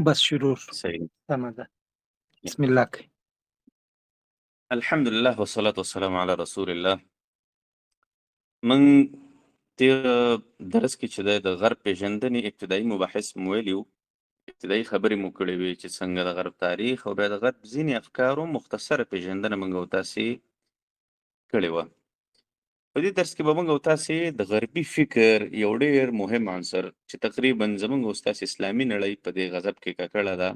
بس شروع شو. صحیح. سمه ده. بسم الله کوي. الحمدلله والصلاة والسلام علی رسول الله. من تیر درس کې چې د غرب پیژندنې ابتدایي مباحث مو ویلي وو، ابتدایي خبرې مو کړې وې چې څنګه د غرب تاریخ او بیا د غرب ځینې افکارو مختصره پیژندنه موږ او تاسې کړې وه. په دې درس کې به موږ او تاسې د غربي فکر یو ډېر مهم عنصر چې تقریبا زموږ او ستاسې اسلامي نړۍ په دې غضب کې ککړه ده،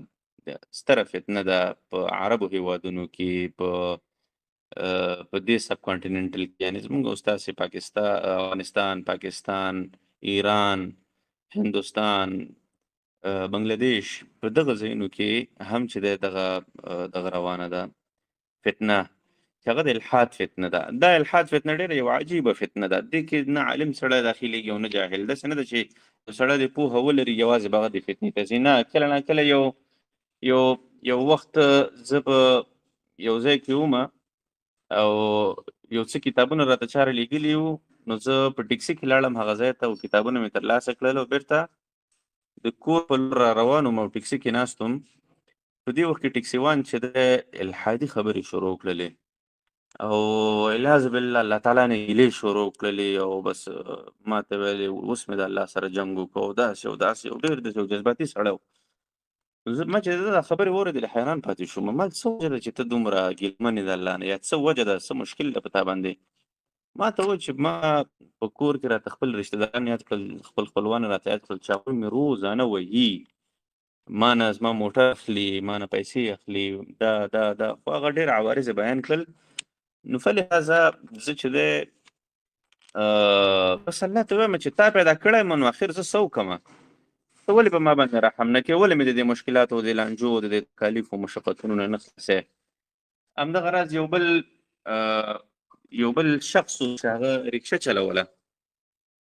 ستره فتنه ده په عربو هیوادونو کې، په دې سب کانټیننټل کې، یعنې زموږ او ستاسې افغانستان، پاکستان، ایران، هندوستان، بنګلادیش، په دغه ځایونو کې هم چې دی دغه روانه ده فتنه چې هغه د الحاد فتنه ده. دا الحاد فتنه ډېره یو عجیبه فتنه ده. دې کې نه عالم سړی داخلېږي او نه جاهل. داسې نه ده چې سړی د پوهه ولري یوازې به هغه د فتنې ته ځي. نه، کله نه کله یو وخت زه په یو ځای کې ومه او یو څه کتابونه راته چا رالیږلي وو، نو زه په ټکسي کې لاړم هغه ځای ته او کتابونه مې ترلاسه کړل او بېرته د کور په لور را روان وم او ټکسي کې ناست وم. په دې وخت کې ټکسیوان چې دی الحادي خبرې شروع کړلې او والعیاذ بالله الله تعالی نه هیلې شروع کړلې او بس ما ته ویلې اوس مې د الله سره جنګ وکړو او داسې او داسې او ډېر داسې یو جذباتي سړی و. ما چې دا خبرې واورېدلې حیران پاتې شوم. ما څه وجه ده چې ته دومره ګیلمن یې د الله نه، یا څه وجه ده، څه مشکل ده په تا باندې؟ ما ته وویل چې ما په کور کې راته خپل رشته داران یاد کړل، خپل خپلوان راته یاد کړل چې هغوی مې روزانه وهي، ما نه زما موټر اخلي، ما نه پیسې اخلي، دا خو هغه ډېر عوارض یې بیان کړل. نو فلهذا زه چې دی بس الله ته وایم چې تا پیدا کړی یم، نو اخر زه څه وکړمه؟ ته ولې په ما باندې رحم نه کوې؟ ولې مې د دې مشکلاتو او د لانجو او د دې تکالیفو او مشقتونو نه خلاصوې؟ همدغه راز یو بل شخص و چې هغه رکشه چلوله.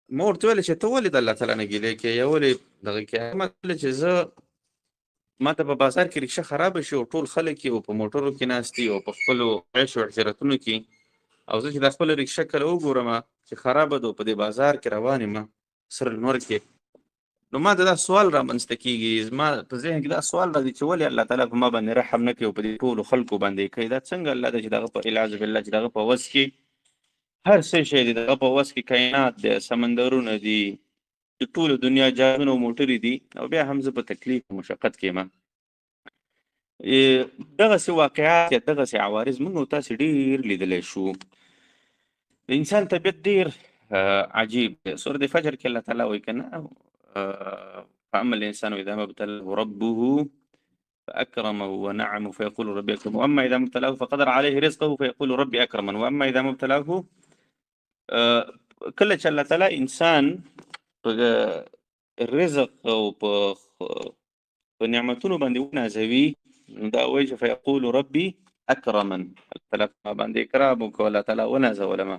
ما ورته ویلې چې ته ولې د الله تعالی نه ګیلې کوې یا ولې دغه کوې؟ ما ته ویلې چې ما ته په بازار کې رکشه خرابه شي او ټول خلک یې په موټرو کې ناست دي او په خپلو عیش او عشرتونو کې، او زه چې دا خپله رکشه کله وګورم چې خرابه ده او په دې بازار کې روان یم سره لمر کې، نو ما ته دا سوال رامنځته کېږي، زما په ذهن کې دا سوال راځي چې ولې الله تعالی په ما باندې رحم نه کوي او په دې ټولو خلکو باندې یې کوي؟ دا څنګه الله ده چې دغه په العیاذ بالله چې دغه په وس کې هر څه شی دی، دغه په وس کې کائنات دی، سمندرونه دي، د ټولو دنیا جهازونه او موټرې دي، او بیا هم زه په تکلیف او مشقت کې یم. دغسې واقعات یا دغسې عوارض موږ او تاسې ډېر لیدلی شو. د انسان طبیعت ډېر عجیب دی. سورة فجر کې الله تعالی وایي که نه فأما الإنسان إذا ما ابتلاه ربه فأكرمه ونعمه فيقول ربي أكرمه وأما إذا ما ابتلاه فقدر عليه رزقه فيقول ربي أكرمن وأما إذا ما ابتلاه کله چې الله تعالی انسان په رزق او په نعمتونو باندې ونازوي، نو دا وایي چې فیقول ربي اکرمن، الله تعالی ما باندې اکرام وکړو، الله تعالی ونازولمه.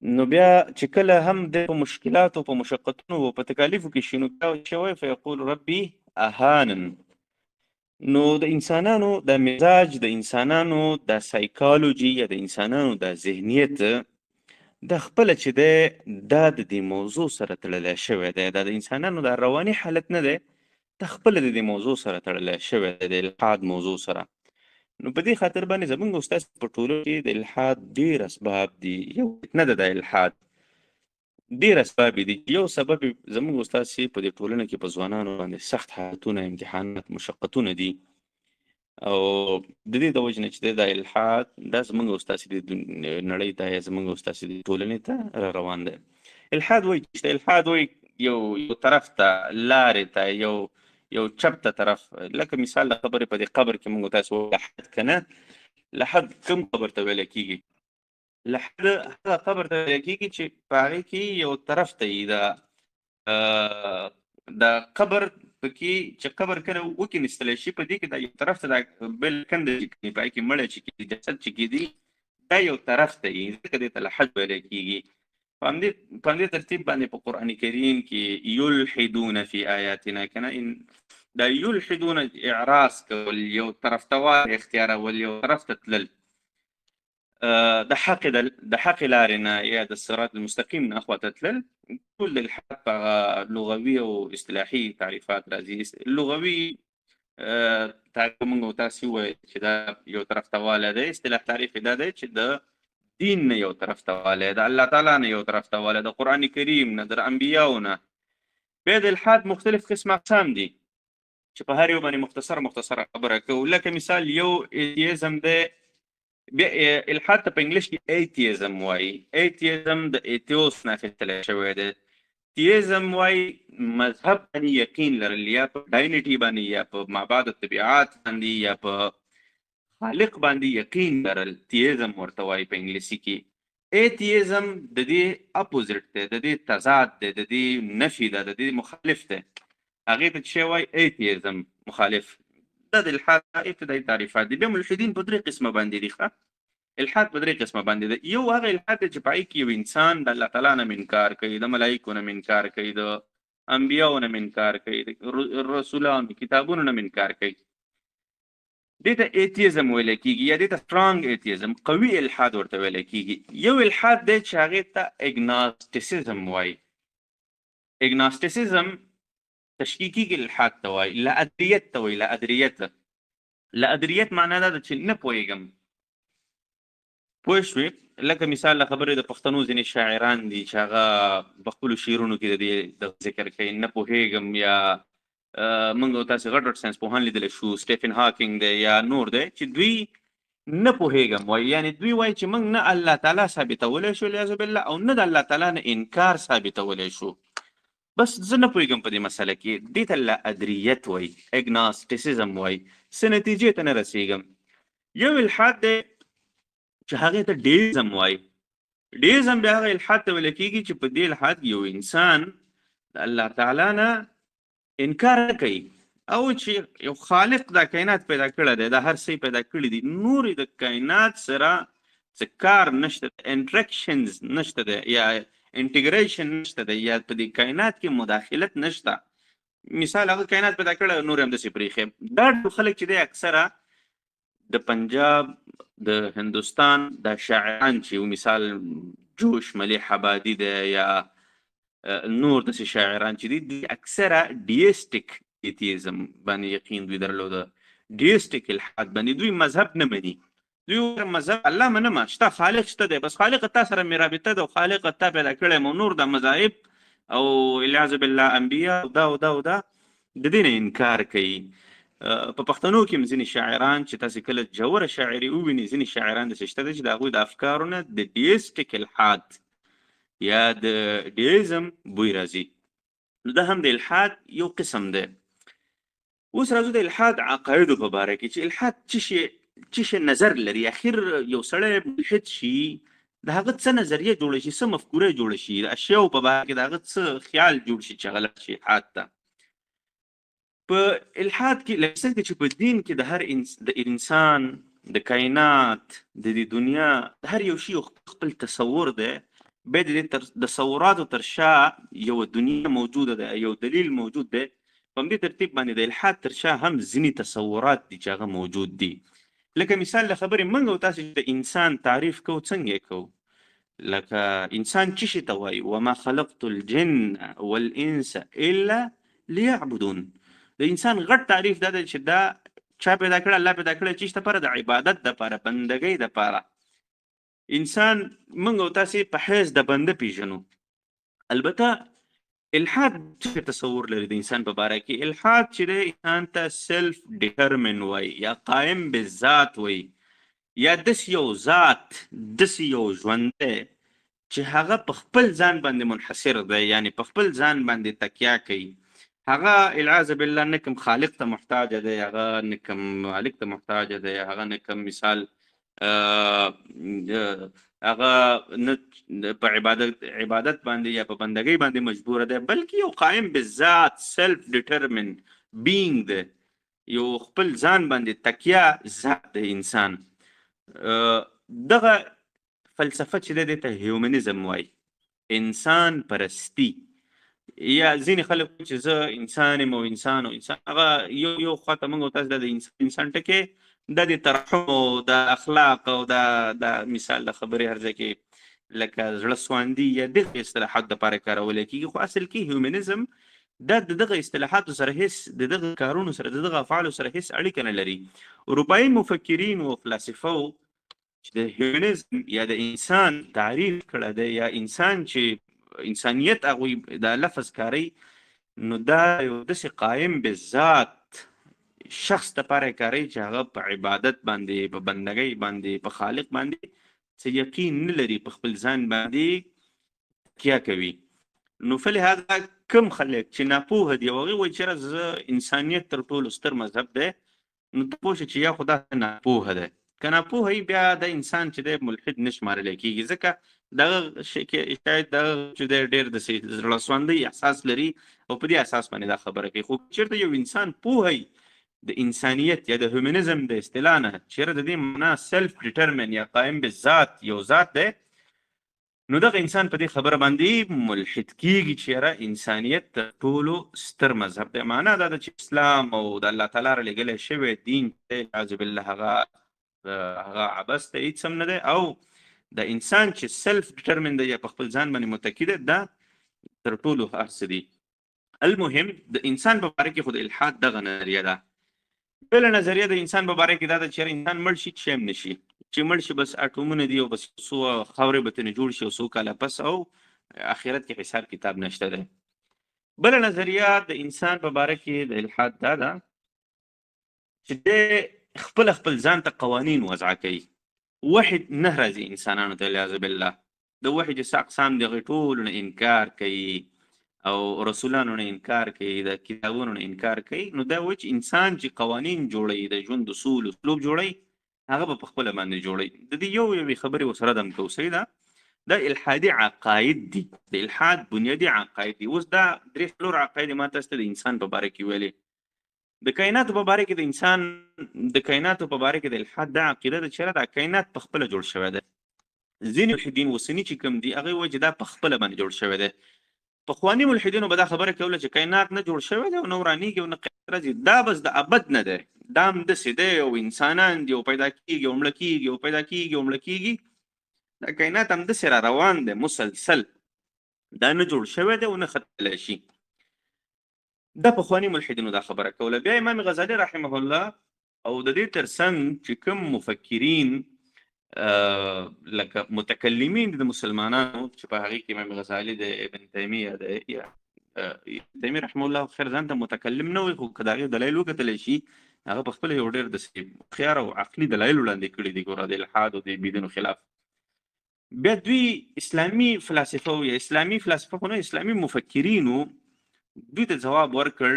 نو بیا چې کله هم د په مشکلاتو په مشقتونو او په تکالیفو کې شي، نو بیا شوی فیقول ربي اهانن. نو د انسانانو د مزاج، د انسانانو د سایکالوجي یا د انسانانو د ذهنیت د خپله چې دی دا د دې موضوع سره تړلی شوی دی، دا د انسانانو د رواني حالت نه دی، دا خپله د دې موضوع سره تړلی شوی دی، د الحاد موضوع سره. نو په دې خاطر باندې زموږ او ستاسې په ټولنه کې د الحاد ډېر اسباب دي. یو فتنه ده د الحاد، ډېر اسباب دي. یو سبب زموږ او ستاسې په دې ټولنه کې په ځوانانو باندې سخت حالتونه، امتحانات، مشقتونه دي، او د دې د وجې نه چې دا الحاد دا زموږ او ستاسې د نړۍ ته یا زموږ او ستاسې د ټولنې ته را روان دی. الحاد وایي چې الحاد وایي یو طرف ته، لارې ته، یو چپ ته طرف. لکه مثال د خبرې په دې قبر کې موږ تاسو لحد که نه، لحد کوم قبر ته ویلی کېږي؟ لحد هغه قبر ته ویلی کېږي چې په هغې کې یو طرف ته وي د قبر پکې، چې قبر کله وکېنستلی شي په دې کې دا یو طرف ته دا بل کنده چې کېږي په هغې کې مړی چې کېږي، جسد چې کېږي، دا یو طرف ته وي، ځکه دې ته لحد ویلی کېږي. په همدې ترتیب باندې په قرآن کریم کې یلحدون فی آیاتنا که نه، دا یلحدون اعراض کول، یو طرف ته والی اختیارول، یو طرف ته تلل. د حق لارې نه یا د صراط المستقیم نه اخواته تلل ټول د الحاد په لغوي او اصطلاحي تعریفات راځي. لغوي تعریف موږ تاسو وایي چې دا یو طرف ته واله دی، اصطلاح تعریف دا دی چې د دین نه یو طرف ته واله، د الله تعالی نه یو طرف ته واله، د قرآن کریم نه، د انبیاو نه. بیا د الحاد مختلف قسم اقسام دي چې په هر یو باندې مختصر خبره کوو. لکه مثال یو ایتیزم دی، بیا الحاد ته په انګلیش کې ایتیزم وایي. ایتیزم د ایتیوس نه اخیستلی شوی دی. تیزم وایي مذهب باندې یقین لرل، یا په ډاینټي باندې یا په مابعد الطبیعات باندې یا په خالق باندې یقین لرل، تیزم ورته وایي په انګلیسي کې. ایتیزم د دې اپوزیټ دی، د دې تضاد دی، د دې نفي ده، د دې مخالف دی. هغې ته چې وایي ایتیزم مخالف. دا د الحاد ابتدایي تعریفات دي. بیا ملحدین په درې قسمه باندې دي. ښه، الحاد په درې قسمه باندې ده. یو هغه الحاد چې په هغې کې یو انسان د الله تعالی نه انکار کوي، د ملایکو نه انکار کوي، د انبیاو نه انکار کوي، د رسولانو کتابونو نه انکار کوي. دې ته ایتیزم ویل کېږي، یا دې ته سټرانګ ایتیزم، قوي الحاد ورته ویل کېږي. یو الحاد دی چې هغې ته اګناستیسزم وایي. اګناستیسزم تشکیکي الحاد ته وایي، لادریت ته وایي. لادریت معنا دا ده چې نه پوهېږم. پوه شوې؟ لکه مثال له خبرې د پښتنو ځینې شاعران دي چې هغه په خپلو شعرونو کې د دې د ذکر کوي، نه پوهېږم. یا موږ او تاسې غټ ساینس پوهان لیدلی شو، سټیفن هاکینګ دی یا نور دی، چې دوی نه پوهېږم وایي. یعنې دوی وایي چې موږ نه الله تعالی ثابتولی شو والعیاذ بالله، او نه د الله تعالی نه انکار ثابتولی شو، بس زه نه پوهېږم په دې مسله کې. دې ته لادریت وایي، اګناستیسزم وایي. څه نتیجې ته نه رسېږم. یو الحاد دی چې هغې ته ډیزم وایي. ډیزم بیا هغه الحاد ته ویل کېږي چې په دې الحاد یو انسان د الله تعالی نه انکار نه کوي، او چې یو خالق دا کائنات پیدا کړی دی، دا هر څه پیدا کړي دي، نور د کائنات سره څه کار نشته، انټریکشنز نشته دی، یا انټیګریشن نشته دی، یا په دې کائنات کې مداخلت نشته. مثال هغه کائنات پیدا کړی، نور هم داسې پرېښی. دا ټول خلک چې دی اکثره د پنجاب، د هندوستان دا شاعران چې مثال جوش ملیح آبادي دی یا نور داسې شاعران چې دي اکثره ډیسټیک ایتیزم باندې یقین دوی درلوده. ډیسټیک الحاد باندې دوی مذهب نه مني. دوی مذهب الله منمه، شته خالق شته دی، بس خالق تا سره مې رابطه ده او خالق تا پیدا کړی مو. نور د مذاهب او والعیاذ بالله انبیا او دا او دا او دا د دې نه انکار کوي. په پښتنو کې هم ځینې شاعران چې تاسې کله جوره شاعري ووینئ، ځینې شاعران داسې شته دی چې د هغوی د افکارو نه د ډیسټیک الحاد یا د ډیزم بوی راځي. نو دا هم د الحاد یو قسم دی. اوس راځو د الحاد عقایدو په باره کې چې الحاد څه شی نظر لري. اخر یو سړی ملحد شي، د هغه څه نظریه جوړه شي، څه مفکوره جوړه شي، د اشیاو په باره کې د هغه څه خیال جوړ شي چې هغه لاړ شي الحاد ته. په الحاد کې لکه څنګه چې په دین کې د هر د انسان، د کائنات، د دې دنیا د هر یو شي خپل تصور دی، بیا د دې تصوراتو تر شا یو دنیا موجوده ده، یو دلیل موجود دی. په همدې ترتیب باندې د الحاد تر شا هم ځینې تصورات دي چې هغه موجود دي. لکه مثال له خبرې موږ او تاسې د انسان تعریف کوو، څنګه یې کوو؟ لکه انسان څه شي ته وایي؟ وما خلقت الجن والانس الا ليعبدون. د انسان غټ تعریف دا دی چې دا چا پیدا کړی؟ الله پیدا کړی. چیش دپاره؟ د عبادت دپاره، بندګۍ دپاره. انسان موږ او تاسې په حیث د بنده پیژنو. البته الحاد څه تصور لري د انسان په باره کې؟ الحاد چې دی انسان ته سیلف ډیټرمن وایي، یا قایم بالذات وایي، یا داسې یو ذات، داسې یو ژوند دی چې هغه په خپل ځان باندې منحصر دی، یعنی په خپل ځان باندې تکیه کوي. هغه العیاذ بالله نه کوم خالق ته محتاج دی، هغه نه کوم مالک ته محتاج دی، هغه نه کوم مثال هغه نه په عبادت باندې یا په بندګۍ باندې مجبور دی، بلکې یو قائم بالذات سیلف ډیټرمن بینګ دی، یو خپل ځان باندې تکیه ذات دی انسان. دغه فلسفه چې دی ته هیومنزم وایي، انسان پرستی. یا ځینې خلک چې زه انسان یم او انسان هغه یو خواته موږ او تاسو د انسان ټکی دا د ترحم او د اخلاق او دا مثال د خبرې هر ځای کې لکه زړه سواندي یا دغه اصطلاحات دپاره کارول کېږي، خو اصل کې هیومنزم دا د دغه اصطلاحاتو سره هیڅ د دغه کارونو سره د دغه افعالو سره هیڅ اړیکه نه لري. اروپایي مفکرین او فلسفو چې د هیومنزم یا د انسان تعریف کړی دی یا انسان چې انسانیت هغوی دا لفظ کاری، نو دا یو داسې قایم بالذات شخص دپاره کاری چې هغه په عبادت باندې، په بندګۍ باندې، په خالق باندې څه یقین نه لري، په خپل ځان باندې تکیه کوي. نو فلهذا کم خلک چې ناپوهه دي او هغوی وایي چېرې زه انسانیت تر ټولو ستر مذهب دی، نو ته پوه شه چې یا خو دا ناپوهه دی، که ناپوهه وي بیا د انسان چې دی ملحد نه شمارلی کېږي، ځکه دغه شی کې شاید دغه چې دی ډېر د زړه سواندۍ احساس لري او په دې اساس باندې دا خبره کوي. خو چېرته یو انسان پوهه وي د انسانیت یا د هیومنزم د اصطلاح نه، چېرې د دې معنا سلف ډیټرمن یا قایم بالذات یو ذات دی، نو دغه انسان په دې خبره باندې ملحد کېږي چې یاره انسانیت تر ټولو ستر مذهب دی. معنا دا ده چې اسلام او د الله تعالی را لېږلی شوی دین دی اعوذ بالله هغه عبث دی، هېڅ هم نه دی، او د انسان چې سلف ډیټرمن دی یا په خپل ځان باندې متکي دی، دا تر ټولو هر څه دي. المهم د انسان په باره کې خو د الحاد دغه نظریه ده. بله نظریه د انسان په باره کې دا ده چې انسان مړ شي چې هم نه شي، چې مړ شي بس اټومونه دي او بس څو خاورې به ترې جوړ شي او څو کاله پس، او آخرت کې حساب کتاب نشته دی. بله نظریه د انسان په باره کې د الحاد دا ده چې دی خپل ځان ته قوانین وضع کوي. وحی نه راځي انسانانو ته والعیاذ بالله، د وحی چې اقسام د هغې ټولو نه انکار کوي او رسولانو نه انکار کوي، د کتابونو نه انکار کوي. نو دا وایي چې انسان چې قوانین جوړوي، د ژوند اصول اسلوب جوړوي، هغه به په خپله باندې جوړوي. د دې یوې خبرې ورسره دم کوسۍ ده، دا الحادي عقاید دي، د الحاد بنیادي عقاید دي. اوس دا درې څلور عقاید ما تاسو ته د انسان په باره کې ویلې. د کائناتو په باره کې د انسان د کائناتو په باره کې د الحاد دا عقیده ده چې دا کائنات په خپله جوړ شوی دی. ځینې ملحدین اوسني چې کوم دي هغوی وایي چې دا په خپله باندې جوړ شوی دی. پخواني ملحدینو به دا خبره کوله چې کائنات نه جوړ شوی دی او نه ورانېږي او نه قیامت راځي، دا بس د ابد نه دی، دا همداسې دی او انسانان دي او پیدا کېږي او مړه کېږي او پیدا کېږي او مړه کېږي. دا کائنات همداسې را روان دی مسلسل، دا نه جوړ شوی دی او نه ختملی شي. دا پخواني ملحدینو دا خبره کوله. بیا امام غزالي رحمه الله او د دې ترڅنګ چې کوم مفکرین لکه متکلمین د مسلمانانو چې په هغې کې امام غزالي د ابن تیمیه د ابن تیمیه رحمه الله خیر ځان ته متکلم نه وي، خو که د هغې دلایل وکتلی شي هغه په خپله یو ډېر داسې خیار او عقلي دلایل وړاندې کړي دي ګوره د الحاد او د بدعو خلاف. بیا دوی اسلامي فلسفه یا اسلامي فلسفه خو نه اسلامي مفکرینو دوی ته ځواب ورکړ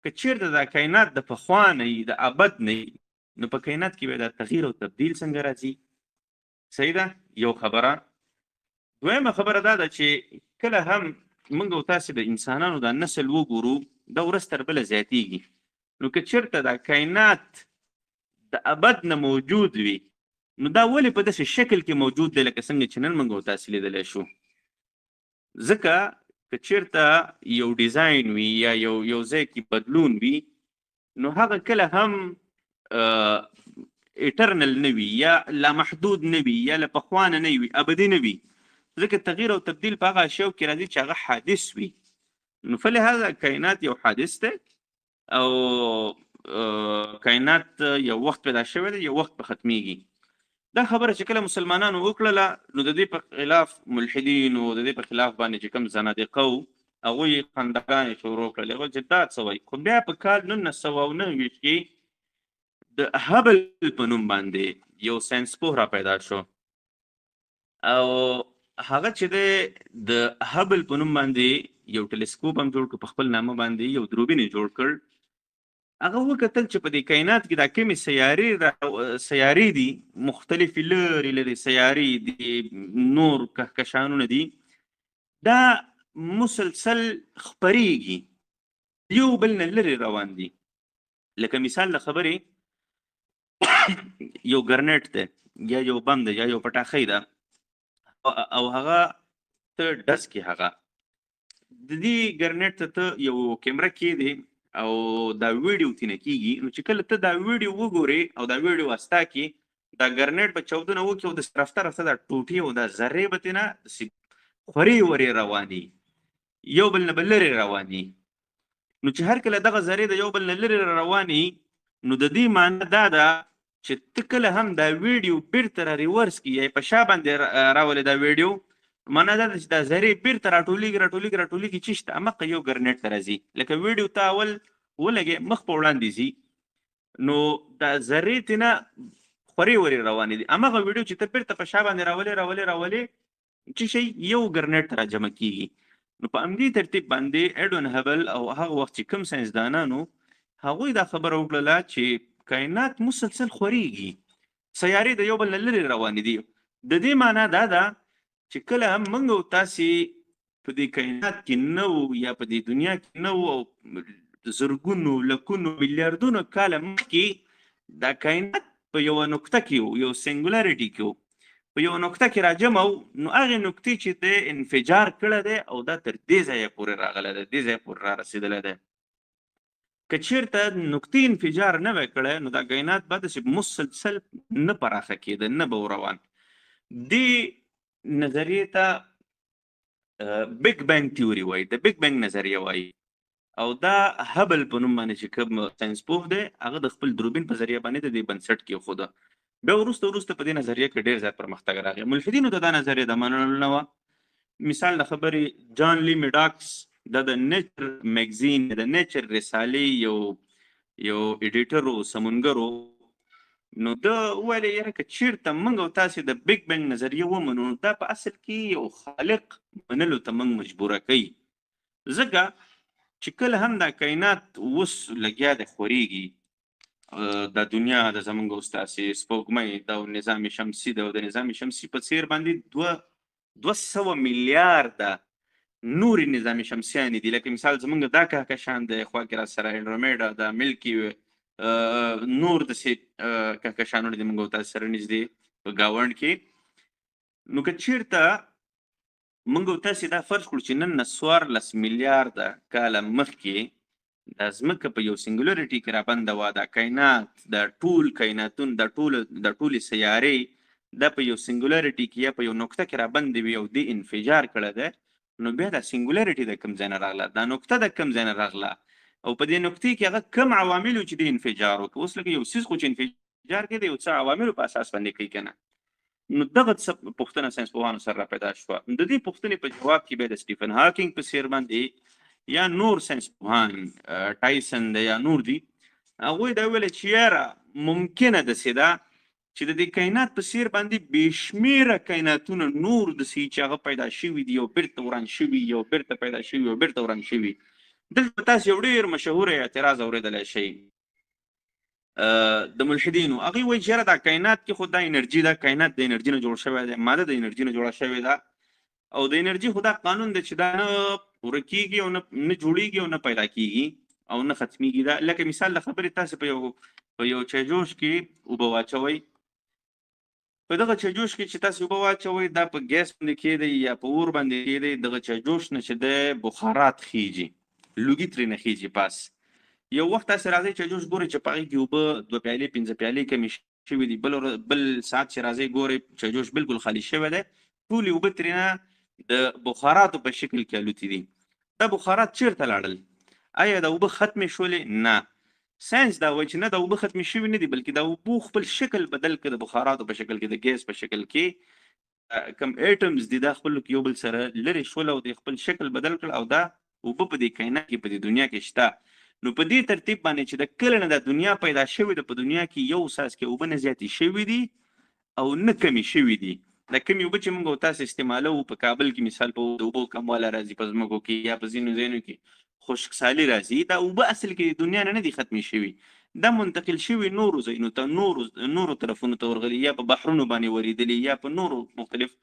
که چېرته دا کائنات د پخوا نه وي د ابد نه وي، نو په کائنات کې به دا تغییر او تبدیل څنګه راځي؟ صحیح ده یو خبره. دویمه خبره دا ده چې کله هم موږ او تاسې د انسانانو دا نسل وګورو دا ورځ تر بله زیاتیږي، نو که چېرته دا کائنات د ابد نه موجود وي، نو دا ولې په داسې شکل کې موجود دی لکه څنګه چې نن موږ او تاسې لیدلی شو؟ ځکه که چېرته یو ډیزاین وي یا یو ځای کې بدلون وي، نو هغه کله هم ایټرنل نه وي یا لامحدود نه وي یا له پخوانه نه وي، ابدي نه وي، ځکه تغییر او تبدیل په هغه اشیاو کې راځي چې هغه حادث وي. نو فلهذا کائنات یو حادث دی او کائنات یو وخت پیدا شوی دی، یو وخت به ختمیږي. دا خبره چې کله مسلمانانو وکړله، نو د دې په خلاف ملحدینو د دې په خلاف باندې چې کوم زنادقه وو هغوی خنداګانې شروع کړلې، هغوی چې دا څه وایي. خو بیا په کال 1929 کې د هبل په نوم باندې یو ساینسپوه را پیدا شو او هغه چې د هبل په نوم باندې یو ټلسکوپ هم جوړ کړ، په خپل نامه باندې یو دوربین یې جوړ کړ. هغه وکتل چې په دې کائنات کې دا کومې سیارې دي، مختلفې لرې لرې سیارې دي، نور کهکشانونه دي، دا مسلسل خپریږي، یو بل نه لرې روان دي. لکه مثال د خبرې یو ګرنیټ دی یا یو بم دی یا یو پټاخۍ ده او هغه ته ډز کې هغه د دې ګرنیټ ته یو کیمره کېږدې او دا ویډیو تینه کیږي نو چې کله ته دا ویډیو وګوري او دا ویډیو واستا کی دا ګرنیټ په چودنه وکي او د رفتار رفته دا ټوټي او دا ذره به تینه خوري وري رواني یو بل نه بل لري رواني نو چې هر کله دغه ذره د یو بل نه لري رواني نو د دې معنی دا ده چې ته کله هم دا ویډیو بیرته را ریورس کی یا په شا باندې راولې دا ویډیو معنا دا چې دا ذره بیرته راټولیږي چې شته امقه یو ګرنیټ ته راځي لکه ویډیو ته اول ولګي مخ په وړاندې ځي نو دا ذره تینا خوري وري روانې دي امغه ویډیو چې ته بیرته په شا باندې راولې چې شي یو ګرنیټ را جمع کیږي نو په امدي ترتیب باندې اډون هبل او هغه وخت چې کوم ساينسدانانو هغوی دا خبره وکړه چې کائنات مسلسل خوريږي سیارې د یو بل لري روان دي د دې معنی دا ده چې کله هم موږ تاسو په دې کائنات کې نو یا په دې دنیا کې نو او زرګونو لکونو میلیارډونو کال مخکې دا کائنات په یو نقطه کې یو سنگولریټي کې په یو نقطه کې راجمع نو هغه نقطې چې د انفجار کړه ده او دا تر دې ځایه پورې راغله ده دې ځایه پورې را رسیدله ده که چیرته نقطې انفجار نه وکړه نو دا کائنات به داسې مسلسل نه پراخه کېده نه به روان دې نظریې ته بیگ بینګ تیوري وایي د بیگ بینګ نظریه وایي او دا هبل په نوم باندې چې کوم ساينس پوه دی هغه د خپل دوربین په ذریعه باندې د دې بنسټ کېښوده بیا وروسته په دې نظریه کې ډېر زیات پرمختګ راغی ملحدینو ته دا نظریه د منلو نه وه مثال د خبرې جان لی میډاکس دا د نیچر میګزین د نیچر رسالې یو ایډیټر او سمونګر نو دا ویل یاره که چیرته موږ او تاسې د بیگ بینګ نظریه ومنو دا په اصل کې یو خالق منلو ته موږ مجبوره کوي ځکه چې کله هم دا کائنات اوس لګیا د خوريږي د دنیا د زمونږ استاسي سپوږمۍ د نظام شمسي د نظام شمسي په څیر باندې 200 میلیارډ نور نظام شمسیان دي لکه مثال زمونږ دا کهکشان د خوا کې را سره انډرومیډا د ملکی نور د کهکشانونه د موږ تاسو سره نږدې په گاوند کې نو که چیرته موږ تاسو دا فرض کړو چې نن 14 میلیارډ کاله مخکې د ځمکه په یو سنگولریټي کې را بنده وه دا کائنات د ټول کائناتون د ټولې سیارې دا په یو سنگولریټي کې یا په یو نقطه کې را بندې وي او دې انفجار کړی دی نو بیا دا سنگولریټي د کوم ځای نه راغله دا نقطه د کوم ځای نه راغله او په دې نقطې کې هغه کوم عوامل چې د انفجار وکړي اوس لکه یو څیز خو چې انفجار کوي د یو څه عواملو په اساس باندې کوي که نه نو دغه پوښتنه ساینس پوهانو سره را پیدا شوه د دې پوښتنې په جواب کې بیا د سټیفن هاکینګ په څیر باندې یا نور ساینس پوهان ټایسن دی یا نور دي هغوی دا ویل چې یاره ممکنه داسې ده چې د دې کائنات په څیر باندې بې شمېره کائناتونه نور داسې چې هغه پیدا شوي دي یو بیرته وران شوي یو بیرته پیدا شوي یو بیرته وران شوي دلته تاسو یو ډېر مشهور اعتراض اورېدلی شئ د ملحدینو هغوی وایي چې یاره دا کائنات کې خو دا انرژي ده کائنات د انرژي نه جوړ شوی دی ماده د انرژي نه جوړه شوې ده او د انرژي خو دا قانون دی چې دا نه پوره کېږي او نه جوړېږي او نه پیدا کېږي او نه ختمیږي دا لکه مثال د خبرې تاسو په یو چایجوش کې اوبه واچوئ په دغه چایجوش کې چې تاسو اوبه واچوئ دا په ګیس باندې کېدی یا په اور باندې کېدی دغه چایجوش نه چې دی بخارات خیږي لوګي ترېنه خیږي پاس یو وخت تاسو راځئ چایجوش ګورئ چې په هغې کې اوبه 2 پیالې 5 پیالې کمې شوي دي بل ساعت چې راځئ ګورئ چایجوش بالکل خالي شوی دی ټولې اوبه ترېنه د بخاراتو په شکل کې الوتې دي دا بخارات چیرته لاړل آیا دا اوبه ختمې شولې نه ساینس دا وایي چې نه دا اوبه ختمې شوي نه دي بلکې دا اوبو خپل شکل بدل کړه د بخاراتو په شکل کې د ګیس په شکل کې کم ایټمز دي دا خپل یو بل سره لرې شول او د خپل شکل بدل کړل او دا اوبه په دې کائنات کې په دې دنیا کې شته نو په دې ترتیب باندې چې د کله نه د دنیا پیدا شوې ده په دنیا کې یو ساس کې اوبه نه زیاتې شوي دي او نه کمې شوي دي د کمې اوبه چې موږ تاسو استعمالوو په کابل کې مثال په د اوبو کمواله راځي په ځمکو کې یا په ځینو ځایونو کې خشکسالي راځي دا اوبه اصل کې د دنیا نه دي ختمې شوي دا منتقل شوي نورو ځایونو ته نورو طرفونو ته ورغلي یا په بحرونو باندې ورېدلي یا په نورو مختلف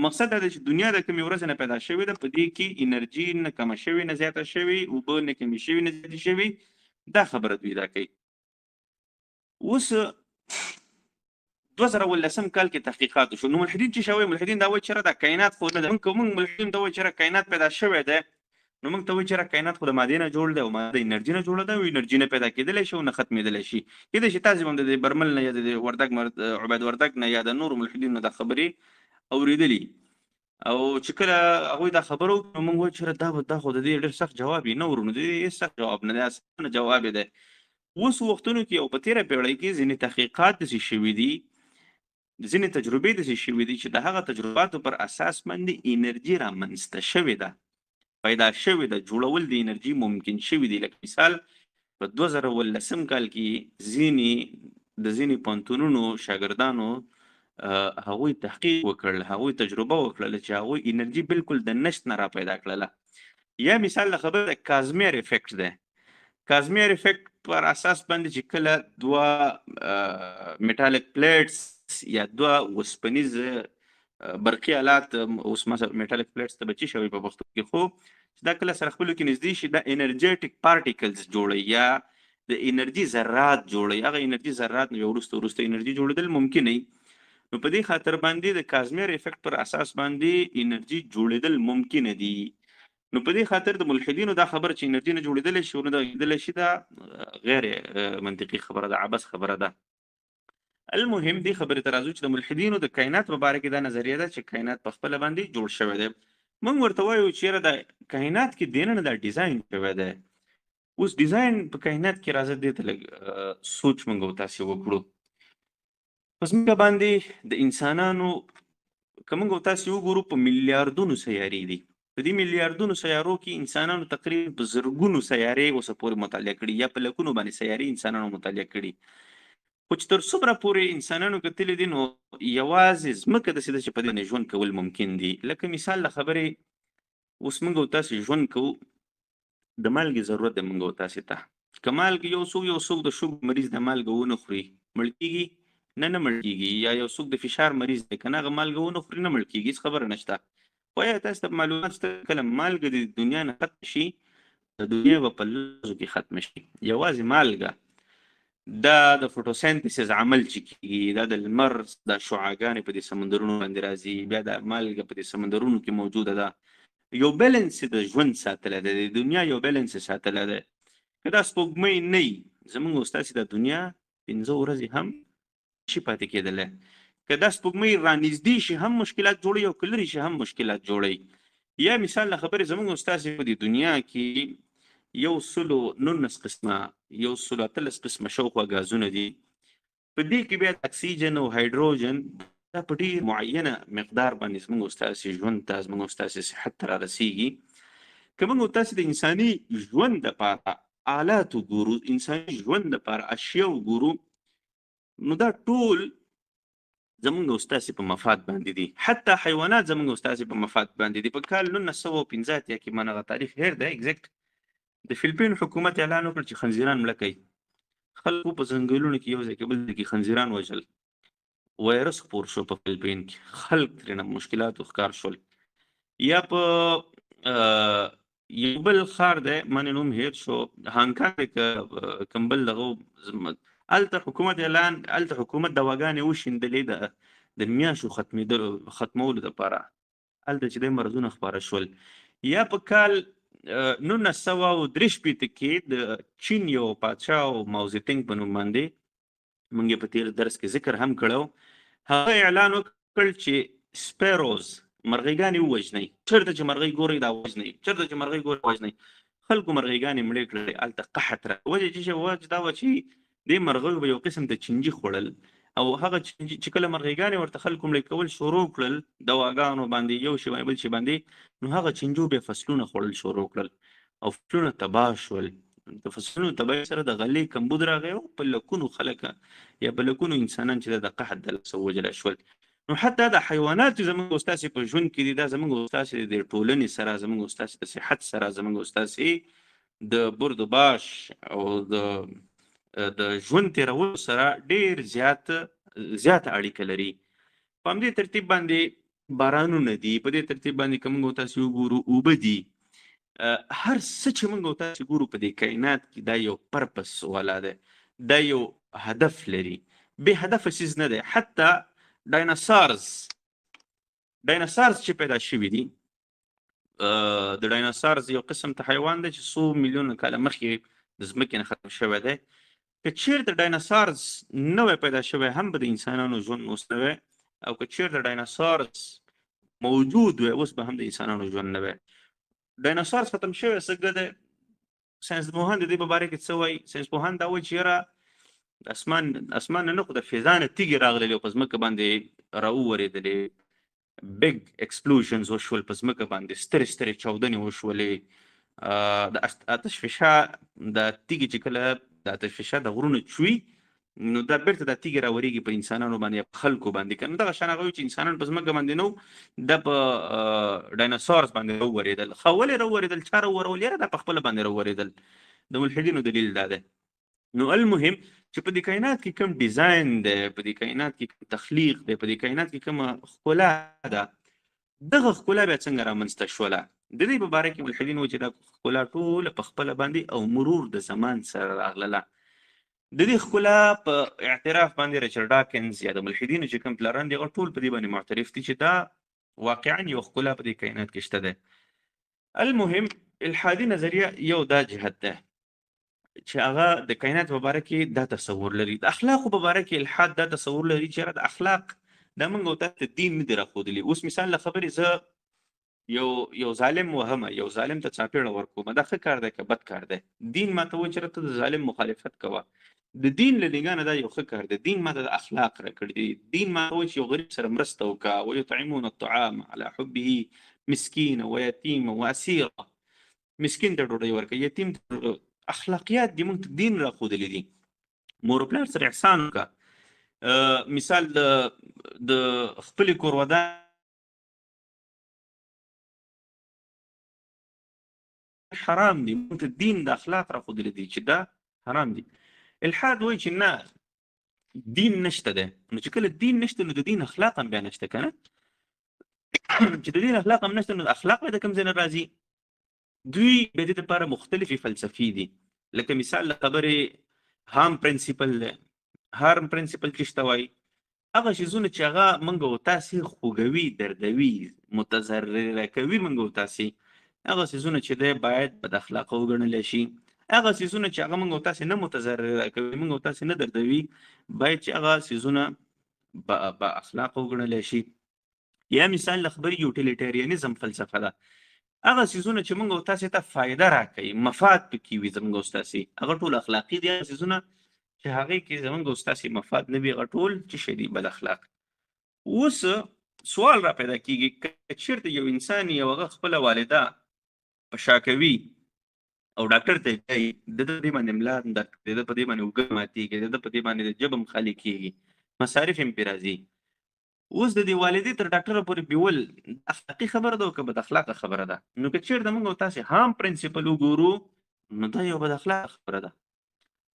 مقصد دا دی چې دنیا د کومې ورځې نه پیدا شوې ده په دې کې انرژي نه کمه شوې نه زیاته شوې اوبه نه کمې شوې نه زیاتې شوې دا خبره دوی دا کوي اوس 2018 کال کې تحقیقات وشو نو ملحدین چې شوی ملحدین دا وایي چې دا کائنات خو نه ده موږ ملحدین دا وایي چې کائنات پیدا شوی ده نو موږ ته وایي چې کائنات خو د مادې نه جوړ دی او ماده انرژي نه جوړه ده او انرژي نه پیدا کېدلی شي او نه ختمېدلی شي. کېدای شي تاسې هم د برمل نه یا د وردګ عبید وردګ نه یا د نورو ملحدینو نه دا خبرې اورېدلي او چې کله هغوی دا خبره وکړو موږ وایو چې دا خو د دې ډېر سخت جواب یې نه ورونو، د دې هېڅ سخت جواب نه دی، اسانه جواب یې دی. اوس وختونو کې او په تېره پېړۍ کې ځینې تحقیقات داسې شوي دي، ځینې تجربې داسې شوي دي چې د هغه تجرباتو پر اساس باندې انرژي رامنځته شوې ده، پیدا شوې ده، جوړول د انرژي ممکن شوي دي. لکه مثال په 2018 کال کې ځینې پوهنتونونو شاګردانو هغوی تحقیق وکړل، هغوی تجربه وکړله چې هغوی انرژي بالکل د نشت نه را پیدا کړله. یا مثال د خبره د کازمیر افیکټ دی. کازمیر افیکټ پر اساس باندې چې کله دوه میټالیک پلیټس یا دوه وسپنیز برقي آلات، اوس مثلا میټالیک پلیټس ته بچی شوی په پښتو کې، خو چې دا کله سره خپلو کې نږدې شي دا انرژیټیک پارټیکلز جوړوي یا د انرژي ذرات جوړوي. هغه انرژي ذرات نو وروسته انرژي جوړېدل ممکن نه. نو په دې خاطر باندې د کازمیر افیکټ پر اساس باندې انرژي جوړېدل ممکن دي. نو په دې خاطر د ملحدینو دا خبره چې انرژي نه جوړېدلی شي او نه کېدلی شي دا غیر منطقي خبره ده، عبث خبره ده. المهم دې خبرې ته راځو چې د ملحدینو د کائنات په باره کې دا نظریه ده چې کائنات په خپله باندې جوړ شوی دی. موږ ورته وایو چې یاره د کائنات کې دننه دا ډیزاین شوی دی. اوس ډیزاین په کائنات کې راځه دې ته لږ سوچ موږ او تاسې وکړو. په ځمکه باندې د انسانانو که موږ او تاسې وګورو په میلیاردونو سیارې دي. په دې میلیاردونو سیارو کې انسانانو تقریبا په زرګونو سیارې اوسه پورې مطالعه کړي یا په لکونو باندې سیارې انسانانو مطالعه کړي. خو چې تر څومره پورې انسانانو کتلي دي نو یوازې ځمکه داسې ده چې په دې باندې ژوند کول ممکن دي. لکه مثال د خبرې اوس موږ او تاسې ژوند کوو، د مالګې ضرورت دی موږ او تاسې ته. که مالګې یو څوک د شوګر مریض د مالګه ونه خوري مړ کېږي؟ نه مړ کېږي. یا یو څوک د فشار مریض دی که نه هغه مالګه ونه خوري نه مړ کېږي، هېڅ خبره نشته. خو یا تاسو ته معلومات شته کله مالګه د دنیا نه ختم شي د دنیا به په لږو کې ختم شي. یوازې مالګه دا د فوټوسنتسس عمل چې کېږي دا د لمر د شعاګانې په دې سمندرونو باندې راځي، بیا د مالګه په دې سمندرونو کې موجوده ده. یو بیلنس د ژوند ساتلی دی، د دنیا یو بیلنس ساتلی دی. که دا سپوږمۍ نه وي زموږ او ستاسې د دنیا 15 ورځې هم شي پاتې کېدلی. که دا سپوږمۍ رانږدې شي هم مشکلات جوړوي او که لرې شي هم مشکلات جوړوي. یا مثال د خبرې زموږ او ستاسې په دې دنیا کې 119 قسمه 118 قسمه شاوخوا ګازونه دي. په دې کې بیا اکسیجن او هایدروجن دا په ډېر معینه مقدار باندې زموږ او ستاسې ژوند ته زموږ او ستاسې صحت ته رارسیږي. که موږ او تاسې د انساني ژوند دپاره آلات وګورو، انساني ژوند دپاره اشیا وګورو، نو دا ټول زموږ او ستاسې په مفاد باندې دي. حتی حیوانات زموږ او ستاسې په مفاد باندې دي. په کال 1915 کې ما هغه تاریخ هیر دی ایګزیکټ، د فلپین حکومت اعلان وکړ چې خنزیران مړه کوي. خلکو په ځنګلونو کې یو ځای کې بل ځای کې خنزیران وژل. وایرس خپور شو په فلپین کې، خلک ترېنه مشکلاتو ښکار شول. یا په یو بل ښار دی مانې نوم هیر شو، هانګکانګ کوم بل دغه هلته حکومت دواګانې وشیندلې د میاشو ختمولو دپاره، هلته چې دی مرضونه خپاره شول. یا په کال 1963 کې د چین یو پادشاه او ماوزیتنګ په نوم باندې موږ یې په تېر درس کې ذکر هم کړی، هغه اعلان وکړ چې سپیروز مرغیګانې ووژنئ. چېرته چې مرغۍ ګورئ دا وژنئ، چېرته چې مرغۍ ګورئ وژنئ. خلکو مرغیګانې مړې کړلې، هلته قحط را وجه چې دا وه چې دې مرغیو به یو قسم د چینجي خوړل او هغه چې کله مرغیګانې ورته خلکو مړې کول شروع کړل دواګانو باندې یو شی باندې بل شي باندې، نو هغه چینجو بیا فصلونه خوړل شروع کړل او فصلونه تباه شول. د فصلونو تباهۍ سره د غلې کمبود راغی او په لکونو خلک یا په لکونو انسانان چې د قحط د لاسه ووژلی شول. نو حتی د حیوانات چې زموږ او ستاسې په ژوند کې دي دا زموږ او ستاسې د ټولنې سره، زموږ او ستاسې د صحت سره، زموږ او ستاسې د برد و باش او د ژوند تېرولو سره ډېر زیاته اړیکه لري. په همدې ترتیب باندې بارانونه دي، په دې ترتیب باندې که موږ او تاسې وګورو اوبه دي، هر څه چې موږ او تاسې ګورو په دې کائنات کې دا یو پرپس والا دی، دا یو هدف لري، بې هدفه څیز نه دی. حتی ډایناسارز چې پیدا شوي دي د ډایناسورز یو قسم ته حیوان دی چې څو میلیونه کاله مخکې د ځمکې نه ختم شوی دی. که چیرته ډایناسورز نه وی پیدا شوی هم به د انسانانو ژوند اوس نه وی، او که چیرته ډایناسورز موجود وی اوس به هم د انسانانو ژوند نه وی. ډایناسورز ختم شوی څنګه دی؟ ساینسپوهان د دې په باره کې څه وایي؟ ساینسپوهان دا وایي چې یاره اسمان نه خو د فضا نه تیږې راغللې او په ځمکه باندې راوورېدلې، بیگ ایکسپلوژنز وشول په ځمکه باندې، سترې سترې چاودنې وشولې. د آتش فشا د تیږې چې کله د آتش فشا د غرونو چوي نو دا بیرته د تیږې راورېږي په انسانانو باندې په خلکو باندې. کنه دغه شان هغه چې انسانان په ځمکه باندې نو د په ډایناسورز باندې راورېدل. خو ولې راورېدل؟ چا راورول؟ یاره دا په خپله باندې راورېدل. د ملحدینو دلیل دا دی. نو المهم چې په دې کائنات کې کوم ډیزاین دی، په دې کائنات کې کوم تخلیق دی، په دې کائنات کې کوم ښکلا ده، دغه ښکلا بیا څنګه رامنځته شوله؟ د دې په باره کې ملحدین وایي چې دا ښکلا ټوله په خپله باندې او مرور د زمان سره راغله. د دې ښکلا په اعتراف باندې ریچارډ ډاکنز یا د ملحدینو چې کوم پلاران دي هغه ټول په دې باندې معترف دي چې دا واقعا یو ښکلا په دې کائنات کې شته ده. المهم الحادي نظریه یو دا جهت ده چې هغه د کائنات په باره کې دا تصور لري. د اخلاقو په باره کې الحاد دا تصور لري چې د اخلاق دا موږ او تاسو دین نه دی راښودلی. اوس مثال له خبرې زه یو ظالم وهم، یو ظالم ته څاپېړه ورکوم، دا ښه کار دی که بد کار دی؟ دین ماته وایي چې ته د ظالم مخالفت کوه. د دین له نګاه دا یو ښه کار دی. دین ماته د اخلاق راکړي دي. دین ماته وایي چې یو غریب سره مرسته وکړه، ویطعمون الطعام على حبه مسکینا ویتیما واسیرا. مسکین ته ډوډۍ ورکړه، یتیم ته. اخلاقیات دي موږ ته دین راښودلی دي. مور پلار سره احسان وکړه. مثال د خپلې کور ودان حرام دي. موږ ته دین د اخلاق راښودلی دي چې دا حرام دي. الحاد وایي چې نه دین نشته دی. نو چې کله دین نشته نو د دین اخلاق هم بیا نشته که نه؟ چې د دین اخلاق هم نشته نو اخلاق به د کوم ځای نه راځي؟ دوی د دې لپاره مختلفې فلسفې دي. لکه مثال له خبرې هارم پرنسپل دی. هارم پرنسپل څه ته وایي؟ هغه څیزونه چې هغه موږ او تاسې خوږوي، دردوي، متضرره کوي موږ او تاسې، هغه څیزونه چې دی باید بد اخلاقه وګڼلی شي. هغه څیزونه چې هغه موږ او تاسې نه متضرره کوي، موږ او تاسې نه دردوي، باید چې هغه څیزونه با اخلاقه وګڼلی شي. یا مثال له خبرې یوټیلیټریانیزم فلسفه ده. هغه څیزونه چې موږ او تاسې ته فایده راکوي، مفاد پکې وي زموږ او تاسې، هغه ټول اخلاقي دي. هغه څیزونه چې هغې کې زموږ او تاسې مفاد نه وي، هغه ټول څه شی دي؟ بد اخلاق. اوس سوال را پیدا کېږي که چېرته یو انسان یو هغه خپله والده په شا کوي او ډاکټر ته ځي، د ده په دې باندې ملا هم درد کوي، د ده په دې باندې اوږه ماتېږي، د ده په دې باندې د ژبه هم خالي کېږي، مصارف هم پرې راځي. اوس د دې والدې تر ډاکټره پورې بیول اخلاقي خبره ده او که بد اخلاقه خبره ده؟ نو که چېرته موږ او تاسې هارم پرنسپل وګورو نو دا یو بد اخلاقه خبره ده.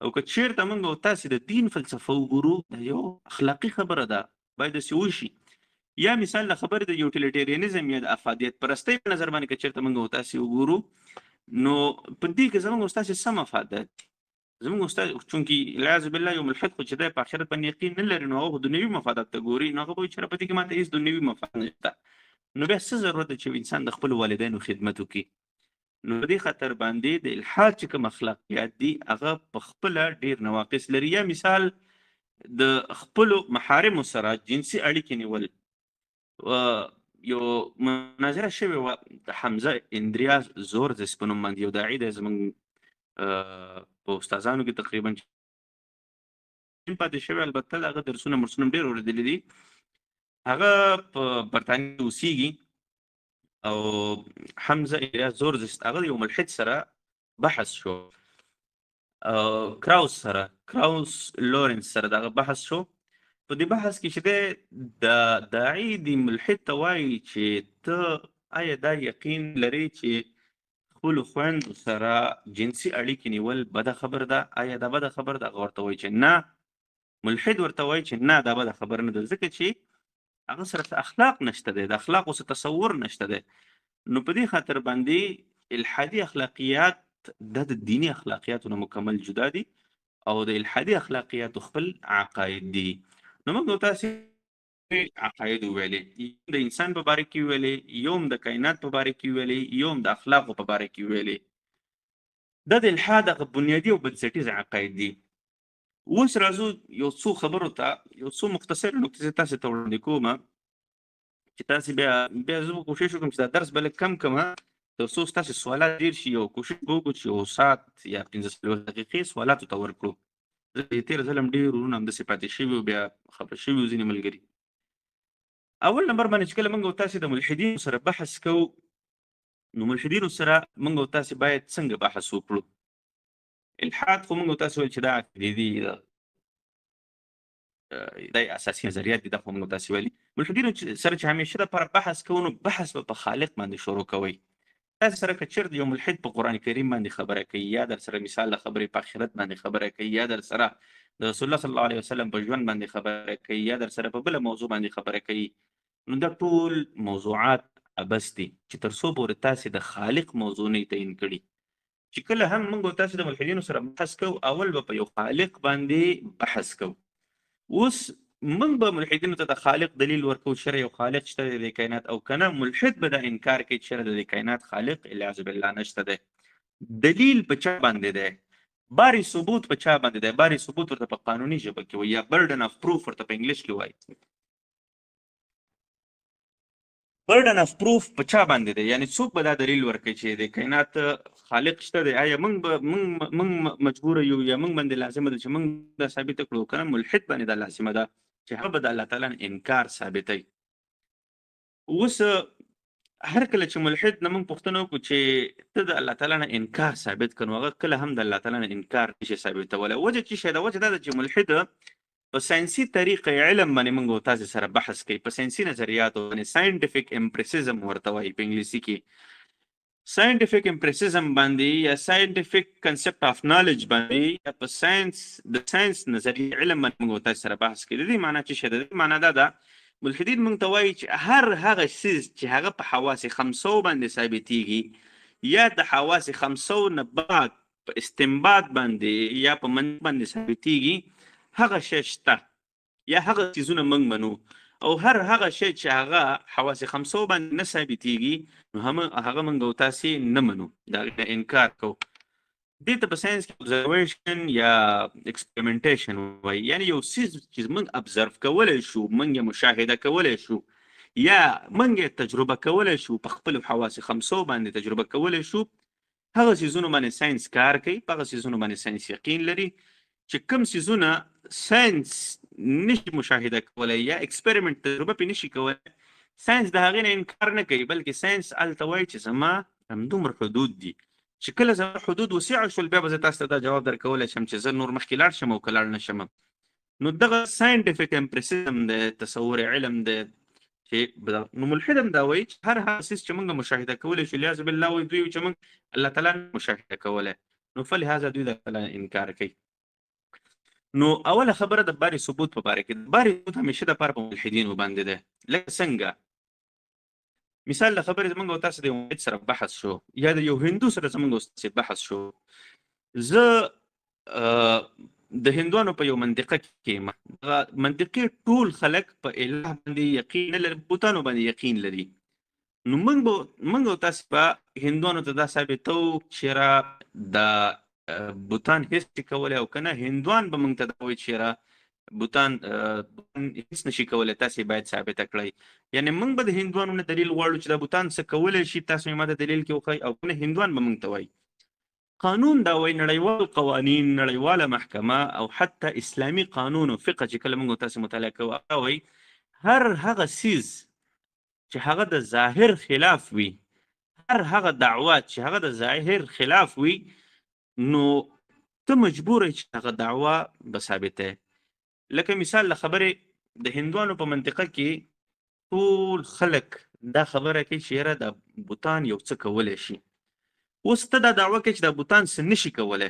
او که چېرته موږ او تاسې د دین فلسفه وګورو دا یو اخلاقي خبره ده، باید داسې وشي. یا مثال له خبرې د یوټیلیټریانیزم یا د افادیت پرستۍ په نظر باندې که چېرته موږ او تاسې وګورو نو په دې کې زموږ او ستاسې څه مفادات دي؟ زموږ او ستاسې چونکې العیاذ بالله یو ملحد خو چې دی په آخرت باندې یقین نه لري، نو هغه خو دنیوي مفادات ته ګوري. نو هغه به وایي چې په دې کې ماته هېڅ دنیوي مفاد نشته. نو بیا څه ضرورت دی چې انسان د خپلو والدینو خدمت وکړي؟ نو په دې خاطر باندې د الحاد چې کوم اخلاقیات دي هغه په خپله ډېر نواقص لري. یا مثال د خپلو محارمو سره جنسي اړیکې نیول. یو مناظره شوې وه د حمزه اندریاس زورزس په نوم باندې، یو داعي دی زموږ په استادانو کې تقریبا پاتې شوی، البته د هغه درسونه مرسونه هم ډېر اورېدلي دي. هغه په برطانیه اوسېږي او حمزه اندریاس زورزس هغه د یو ملحد سره بحث شو، کراوس لورنس سره دغه بحث شو. په دې بحث کې چې دی د داعي د ملحد ته وایي چې ته آیا دا یقین لري چې خپلو خویندو سره جنسي اړیکې نیول بده خبر ده؟ آیا دا بده خبر ده؟ هغه ورته وایي چې نه. ملحد ورته وایي چې نه دا بده خبر نه ده، ځکه چې هغه سره څه اخلاق نشته دی، د اخلاقو څه تصور نشته دی. نو په دې خاطر باندې الحادي اخلاقیات دا د دیني اخلاقیاتو نه مکمل جدا دي او د الحادي اخلاقیاتو خپل عقاید دي. نو موږ تاسې عقاید ویلې، یو د انسان په باره کې ویلې، یو د کائنات په باره کې ویلې، یو د اخلاقو په باره کې ویلې. دا د الحاد هغه بنیادي او بنسټیز عقاید دي. اوس راځو یو څو خبرو ته، یو څو مختصر نکتې تاسو ته وړاندې کوم چې تاسو بیا زه کوشش وکړم چې دا درس بل کم کم تر څو تاسو سوالات ډیر شي او کوشش وکړو چې یو ساعت یا 15 دقیقې سوالاتو ته ورکړو. زه تیر ځلم ډیر ورونه همداسې پاتې شوي او بیا خفه شوي ځینې ملګري. اول نمبر باندې چې کله موږ او تاسې د ملحدینو سره بحث کوو، نو ملحدینو سره موږ او تاسې باید څنګه بحث وکړو. الحاد خو موږ او تاسې ویل چې دا عقیدې دي، دا اساسي نظریات دي، دا خو موږ او تاسې ویلي. ملحدینو سره چې همیشه دپاره بحث کوو، نو بحث به په خالق باندې شروع کوئ. تاسو سره که چېرته یو ملحد په قرآن کریم باندې خبره کوي، یا در سره مثال د خبرې په آخرت باندې خبره کوي، یا در سره د رسول الله صلی الله علیه وسلم په ژوند باندې خبره کوي، یا در سره په بله موضوع باندې خبره کوي، نو دا ټول موضوعات عبث دي چې تر څو پورې تاسې د خالق موضوع نه تعین کړي. چې کله هم موږ او تاسې د ملحدینو سره بحث کوو، اول به په یو خالق باندې بحث کوو. اوس موږ به ملحدینو ته د خالق دلیل ورکو، شرع یو خالق شته د کائنات، او کنه ملحد به دا انکار کوي چې شرع د کائنات خالق الیاذ بالله نشته دی. دلیل په چا باندې دی؟ باری ثبوت په چا باندې دی؟ باری ثبوت ورته په قانوني ژبه کې وایي، یا برډن اف پروف ورته په انګلیش کې وایي. برډن اف پروف په چا باندې دی؟ یعنی څوک به دا دلیل ورکوي چې د کائنات خالق شته دی؟ آیا موږ مجبور یو یا موږ باندې لازمه ده چې موږ دا ثابت کړو؟ کنه ملحد باندې دا لازمه ده چې هغه به د الله تعالی انکار ثابتوي. اوس هر کله چې ملحد نه موږ پوښتنه وکړو چې ته د الله تعالی نه انکار ثابت کړو، هغه کله هم د الله تعالی نه انکار نشي ثابتولی. وجه چې شی ده؟ وجه دا ده چې ملحد په ساینسي طریقه علم باندې موږ او تاسې سره بحث کوي، په ساینسي نظریاتو باندې، ساینټیفیک امپریسیزم ورته وایي په انګلیسي کې. ساینټیفیک امپریسیزم باندې یا ساینټیفیک کنسپټ اف نالج باندې یا په ساینس د ساینس نظریه علم باندې موږ تاسو سره بحث کوي. د دې معنی چې شه، د دې معنی دا ده ملحدین موږ ته وایي چې هر هغه څیز چې هغه په حواس خمسو باندې ثابتېږي، یا د حواس خمسو نه بعد په استنباط باندې یا په منطق باندې ثابتېږي، هغه شی شته، یا هغه څیزونه موږ منو. او هر هغه شی چې هغه حواس خمسو باندې نه ثابتېږي، نو هغه موږ او تاسې نه منو، د هغې نه انکار کوو. دې ته په ساینس کې ابزرویشن یا ایکسپریمنټیشن وایي، یعنی یو څیز چې موږ ابزرو کولی شو، موږ یې مشاهده کولی شو، یا موږ یې تجربه کولی شو، په خپلو حواس خمسو باندې تجربه کولی شو، هغه څیزونو باندې ساینس کار کوي، په هغه څیزونو باندې ساینس یقین لري. چې کوم څیزونه ساینس نشي مشاهده کولی یا ایکسپریمنټ تجربه پې نشي کولی، ساینس د هغې نه انکار نه کوي، بلکې ساینس هلته وایي چې زما همدومره حدود دي. چې کله زما حدود وسیع شول، بیا به زه تاسو ته دا جواب درکولی شم چې زه نور مخکې لاړ شم او که لاړ نه شم. نو دغه ساینټیفیک امپریسیزم دی، تصور علم دی. چې نو ملحد هم دا وایي چې هر هغه څیز چې موږ مشاهده کولی شو، لیاذ بالله وایي دوی چې موږ الله تعالی مشاهده کولی، نو فلهذا دوی د الله انکار کوي. نو اوله خبره د باری ثبوت په باره کې. باری ثبوت همیشه د پاره په ملحدینو باندې ده. لکه څنګه مثال د خبرې زموږ او تاسو د یو ملحد سره بحث شو، یا د یو هندو سره زموږ او تاسو بحث شو. زه د هندوانو په یو منطقه کې منطقي ټول خلک په الہ باندې یقین نه لري، بوتانو باندې یقین لري. نو موږ او تاسو په هندوانو ته دا ثابتو چې د بوتان هیڅ کولی او کنه هندوان به موږ ته دا وایي چې را بوتان هیڅ نشي کولی، تاسې باید ثابته کړئ. یعنې موږ به د هندوانو نه دلیل غواړو چې دا بوتان څه کولی شي، تاسو یې ماته دلیل کې وښایي، او کنه هندوان به موږ ته وایي. قانون دا وایي، نړیوال قوانین، نړیواله محکمه او حتی اسلامي قانون او فقه چې کله موږ تاسو مطالعه کوو، هغه وایي هر هغه څیز چې هغه د ظاهر خلاف وي، هر هغه دعوات چې هغه د ظاهر خلاف وي، نو ته مجبور یې چې هغه دعوه به ثابته. لکه مثال له خبرې د هندوانو په منطقه کې ټول خلک دا خبره کوي چې یاره د بوتان یو څه کولی شي. اوس ته دا دعوه کوي چې د بوتان څه نشي کولی،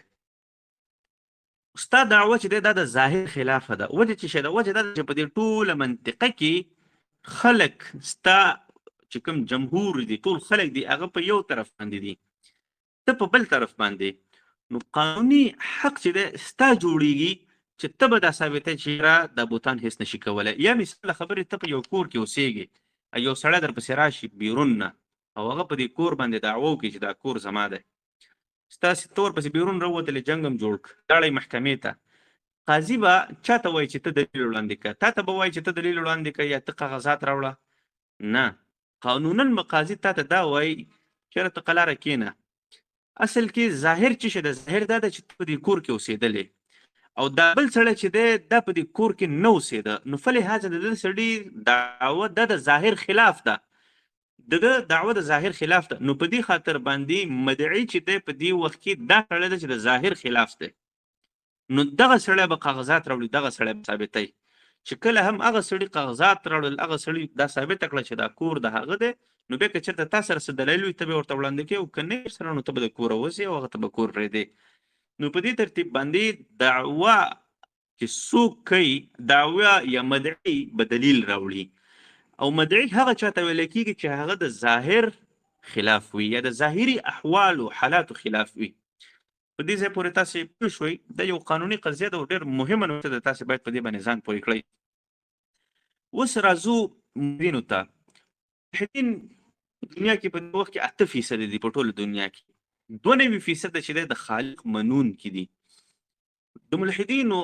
ستا دعوه چې دی دا د ظاهر خلافه ده. وجه چې شی ده؟ وجه دا ده چې په دې ټوله منطقه کې خلک ستا چې کوم جمهور دي، ټول خلک دي، هغه په یو طرف باندې دي، ته په بل طرف باندې. نو قانوني حق چې دی ستا جوړیږي چې ته به دا ثابتې چې یاره دا بوتان هیڅ نشي کولی. یا مثال خبرې ته په یو کور کې اوسېږي، یو سړی در پسې راشي بیرون نه او هغه په دې کور باندې دعوه وکړي چې دا کور زما دی، ستاسې تور پسې بیرون راووتلې، جنګ هم جوړ کړ، لاړئ محکمې ته. قاضي به چاته وایي چې ته دلیل وړاندې کړه؟ تا ته به وایي چې ته دلیل وړاندې کړه یا ته کاغذات راوړه؟ نه، قانونا به قاضي تا ته دا وایي چېرې ته قلاره کښېنه. اصل کې ظاهر څه شی ده؟ ظاهر دا ده چې ته په دې کور کې اوسېدلې او دا بل سړی چې دی دا په دې کور کې نه اوسېده، نو فلهذا د دې سړي دعوه دا د ظاهر خلاف ده، د دعوه د ظاهر خلاف ده. نو په دې خاطر باندې مدعي چې دی په دې وخت کې دا سړی ده چې د ظاهر خلاف دی، نو دغه سړی به کاغذات راوړي، دغه سړی به ثابتوي. چې کله هم هغه سړي کاغذات راوړل، هغه سړي دا ثابته کړه چې دا کور د هغه دی، نو بیا که چېرته تا سره څه دلیل وي ته به ورته وړاندې کوې، او که نه یې سره نو ته به د کوره وځې او هغه ته به کور پرېږدې. نو په دې ترتیب باندې دعوه چې څوک کوي، دعوه یا مدعي به دلیل راوړي، او مدعي هغه چاته ویل کېږي چې هغه د ظاهر خلاف وي یا د ظاهري احوالو حالاتو خلاف وي. په دې ځای پورې تاسې پوه شوئ دا یو قانوني قضیه ده او ډېر مهمه نکته ده، تاسې باید په دې باندې ځان پوه کړئ. اوس راځو ملحدینو ته. ملحدین دنیا کې په دې وخت کې 8% دي په ټوله دنیا کې، 92% چې دی د خالق منونکي دي. د ملحدینو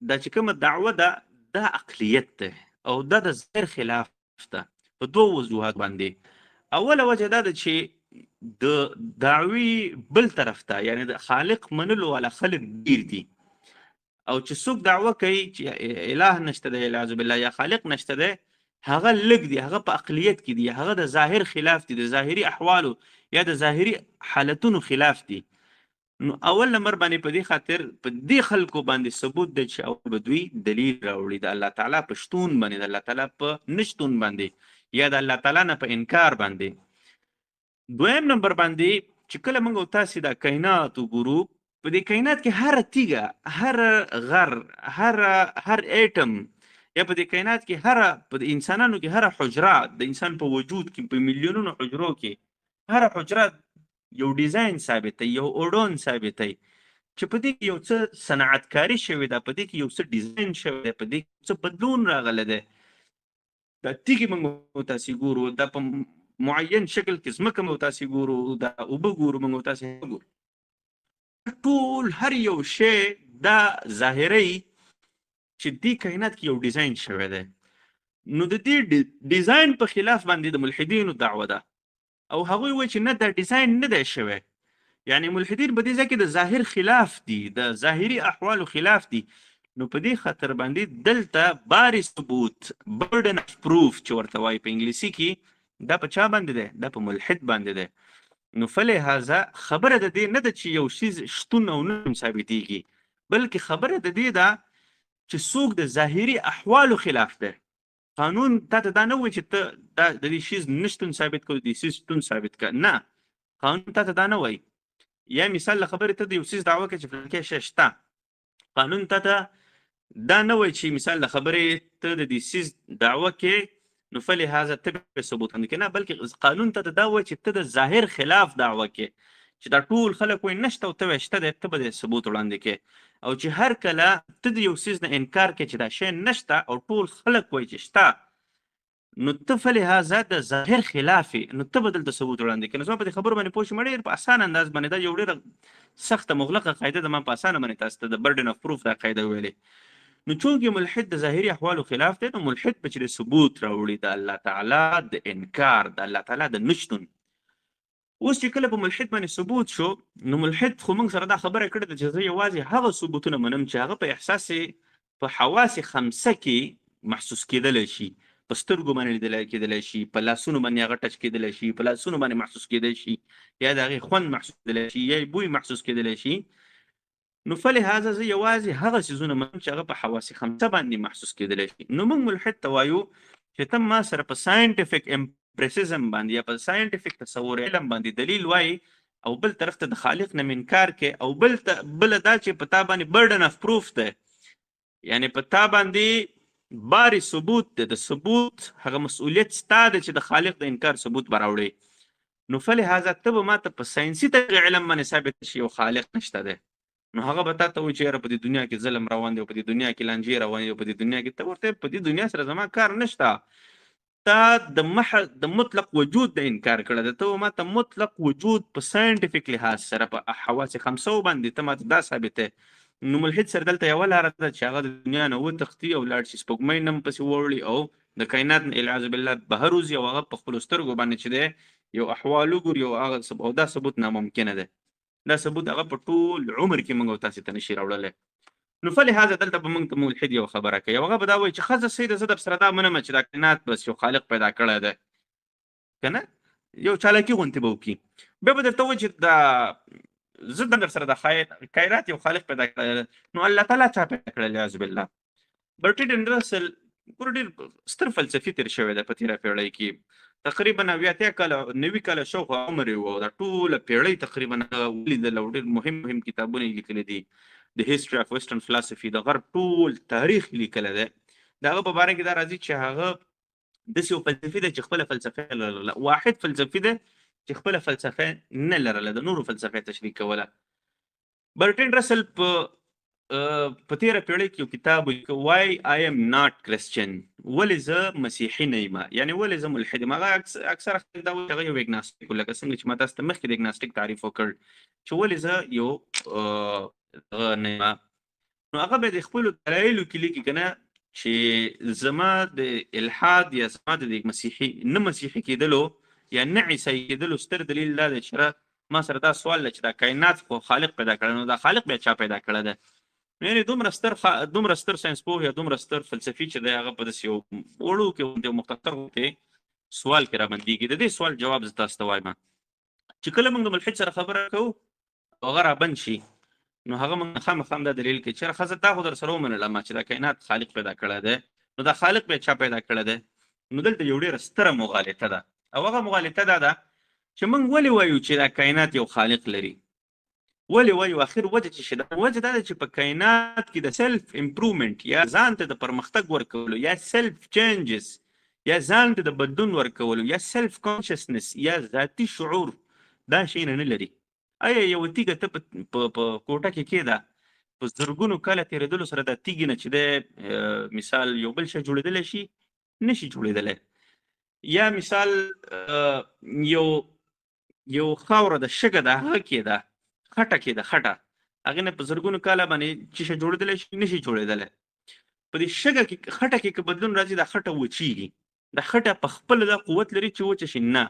دا چې کومه دعوه ده دا اقلیت ده او دا د ظاهر خلاف ده په دوه وجوهات باندې. اوله وجه دا ده چې د دعوی بل طرف ته یعنی د خالق منلو والا خلق ډیر دي، او چې څوک دعوه کوي چې اله نشته دی والعیاذ بالله یا خالق نشته دی، هغه لږ دي، هغه په اقلیت کې دي، هغه د ظاهر خلاف دي، د ظاهري احوالو یا د ظاهري حالتونو خلاف دي. نو اول نمبر باندې په دې خاطر په دې خلکو باندې ثبوت دی چې اول به دوی دلیل راوړي د الله تعالی په شتون باندې، د الله تعالی په نشتون باندې یا د الله تعالی نه په انکار باندې. دویم نمبر باندې چې کله موږ تاسې دا کائنات وګورو، په دې کائنات کې هر تیږه، هر غر، هر ایټم، یا په دې کائنات کې په انسانانو کې هر حجره د انسان په وجود کې په میلیونونو حجرو کې هر حجره یو ډیزاین ثابتوي، یو اوډون ثابتوي چې په دې کې یو څه صنعتکاري شوې ده، په دې کې یو څه ډیزاین شوی دی، په دې کې څه بدلون راغلی دی. دا تیږې موږ تاسې ګورو، دا په معین شکل کې ځمکه موږ تاسې ګورو، دا اوبه ګورو موږ تاسې ګورو، ټول هر یو شی دا ظاهري چې دې کائنات کې یو ډیزاین شوی دی. نو د دې ډیزاین په خلاف باندې د ملحدینو دعوه ده، او هغوی وایي چې نه دا ډیزاین نه دی شوی. یعنی ملحدین په دې ځای کې د ظاهر خلاف دي، د ظاهري احوالو خلاف دي. نو په دې خاطر باندې دلته باري ثبوت برډن اف پروف چې ورته وایي په انګلیسي کې، دا په چا باندې دی؟ دا په ملحد باندې دی. نو فلهذا خبره د دې نه ده چې یو شی شتون او نه ثابتېږي، بلکې خبره د دې ده چې څوک د ظاهري احوالو خلاف دی. قانون تا ته دا نه وایي چې ته د دې شي نشتون ثابت کړه، د دې شي شتون ثابت کړه، نه، قانون تا ته دا نه وایي. یا مثال له خبرې ته د یو څیز دعوه کوي چې فلانکی شی شته، قانون تا ته دا نه وایي چې مثال له خبرې ته د دې شي دعوه کوي نو فلهذا ته به ثبوت وړاندې کوې، نه، بلکې قانون ته دا وایي چې ته د ظاهر خلاف دعوه کوې، چې دا ټول خلک وایي نشته او ته وایې شته دی، ته به د ثبوت وړاندې کوې. او چې هر کله ته د یو څیز نه انکار کوې چې دا شی نشته او ټول خلک وایي چې شته، نو ته فلهذا د ظاهر خلاف یې، نو ته به دلته ثبوت وړاندې کوې. نو زما په دې خبرو باندې پوه شوې، ډېر په اسانه انداز باندې دا یو ډېره سخته مغلقه قاعده ده، ما په اسانه باندې تاسو ته د برډن اف پروف دا قاعده ویلې. نو چونکې ملحد د ظاهري احوالو خلاف دی، نو ملحد به چې د ثبوت راوړي د الله تعالی د انکار، د الله تعالی د نشتون. اوس چې کله په ملحد باندې ثبوت شو، نو ملحد خو موږ سره دا خبره کړې ده چې زه یوازې هغه ثبوتونه منم چې هغه په احساس په حواس خمسه کې محسوس کېدلی شي، په سترګو باندې لیدلی کېدلی شي، په لاسونو باندې هغه ټچ کېدلی شي، په لاسونو باندې محسوس کېدلی شي، یا د هغې خوند محسوس کېدلی شي، یا بوی محسوس کېدلی شي. نو فلهذا زه یوازې هغه څیزونه منم چې هغه په حواس خمسه باندې محسوس کېدلی شي. نو موږ ملحد ته وایو چې ته ما سره په ساینټیفیک امپریسزم باندې یا په ساینټیفیک تصور علم باندې دلیل وایي، او بل طرف ته د خالق نه منکار کې، او بله دا چې په تا باندې برډن اف پروف دی، یعنی په تا باندې باري ثبوت دی، د ثبوت هغه مسؤلیت ستا دی چې د خالق د انکار ثبوت به راوړې. نو فلهذا ته به ما ته په ساینسي طریقې علم باندې ثابت شي یو خالق نشته دی. نو هغه به تا ته وایي چې یاره په دې دنیا کې ظلم روان دی او په دې دنیا کې لانجې روان دي او په دې دنیا کې ته ورته په دې دنیا سره زما کار نشته. تا د مطلق وجود د انکار کړی دی. ته ما ته مطلق وجود په ساینټیفیک لحاظ سره په حواس خمسو باندې ته ما ته دا ثابتې. نو ملحد سره دلته یوه لاره ده چې هغه د دنیا نه وتښتي او لاړ شي سپوږمۍ نه پسې ووړي او د کائنات نه العیاذ بالله بهر وځي او هغه په خپلو سترګو باندې چې دی یو احوال وګوري او دا ثبوت ناممکنه ده. دا ثبوت هغه په ټول عمر کې موږ او تاسې ته نشي راوړلی. نو فلهذا دلته به موږ ته ملحد یو خبره کوي. هغه به دا وایي چې ښځه صحیح ده، زه در سره دا منمه چې دا کائنات بس یو خالق پیدا کړی دی که نه، یو چالاکي غوندې به وکړي. بیا به درته وایي چې دا زه در سره د کائنات یو خالق پیدا کړی. نو الله تعالی چا پیدا کړی العیاذ بالله؟ برټریډن رسل ګوره ډېر ستر فلسفي تېر شوی دی په تېره پېړۍ کې. تقریبا 90 کاله شاوخوا عمر یې و او دا ټوله پېړۍ تقریبا ولیدل او ډېر مهم کتابونه یې لیکلي دي. د هیسټري اف ویسټرن فلسفي د غرب ټول تاریخ لیکلی دی. د هغه په باره کې دا راځي چې هغه داسې یو فلسفي دی چې خپله فلسفه لرله. واحد فلسفي دی چې خپله فلسفه نه لرله، د نورو فلسفه تشریح کوله. برټریډ رسل په تېره پېړۍ کې یو کتاب ولیکه وای آی ایم ناٹ کرسچن، ولې زه مسیحي نه یم، یعنې ولې زه ملحد یم. هغه اکثره خلک دا وایي چې هغه یو اګناسټیک و، لکه څنګه چې ما تاسو ته مخکې د اګناسټیک تعریف وکړ چې ولې زه یو دغه نه یم. نو هغه به د خپلو دلایلو کې لیکي که نه چې زما د الحاد یا زما د مسیحي نه مسیحي کېدلو یا نه عیسایي کېدلو ستر دلیل دا دی چې ما سره دا سوال دی چې دا کائنات خو خالق پیدا کړی، نو دا خالق بیا چا پیدا کړی دی؟ یعنې دومره ستر ساینس پوه یا دومره ستر فلسفي چې دی هغه په داسې یو وړوکې یو مختصر غوندې سوال کې رابندېږي. د دې سوال جواب زه تاسو ته وایم چې کله موږ د ملحد سره خبره کوو او هغه رابند شي نو هغه موږ خامخا دا دلیل کوي چې ښځه تا خو در سره ومنله چې دا کائنات خالق پیدا کړی دی، نو دا خالق بیا چا پیدا کړی دی؟ نو دلته یو ډېره ستره مغالطه ده او هغه مغالطه دا ده چې موږ ولې وایو چې دا کائنات یو خالق لري؟ ولې وایو؟ اخر وجه چې شي دا وجه دا ده چې په کائنات کې د سیلف امپرومنټ یا ځان ته د پرمختګ ورکولو یا سیلف چینجز یا ځان ته د بدلون ورکولو یا سیلف کانشسنس یا ذاتي شعور دا شی نه لري. آیا یو تیږه ته په کوټه کې کېده په زرګونو کاله تېرېدلو سره دا تیږې نه چې دی مثال یو بل شی جوړېدلی شي؟ نشي جوړېدلی. یا مثال یو خاوره د شګه ده هغه کېده خټه کېده خټه هغې نه په زرګونو کاله باندې چې شی جوړېدلی شي؟ نشي جوړېدلی. په دې شګه کې خټه کې که بدلون راځي دا خټه وچېږي. دا خټه په خپله دا قوت لري چې وچه شي؟ نه.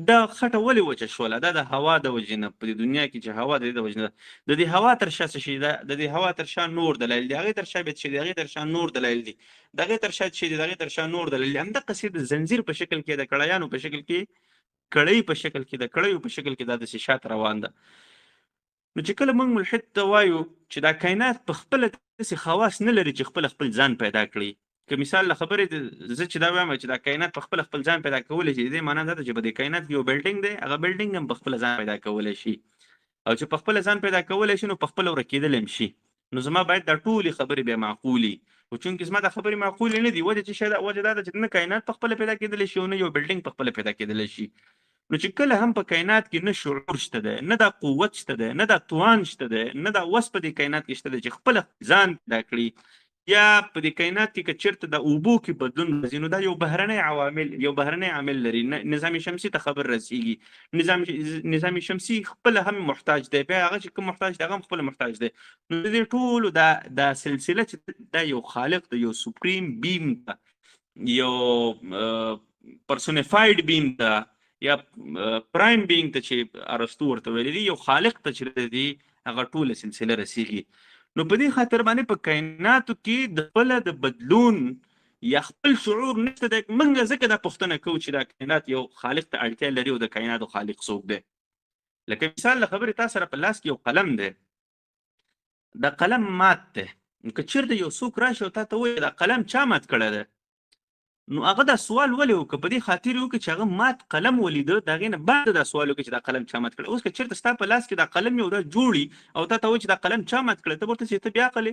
دا خټه ولې وچه شوله؟ دا د هوا د وجې نه. په دې دنیا کې چې هوا د دې د وجې نه د دې هوا تر شا څه شي؟ د دې هوا تر شا نور دلایل دي، هغې تر شا بیا څه دي؟ هغې تر شا نور دلایل دي، د هغې تر شا څه دي؟ د هغې تر شا نور دلایل دي. همدقسې د زنځیر په شکل کې د کړیانو په شکل کې کړۍ په شکل کې د کړیو په شکل کې دا داسې شاته روان ده. نو چې کله موږ ملحد ته وایو چې دا کائنات په خپله داسې خواص نه لري چې خپل ځان پیدا کړي، که مثال له خبرې زه چې دا وایم چې دا کائنات په خپل ځان پیدا کولی شي، د دې معنا دا ده چې په دې کائنات کې یو بلډینګ دی، هغه بلډینګ هم په خپل ځان پیدا کولی شي او چې په خپل ځان پیدا کولی شي نو په خپل ورکېدلی هم شي. نو زما باید دا ټولې خبرې بیا معقولي خو چونکې زما دا خبرې معقولې نه دي. وجه چې شی وجه دا ده چې نه کائنات په خپله پیدا کېدلی شي او نه یو بلډینګ په خپله پیدا کېدلی شي. نو چې کله هم په کائنات کې نه شعور شته دی، نه دا قوت شته دی، نه دا توان شته دی، نه دا وس په دې کائنات کې شته دی چې خپله ځان پیدا کړي، یا په دې کائنات کې که چېرته د اوبو کې بدلون راځي نو دا یو بهرنی عامل لري. نظام شمسي ته خبر رسیږي، نظام شمسي خپله هم محتاج دی، بیا هغه چې کوم محتاج دی هغه هم خپله محتاج دی. نو د دې ټولو دا سلسله چې دا یو خالق دی، یو سپریم بیم ده، یو پرسونیفاید بیم ده یا پرایم بینګ ته چې ارسطو ورته ویلی دی، یو خالق ته چې دی هغه ټوله سلسله رسیږي. نو په دې خاطر باندې په کائناتو کې د خپله د بدلون یا خپل شعور نشته دی. موږ ځکه دا پوښتنه کوو چې دا کائنات یو خالق ته اړتیا لري او د کائناتو خالق څوک دی. لکه مثال له خبرې تا سره په لاس کې یو قلم دی، دا قلم مات دی. نو که چېرته یو څوک راشي او تا ته ووایي دا قلم چا مات کړی دی، نو هغه دا سوال ولې وکړه؟ په دې خاطر وکړه چې هغه مات قلم ولیده، د هغې نه بعد دا سوال وکړه چې دا قلم چا مات کړی. اوس که چېرته ستا په لاس کې دا قلم یو دا جوړي او تا ته وایي چې دا قلم چا مات کړی، ته به ورته چې ته بیا عقل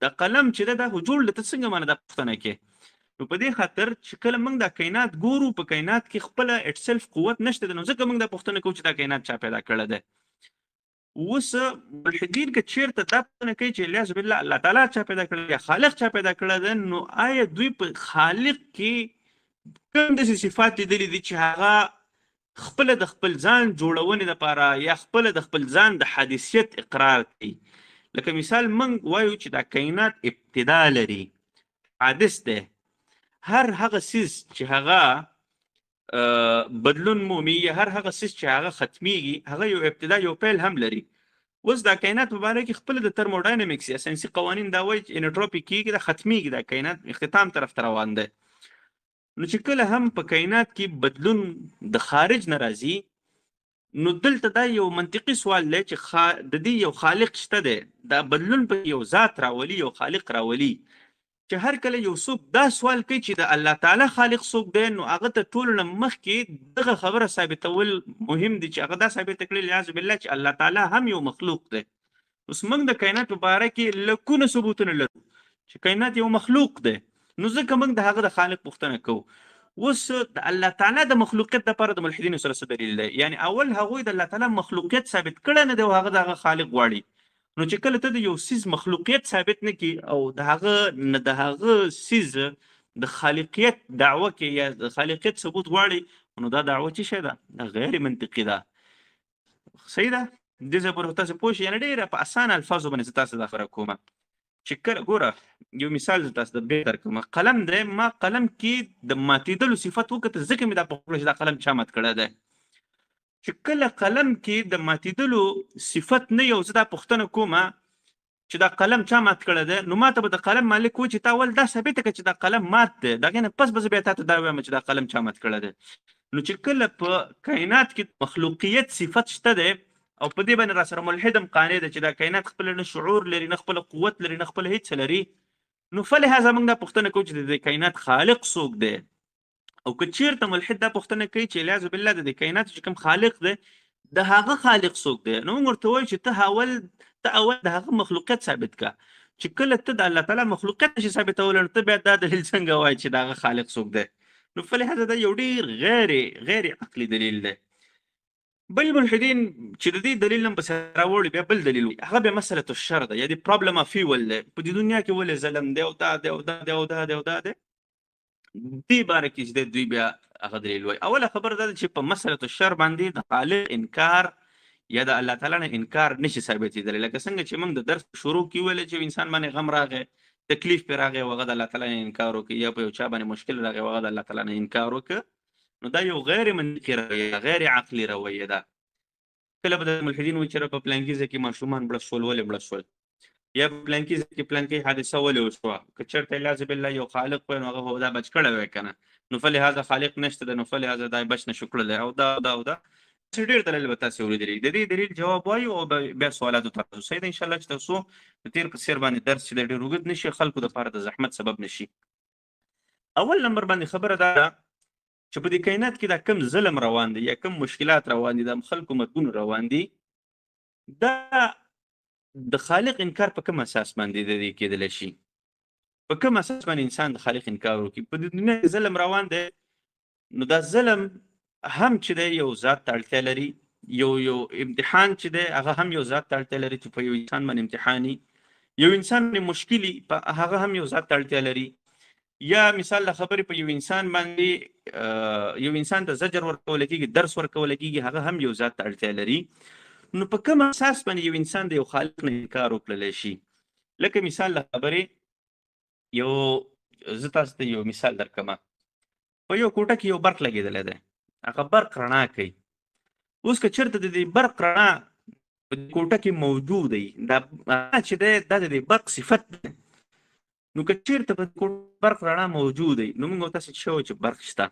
دا قلم چې دی دا خو جوړ دی، ته څنګه مانه دا پوښتنه کې؟ نو په دې خاطر چې کله موږ دا کائنات ګورو په کائنات کې خپله اټ سیلف قوت نشته دی، نو ځکه موږ دا پوښتنه کوو چې دا کائنات چا پیدا کړی دی. اوس ملحدین که چیرته دا پوښتنه کوي چې الیاذ بالله الله تعالی چا پیدا کړی یا خالق چا پیدا کړی دی، نو آیا دوی په خالق کې کوم داسې صفات لیدلي دي چې هغه خپله د خپل ځان جوړونې دپاره یا خپله د خپل ځان د حادثیت اقرار کوي؟ لکه مثال موږ وایو چې دا کائنات ابتدا لري، حادث دی. هر هغه څیز چې هغه بدلون مومي یا هر هغه څیز چې هغه ختمیږي هغه یو ابتدا یو پیل هم لري. اوس دا کائنات په باره کې خپله د ترموډاینامیکس یا ساینسي قوانین دا وایي چې انټروپي کېږي، دا ختمیږي، دا کائنات اختتام طرف ته روان دی. نو چې کله هم په کائنات کې بدلون د خارج نه راځي، نو دلته دا یو منطقي سوال دی چې د دې یو خالق شته دی، دا بدلون په یو ذات راولي، یو خالق راولي. چې هر کله یو څوک دا سوال کوي چې د الله تعالی خالق څوک دی، نو هغه ته ټولو نه مخکې دغه خبره ثابتول مهم دي چې هغه دا ثابته کړي الیاذ بالله چې الله تعالی هم یو مخلوق دی. اوس موږ د کائنات په باره کې لکونه ثبوتونه لرو چې کائنات یو مخلوق دی، نو ځکه موږ د هغه د خالق پوښتنه کوو. اوس د الله تعالی د مخلوقیت دپاره د ملحدینو سره څه دلیل دی؟ یعنی اول هغوی د الله تعالی مخلوقیت ثابت کړی نه دی او هغه د هغه خالق غواړي. نو چې کله ته د یو سیز مخلوقیت ثابت نه کړي او د هغه سیز د خالقیت دعوه کې یا د خالقیت ثبوت غواړي، نو دا دعوه څه شی ده؟ دا غیر منطقي ده. صحیح ده؟ دې ځای پورې تاسو پوه شئ. یعنې ډېره په اسانه الفاظو باندې زه تاسو دا خبره کوم چې کله ګوره یو مثال زه تاسو ته بېل درکوم. قلم دی، ما قلم کې د ماتېدلو صفت وکړه، ځکه مې دا پوښتنه چې دا قلم چا مات کړی دی. چې کله قلم کې د ماتېدلو صفت نه یو، زه دا پوښتنه کوم چې دا قلم چا مات کړی دی، نو ماته به د قلم مالک و چې تا ول دا ثابته کړه چې دا قلم مات دی، د هغې نه پس به زه بیا تا ته دا وایم چې دا قلم چا مات کړی دی. نو چې کله په کائنات کې مخلوقیت صفت شته دی او په دې باندې را سره ملحد هم قانع دی چې دا کائنات خپله نه شعور لري، نه خپله قوت لري، نه خپله هېڅ لري، نو فلهذا موږ دا پوښتنه کوو چې د کائنات خالق څوک دی. او که چیرته ملحد دا پوښتنه کوي چې الیاذ بالله د کائنات چې کوم خالق دی د هغه خالق څوک دی، نو موږ ورته وایو چې ته اول د هغه مخلوقیت ثابت کا. چې کله ته د الله تعالی مخلوقیت نشي ثابتولی، نو ته بیا دا دلیل څنګه وایي چې د هغه خالق څوک دی؟ نو فلهذا دا یو ډېر غیر عقلي دلیل دی. بل ملحدین چې د دې دلیل هم پسې راوړي بیا بل دلیل وایي، هغه بیا مسله الشر ده یا د پرابلم اف ایول دی. په دې دنیا کې ولې ظلم دی او دا دی او دا دی او دا دی او دا دی، دې باره کې چې دوی بیا هغه دلیل وایي. اوله خبره دا ده چې په مسله الشر باندې د خالق انکار یا د الله تعالی نه انکار نشي ثابتېدلی. لکه څنګه چې موږ د درس شروع کې ویلې چې انسان باندې غم راغی، تکلیف پرې راغی او هغه د الله تعالی نه انکار وکړي، یا په یو چا باندې مشکل راغی او هغه د الله تعالی نه انکار وکړه، نو دا یو غیر منطقي رویه، غیر عقلي رویه ده. کله به د ملحدین وایي چې په پلانکي ځای کې ماشومان مړه شول، ولې مړه شول؟ یا په پلانکي ځای کې پلانکي حادثه ولې وشوه؟ که چېرته الیاذ بالله یو خالق وی، نو هغه خو دا بچ کړی وی که نه، نو فلهذا خالق نشته دی، نو فلهذا دا بچ نشو کړلی او دا او دا ډېر دلیل به تاسې اورېدلي. د دې دلیل جواب وایو او بیا سوالاتو ته راځو. صحیح ده انشاءالله چې تاسو د تېر په څېر باندې درس چې دی ډېر اوږد نه شي، خلکو دپاره د زحمت سبب نه شي. اول نمبر باندې خبره دا ده چې په دې کائنات کې دا کم ظلم روان دی یا کم مشکلات روان دي، د خلکو مرګونه روان دي، دا د خالق انکار په کوم اساس باندې د دې کېدلی شي؟ په کوم اساس باندې انسان د خالق انکار وکړي؟ په دې دنیا کې ظلم روان دی، نو دا ظلم هم چې دی یو ذات ته اړتیا لري، یو امتحان چې دی هغه هم یو ذات ته اړتیا لري چې په یو انسان باندې امتحاني، یو انسان باندې مشکلي هغه هم یو ذات ته اړتیا لري. یا مثال د خبرې په یو انسان باندې یو انسان ته زجر ورکول کېږي، درس ورکول کېږي، هغه هم یو ذات ته اړتیا لري. نو په کوم اساس باندې یو انسان د یو خالق نه انکار وکړلی شي؟ لکه مثال د خبرې یو زه تاسو ته یو مثال درکړم. په یو کوټه کې یو برق لګېدلی دی، هغه برق رڼا کوي. اوس که چېرته د دې برق رڼا په کوټه کې موجود دی، دا چې دی دا د دې برق صفت دی، نو که چېرته په کوټه برق رڼا موجود دی، نو موږ تاسې څه وایو چې برق شته.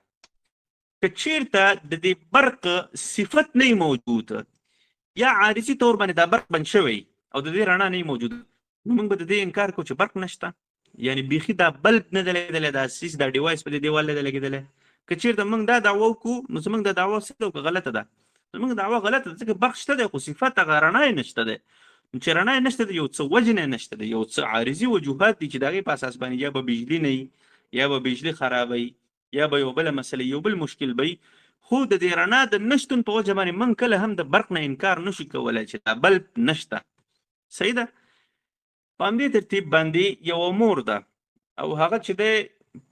که چېرته د دې برق صفت نه موجود یا عارضي طور باندې دا برق بند شوی او د دې رڼا نه موجوده، نو موږ به د دې انکار کوو چې برق نشته. یعنی بیخي دا بلب نه دی لګېدلی، دا سیس دا ډیوایس په دې دیوال نه دی لګېدلی. که چېرته موږ دا دعوه وکړو نو زموږ دا دعوه څه ده؟ غلطه ده. زموږ دعوه غلطه ده ځکه برق شته دی خو صفت هغه رڼا یې نشته دی. چې رڼا یې نشته دی، یو څه وجه نه نشته دی، یو څه عارضي وجوهات دي چې د هغې په اساس باندې یا به بجلي نه وي، یا به بجلي خرابوي، یا به یو بله مسله یو بل مشکل به وي، خو د دې رڼا د نشتون په وجه باندې موږ کله هم د برق نه انکار نشو کولی چې دا بلب نشته. صحیح ده. په همدې ترتیب باندې یوه مور ده او هغه چې دی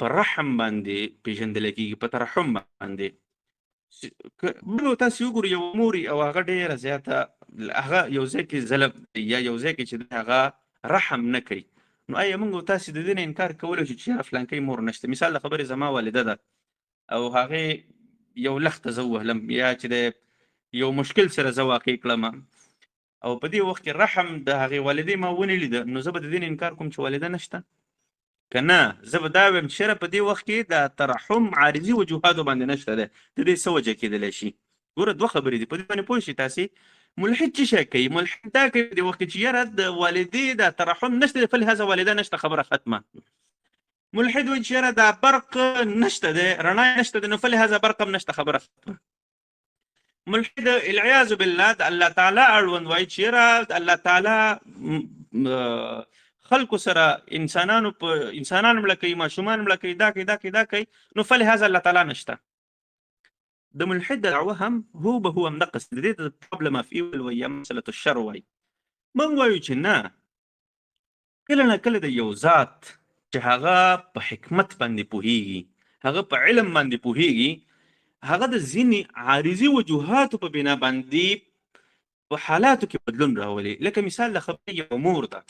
په رحم باندې پیژندلی کېږي، په ترحم باندې. بل تاسو وګورئ یو مور او هغه ډېره زیاته هغه یو ځای کې ظلم یا یو ځای کې چې دی هغه رحم نه کوي، نو آیا موږ تاسو د دې نه انکار کولی شو چې یاره فلانکۍ مور نشته؟ مثال د خبرې زما والده ده او هغې یو لخته زه ووهلم یا چې د یو مشکل سره زه واقع کړم او په دې وخت کې رحم د هغې والدې ما ونه لیده، نو زه به د دې نه انکار کوم چې والده نشته که نه؟ زه به دا وایم چې په دې وخت کې د ترحم عارضي وجوهاتو باندې نشته دی، د دې څه وجه کېدلی شي؟ ګوره دوه خبرې دي، په دې باندې پوه شئ تاسې. ملحد څه شی کوي؟ ملحد دا کوي په دې وخت کې چې یاره د والدې د ترحم نشته دی، فلهذا والده نشته، خبره ختمه. ملحد وایي چې یاره دا برق نشته دی، رڼا نشته دی، نو فلهذا برق هم نشته، خبره ختمه. ملحد العیاذ بالله د الله تعالی اړوند وایي چې یاره الله تعالی خلکو سره انسانان مړه کوي، ماشومان مړه کوي، دا کوي دا کوي دا کوي، نو فلهذا الله تعالی نشته. د ملحد دعوه هم هو به هو همدقس د دې د پرابلم اف ایول وایي یا مسله الشر وایي. موږ وایو چې نه، کله نه کله د یو ذات چې هغه په حکمت باندې پوهیږي، هغه په علم باندې پوهیږي، هغه د ځینې عارضي وجوهاتو په بنا باندې په حالاتو کې بدلون راولي. لکه مثال د خبرې یو مور ده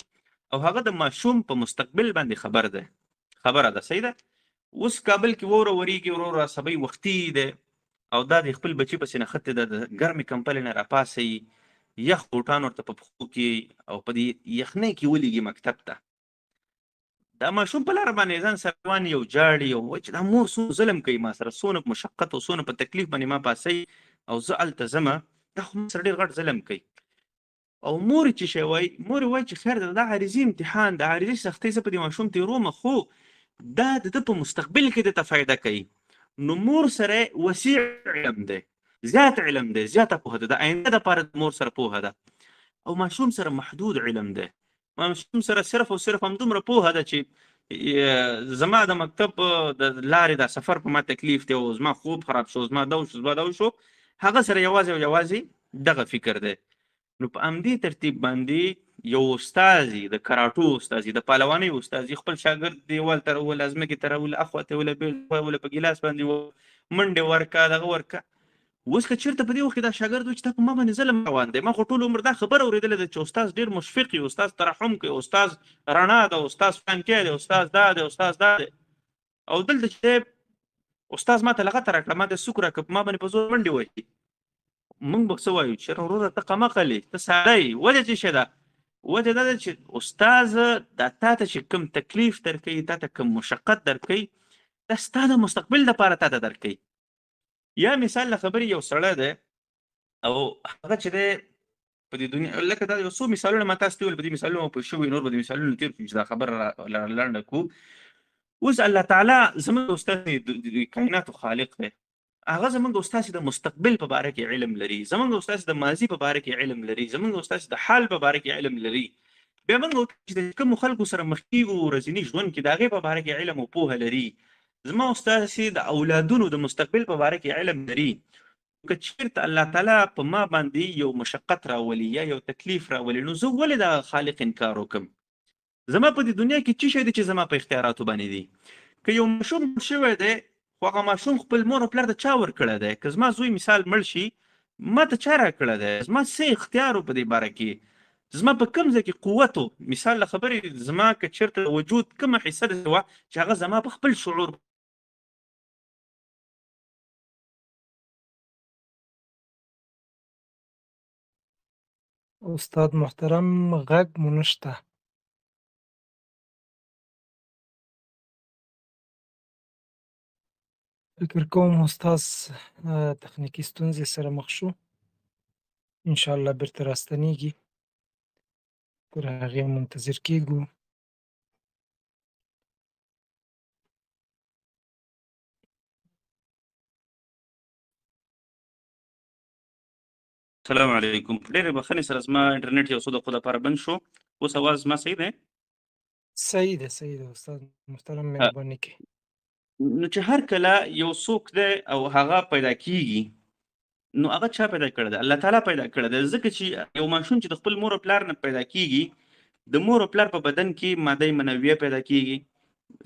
او هغه د ماشوم په مستقبل باندې خبره ده. صحیح ده. اوس کابل کې وره وریږي، وروره سبی وختي ده او دا د خپل بچي پسې نښتې ده، د ګرمې کمپلې نه راپاسوي، یخ بوټان ورته په پښو کې او په دې یخنۍ کې ولېږي مکتب ته. دا ماشوم په لاره باندې ځان سره روان یو جاړي او وایي چې دا مور څومره ظلم کوي ما سره، څونه په مشقت او څونه په تکلیف باندې ما پاسوي او زه هلته ځمه، دا خو ما سره ډېر غټ ظلم کوي. او مور چې شی وایي، مور وایي چې خیر دا عارضي امتحان، د عارضي سختۍ زه په دې ماشوم تېروم، خو دا د ده په مستقبل کې د ته فایده کوي. نو مور سره وسیع علم دی، زیات علم دی، زیاته پوهه ده، د آینده دپاره د مور سره پوهه ده، او ماشوم سره محدود علم دی. ماشوم سره صرف او صرف همدومره پوهه ده چې زما د مکتب د لارې د سفر په ما تکلیف دی او زما خوب خراب شو، زما دا وشو، زما دا وشو، هغه سره یوازې او یوازې دغه فکر دی. نو په همدې ترتیب باندې یو استازي، د کراټو استازي، د پهلوانۍ استازي خپل شاګرد دیوال ته راوله، ځمکې ته راوله، اخواته وله، بېل په ګیلاس باندې منډې ورکه، دغه ورکه. اوس که چېرته په دې وخت کې دا شاګرد وایي چې دا په ما باندې ظلم روان دی، ما خو ټول عمر دا خبره اورېدلې ده چې استاذ ډېر مشفق وي، استاذ ترحم کوي، استاذ رڼا ده، استاذ فلانکی دی، استاذ دا دی، استاذ دا دی، او دلته چې استاذ ما ته لغته راکړه، ما ته سوک راکړه، په ما باندې په زور منډې وهي. موږ به څه وایو چې وروره ته قمقل یې، ته ساړی یې. وجه څه شی ده؟ وجه دا ده چې استاذ دا تا ته چې کوم تکلیف درکوي، تا ته کوم مشقت درکوي، دا ستا د مستقبل دپاره تا ته درکوي. یا مثال له خبرې یو سړی دی او هغه چې دی په دې دنیا، لکه دا یو څو مثالونه ما تاسو ته ویل، په دې مثالونه پوه شوي، نور به د مثالونو تېر کړو چې دا خبره لنډه کړو. اوس الله تعالی زموږ استاد د کائناتو خالق دی، هغه زموږ استاد د مستقبل په باره کې علم لري، زموږ استاد د ماضي په باره کې علم لري، زموږ استاد د حال په باره کې علم لري. بیا موږ چې د کومو خلکو سره مخ کېږو ورځني ژوند کې، د هغې په باره کې علم او پوهه لري. زما استاد د اولادونو د مستقبل په باره کې علم لري. که چېرته الله تعالی په ما باندې یو مشقت راولي یا یو تکلیف راولي، نو زه ولې د خالق انکار وکړم؟ زما په دې دنیا کې څه شی دی چې زما په اختیاراتو باندې دي؟ که یو ماشوم شوی دی، خو هغه ماشوم خپل مور او پلار ته چا ورکړی دی؟ که زما زوی مثال مړ شي، ما ته چا راکړی دی؟ زما څه اختیار په دې باره کې؟ زما په کوم ځای کې قوت و؟ مثال له خبرې زما که چېرته وجود کومه حصه داسې وه چې هغه زما په خپل شعور استاد محترم غږ مو نشته. فکر کوم استاد تخنیکي ستونزې سره مخ شو، انشاءالله بیرته راستنیږي، تر هغې منتظر کیږو. السلام علیکم. ډېرې بخښنې سره زما انټرنیټ یو څو دقیقو لپاره بند شو. اوس اواز زما صحیح دی؟ صحیح ده، صحیح ده استاد محترم، مهرباني کوي. نو چې هر کله یو څوک دی او هغه پیدا کیږي نو هغه چا پیدا کړی دی؟ الله تعالی پیدا کړی دی. ځکه چې یو ماشوم چې د خپل مور او پلار نه پیدا کیږي، د مور او پلار په بدن کې ماده منویه پیدا کیږي،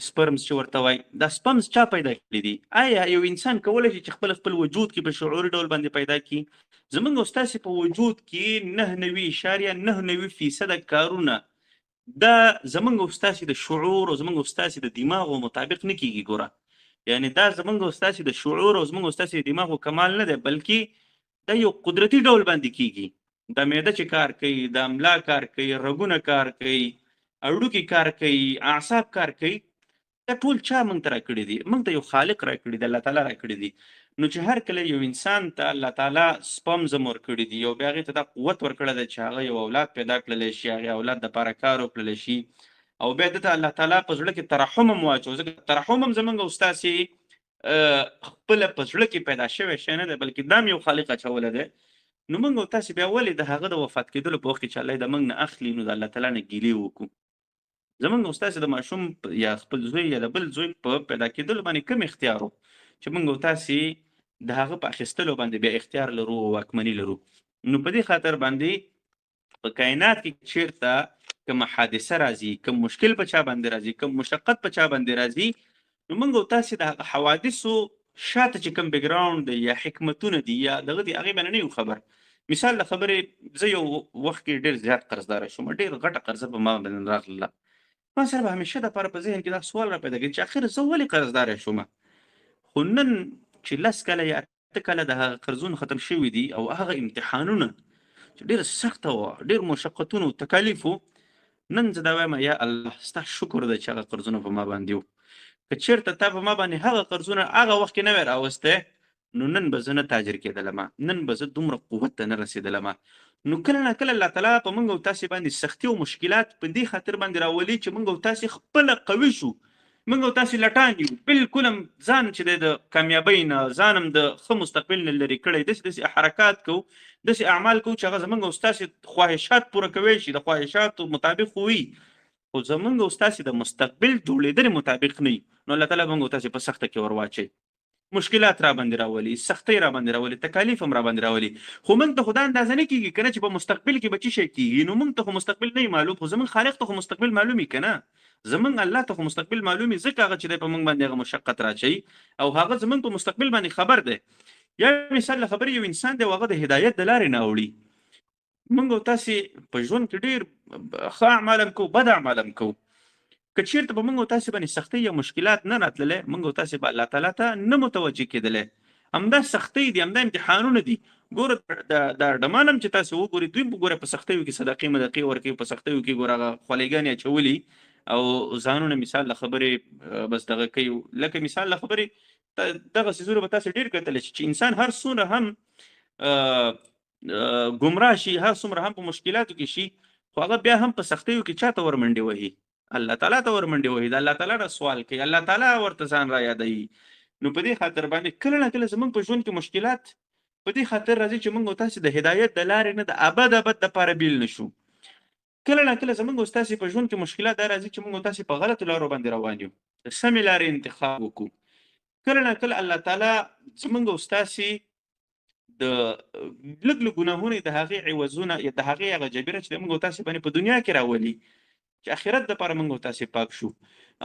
سپرمز چې ورته وایي. دا سپرمز چا پیدا کړي دي؟ آیا یو انسان کولی شي چې خپل وجود کې په شعوري ډول باندې پیدا کړي؟ زمونږ او ستاسې په وجود کې 99.99% کارونه دا زمونږ او ستاسې د شعور او زمونږ او ستاسې د دماغو مطابق نه کیږي. ګوره یعنی دا زمونږ او ستاسې د شعور او زمونږ او ستاسې د دماغو کمال نه دی، بلکې دا یو قدرتي ډول باندې کیږي. دا معده چې کار کوي، دا املا کار کوي، رګونه کار کوي، اړوکي کار کوي، اعصاب کار کوي. دا ټول چا موږ ته راکړي دي؟ موږ ته یو خالق راکړي دی، الله تعالی راکړي دي. نو چې هر کله یو انسان ته الله تعالی سپمز ورکړي دي، یو بیا هغې ته دا قوت ورکړی دی چې هغه یو اولاد پیدا کړلی شي، هغې اولاد دپاره کار وکړلی شي، او بیا دته الله تعالی په زړه کې ترحم هم واچو. ځکه ترحم هم زمونږ او ستاسې خپله په زړه کې پیدا شوی شی نه دی، بلکې دا هم یو خالق اچولی دی. نو موږ او تاسې بیا ولې د هغه د وفات کېدلو په وخت کې چې الله یې د موږ نه اخلي، نو د الله تعالی نه ګیلې وکړو؟ زمونږ او ستاسې د ماشوم یا خپل زوی یا د بل زوی په پیدا کېدلو باندې کوم اختیار و چې موږ او تاسې د هغه په اخیستلو باندې بیا اختیار لرو او واکمني لرو؟ نو په دې خاطر باندې په کائنات کې چیرته کوم حادثه راځي، کوم مشکل په چا باندې راځي، کوم مشقت په چا باندې راځي، نو موږ او تاسې د حوادثو شاته چې کوم بیکګراوند دی یا حکمتونه دي یا دغه دي، هغې باندې نه یو خبر. مثال د خبرې، زه یو وخت کې ډېر زیات قرضداره شوم، ډېر غټه قرضه په ما باندې راغله. ما سره به همیشه دپاره په ذهن کې دا سوال را پیدا کېږي چې اخر زه ولې قرضداره شوم؟ خو نن چې 10 کاله یا 8 کاله د هغه قرضونه ختم شوي دي او هغه امتحانونه چې ډېره سخته وه، ډېر مشقتونه او تکالیف و، نن زه دا وایم یا الله ستا شکر دی چې هغه قرضونه په ما باندې وو. که چېرته تا په ما باندې هغه قرضونه هغه وخت کې نه وی راوستی، نو نن به زه نه تاجر کېدلم، نن به زه دومره قوت ته نه رسېدلم. نو کله نه کله الله تعالی په موږ او تاسې باندې سختي او مشکلات په دې خاطر باندې راولي چې موږ او تاسې خپله قوي شو، موږ او تاسې لټان یو، بلکل هم ځان چې دی د کامیابۍ نه، ځان هم د ښه مستقبل نه لرې کړی، داسې حرکات کوو، داسې اعمال کوو چې هغه زموږ او ستاسې خواهشات پوره کوی شي، د خواهشاتو مطابق خو وي، خو زموږ او ستاسې د مستقبل جوړېدنې مطابق نه وي. نو الله تعالی موږ او تاسې په سخته کې ور واچوي، مشکلات را باندې راولي، سختۍ را باندې راولي، تکالیف هم را باندې راولي. خو موږ ته خو دا اندازه نه کېږي که نه چې په مستقبل کې به څه شی کېږي. نو موږ ته خو مستقبل نه معلوم، خو زموږ خالق ته خو مستقبل معلوم وي که نه؟ زموږ الله ته خو مستقبل معلوم وي، ځکه هغه چې دی په موږ باندې هغه مشقت راچوي او هغه زموږ په مستقبل باندې خبر دی. یا مثال له خبرې، یو انسان دی او هغه د هدایت د لارې نه اوړي. موږ او تاسې په ژوند کې ډېر ښه اعمال هم کوو، بد اعمال هم کوو. که چېرته به موږ او تاسې باندې سختۍ یا مشکلات نه راتللی، موږ او تاسې به الله تعالی ته نه متوجه کېدلی. همدا سختۍ دي، همدا امتحانونه دي. ګوره دا ډمان هم چې تاسې وګورئ، دوی ګوره په سختیو کې صدقې مدقې ورکوي، په سختیو کې ګوره هغه خولېګانې اچولي او ځانونه مثال له خبرې بس دغه کوي. لکه مثال له خبرې دغه څیزونه به تاسې ډېر کتلی چې انسان هر څومره هم ګمراه شي، هر څومره هم په مشکلاتو کې شي، خو هغه بیا هم په سختیو کې چا ته ورمنډې وهي؟ الله تعالی ته ورمنډې وهي، د الله تعالی نه سوال کوي، الله تعالی ورته ځان را یادوي. نو په دې خاطر باندې کله نه کله زموږ په ژوند کې مشکلات په دې خاطر راځي چې موږ او تاسې د هدایت د لارې نه د ابد دپاره بیل نه شو. کله نه کله زموږ او ستاسې په ژوند کې مشکلات دا راځي چې موږ او تاسې په غلطو لارو باندې روان یو، د سمې لارې انتخاب وکړو. کله نه کله الله تعالی زموږ او ستاسې د لږ لږ ګناهونه د هغې عوضونه یا د هغې هغه جبیره چې موږ او تاسې باندې په دنیا کې راولي چې آخرت دپاره موږ او تاسې پاک شو.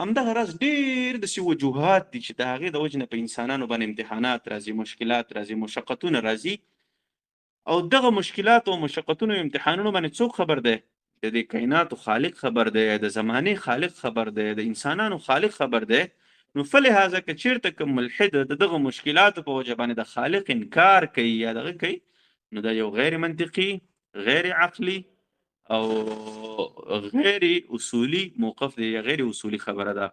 همدغه راز ډېر داسې وجوهات دي چې د هغې د وجې نه په انسانانو باندې امتحانات راځي، مشکلات راځي، مشقتونه راځي. او دغه مشکلات او مشقتونو او امتحانونو باندې څوک خبر دی؟ د دې کائناتو خالق خبر دی، د زمانې خالق خبر دی، د انسانانو خالق خبر دی. نو فلهذا که چېرته کوم ملحد د دغه مشکلاتو په وجه باندې د خالق انکار کوي یا دغه کوي، نو دا یو غیر منطقي، غیر عقلي او غیر اصولي موقف دی یا غیر اصولي خبره ده.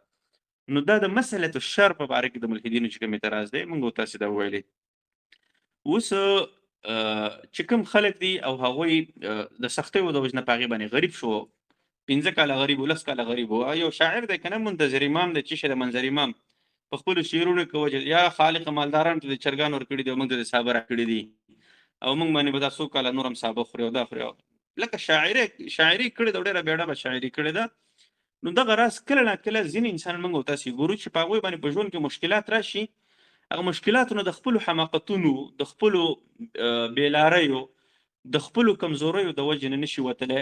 نو دا د مسألة الشر په باره کې د ملحدینو چې کوم اعتراض دی، موږ تاسې دا وویلی. اوس چې کوم خلک دي او هغوی د سختیو د وجې نه په هغې باندې غریب شو، 15 کاله غریب و، 10 کاله غریب و. یو شاعر دی که نه، منتظر امام دی، چې شه د منظر امام په خپلو شعرونو کې وجه یا خالق مالدارانو ته د چرګان ورکړي دي او موږ ته د سابه راکړي دي او موږ باندې به دا څو کاله نور هم سابه خوري او دا خوري. لکه شاعري کړې ده، ډېره بېډه به شاعري کړې ده. نو دغه راز کله نه کله ځینې انسانان موږ او تاسې ګورو چې په هغوی باندې په ژوند کې مشکلات راشي، هغه مشکلاتونه د خپلو حماقتونو، د خپلو بېلاریو، د خپلو کمزوریو د وجې نه نشي وتلی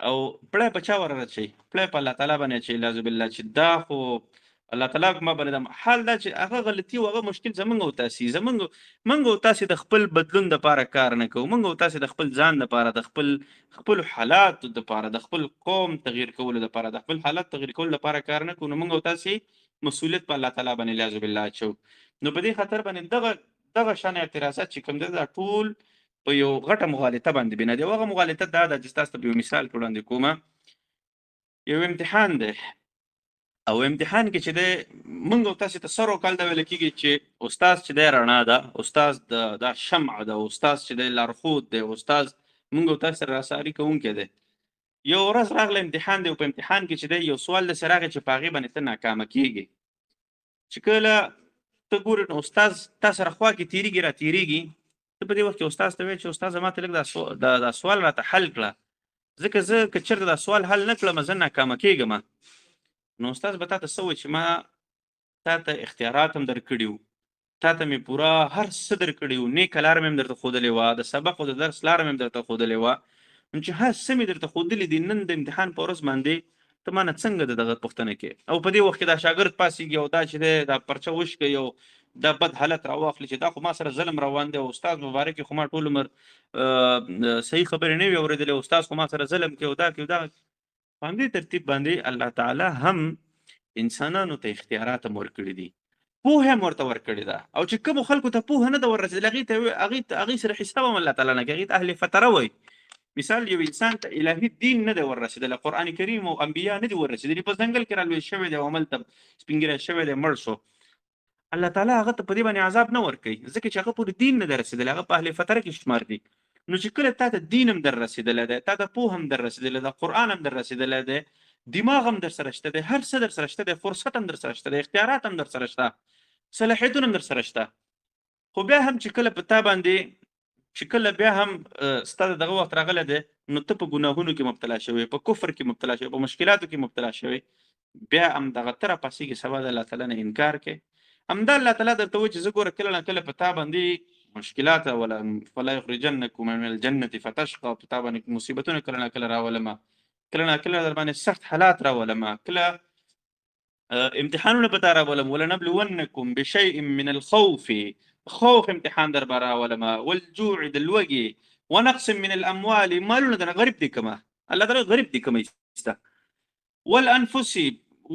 او پړی په چا ور اچوي؟ پړی په الله تعالی باندې اچوي اعوذ بالله، چې دا خو الله تعالی په ما باندې دا حال دا چې هغه غلطي او هغه مشکل زمونږ او تاسې موږ او تاسې د خپل بدلون دپاره کار نه کوو، موږ او تاسې د خپل ځان دپاره، د خپلو حالاتو دپاره، د خپل قوم تغییر کولو دپاره، د خپل حالت تغییر کولو دپاره کار نه کوو، نو موږ او تاسې مسؤلیت په الله تعالی باندې اعوذ بالله اچوو. نو په دې خاطر باندې دغه شان اعتراضات چې کوم دي دا ټول په یو غټه مغالطه باندې بنا دي. او هغه مغالطه دا ده چې تاسو ته په یو مثال کې وړاندې کومه. یو امتحان دی او امتحان کې چې دی موږ او تاسې ته سر وکال دا ویل کېږي چې استاد چې دی رڼا ده، استاد دا شمع ده، استاد چې دی لارښود دی، استاد موږ او تاسې سره راساري کوونکی دی. یو ورځ راغله امتحان دی او په امتحان کې چې دی یو سوال داسې راغی چې په هغې باندې ته ناکامه کېږي. چې کله ته ګورې نو استاد تا سره خوا کې تېرېږي را تېرېږي، ته په دې وخت کې استاد ته وایې چې استاد زما ته لږ دا سوال راته حل کړه، ځکه زه که چېرته دا سوال حل نه کړم زه ناکامه کېږم. نو استاد به تا ته څه وایي چې ما تا ته اختیارات هم درکړي وو، تا ته مې پوره هر څه درکړي وو، نیکه لاره مې هم درته ښودلې وه، د سبق او د درس لاره مې هم درته ښودلې وه. نو چې هر څه مې درته ښودلي دي، نن د امتحان په ورځ باندې ته ما نه څنګه د دغه پوښتنه کې؟ او په دې وخت کې دا شاګرد پاسېږي او دا چې دی دا پرچه وشکوي او دا بد حالت راواخلي چې دا خو ما سره ظلم روان دی او استاد مبارک خو ما ټول عمر صحیح خبرې نه وي اورېدلې، استاد خو ما سره ظلم کوي او دا کوي دا. په همدې ترتیب باندې الله تعالی هم انسانانو ته اختیارات هم ورکړي دي، پوهه هم ورته ورکړې ده. او چې کومو خلکو ته پوهه نه ده وررسېدلې هغې سره حساب هم الله تعالی نه کوي، هغې ته اهل فتره وایي. مثال یو انسان ته الهي دین نه دی وررسېدلی، قرآن کریم او انبیا نه دي وررسېدلي، په ځنګل کې رالوی شوی دی او هملته سپین ږیری شوی دی مړ شو، الله تعالی هغه ته په دې باندې عذاب نه ورکوي ځکه چې هغه پورې دین نه دی رسېدلی، هغه په اهل فتره کې شمار دي. نو چې کله تا ته دین هم در رسېدلی دی، تا ته پوه هم در رسېدلی ده، قرآن هم در رسېدلی دی، دماغ هم در سره شته دی، هر څه در سره شته دی، فرصت هم در سره شته دی، اختیارات هم در سره شته، صلاحیتونه هم در سره شته. خو بیا هم چې کله په تا باندې چې کله بیا هم ستا د دغه وخت راغلی دی نو ته په ګناهونو کې مبتلا شوی، په کفر کې مبتلا شوی، په مشکلاتو کې مبتلا شوی، بیا هم دغه ته راپاسېږي سبا د الله تعالی نه انکار کوي. همدا الله تعالی درته وایي چې زه ګوره کله نه کله په تا باندې مشکلات فلا یخرجنکم من الجنة فتشقى، په تا باندې مصیبتونه کله نه کله راولمه، کله نه کله در باندې سخت حالات راولمه، کله امتحانونه په تا راولم. ولنبلونکم بشیء من الخوف، خوف امتحان در باره راولمه، والجوع د لوږې، ونقص من الاموال، مالونه دنه غریب دي کمه، الله تعالی غریب دي کمه ایسته، والانفس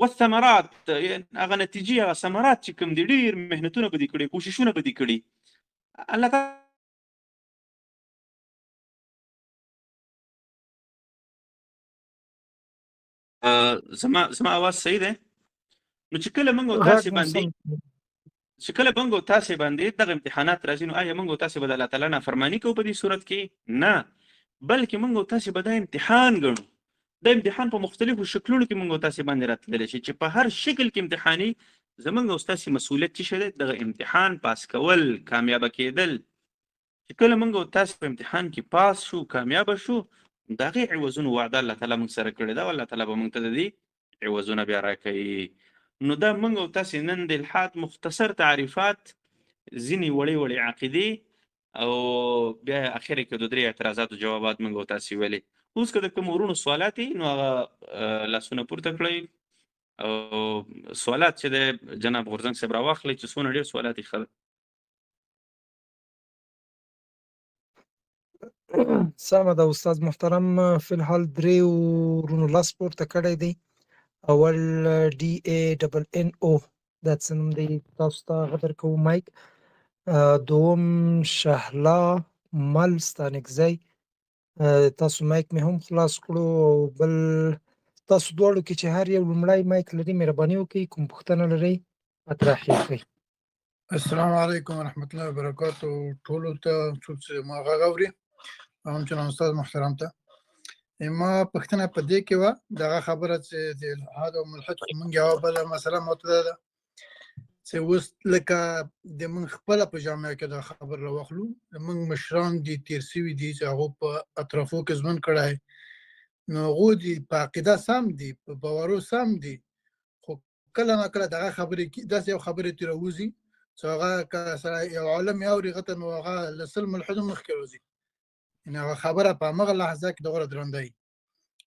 والثمرات، هغه نتیجې هغه ثمرات چې کوم دي ډېر محنتونه به دي کړي، کوششونه به دي کړي. الله تعالی زما اواز صحیح دی؟ نو چې کله موږ او تاسې باندې چې کله موږ او تاسې باندې دغه امتحانات راځي نو آیا موږ او تاسې به د الله تعالی نافرماني کوو په دې صورت کې؟ نه، بلکې موږ او تاسې به دا امتحان ګڼو. د امتحان په مختلفو شکلونو کې موږ او تاسې باندې راتللی شي چې په هر شکل کې امتحاني زموږ او ستاسې مسؤلیت څه شی دی؟ دغه امتحان پاس کول، کامیابه کېدل. چې کله موږ او تاسې په امتحان کې پاس شو، کامیابه شو، د هغې عوضونو وعده الله تعالی موږ سره کړې ده او الله تعالی به موږ ته د دې عوضونه بیا راکوي. نو دا موږ او تاسې نن د الحاد مختصر تعریفات، ځینې وړې وړې عقیدې او بیا اخر کې د درې اعتراضاتو جوابات موږ او تاسې ویلې. اوس که د کوم ورونو سوالات وي نو هغه لاسونه پورته کړئ او سوالات چې د جناب غورځنګ صاحب راواخلئ چې څونه ډېر سوالات یې ښه ده. سمه ده استاد محترم، فی الحال درې ورونو لاس پورته کړی دی. اول DANNO دا څه نوم دی تاسو ته غدر کوو مایک. دوم شهلا مل ستانکزی، تاسو مایک مې هم خلاص کړو. او بل تاسو دواړو کې چې هر یو لومړی مایک لري مهرباني وکړئ کوم پوښتنه لرئ مطرح یې کړئ. السلام علیکم ورحمۃ اللہ وبرکاتہ. ټولو ته څوک چې ما غږ اوري همچنان استاد محترم ته ما پوښتنه په دې کې وه دغه خبره چې د الحاد او ملحد خو موږ یوه بله مسله معتده ده چې اوس لکه د موږ خپله په جامعه کې دا خبر راواخلو، زموږ مشران دي تېر سوي دي چې هغو په اطرافو کې ژوند کړی نو هغوی دي په عقیده سم دي، په باورو سم دي، خو کله نه کله دغه خبرې داسې یو خبرې ترې راوځي چې هغه که سره یو عالم یې اوري هغه ته نو هغه له سل ملحدو مخکې راځي، یعنې هغه خبره په همغه لحظه کې دغه درنده وي.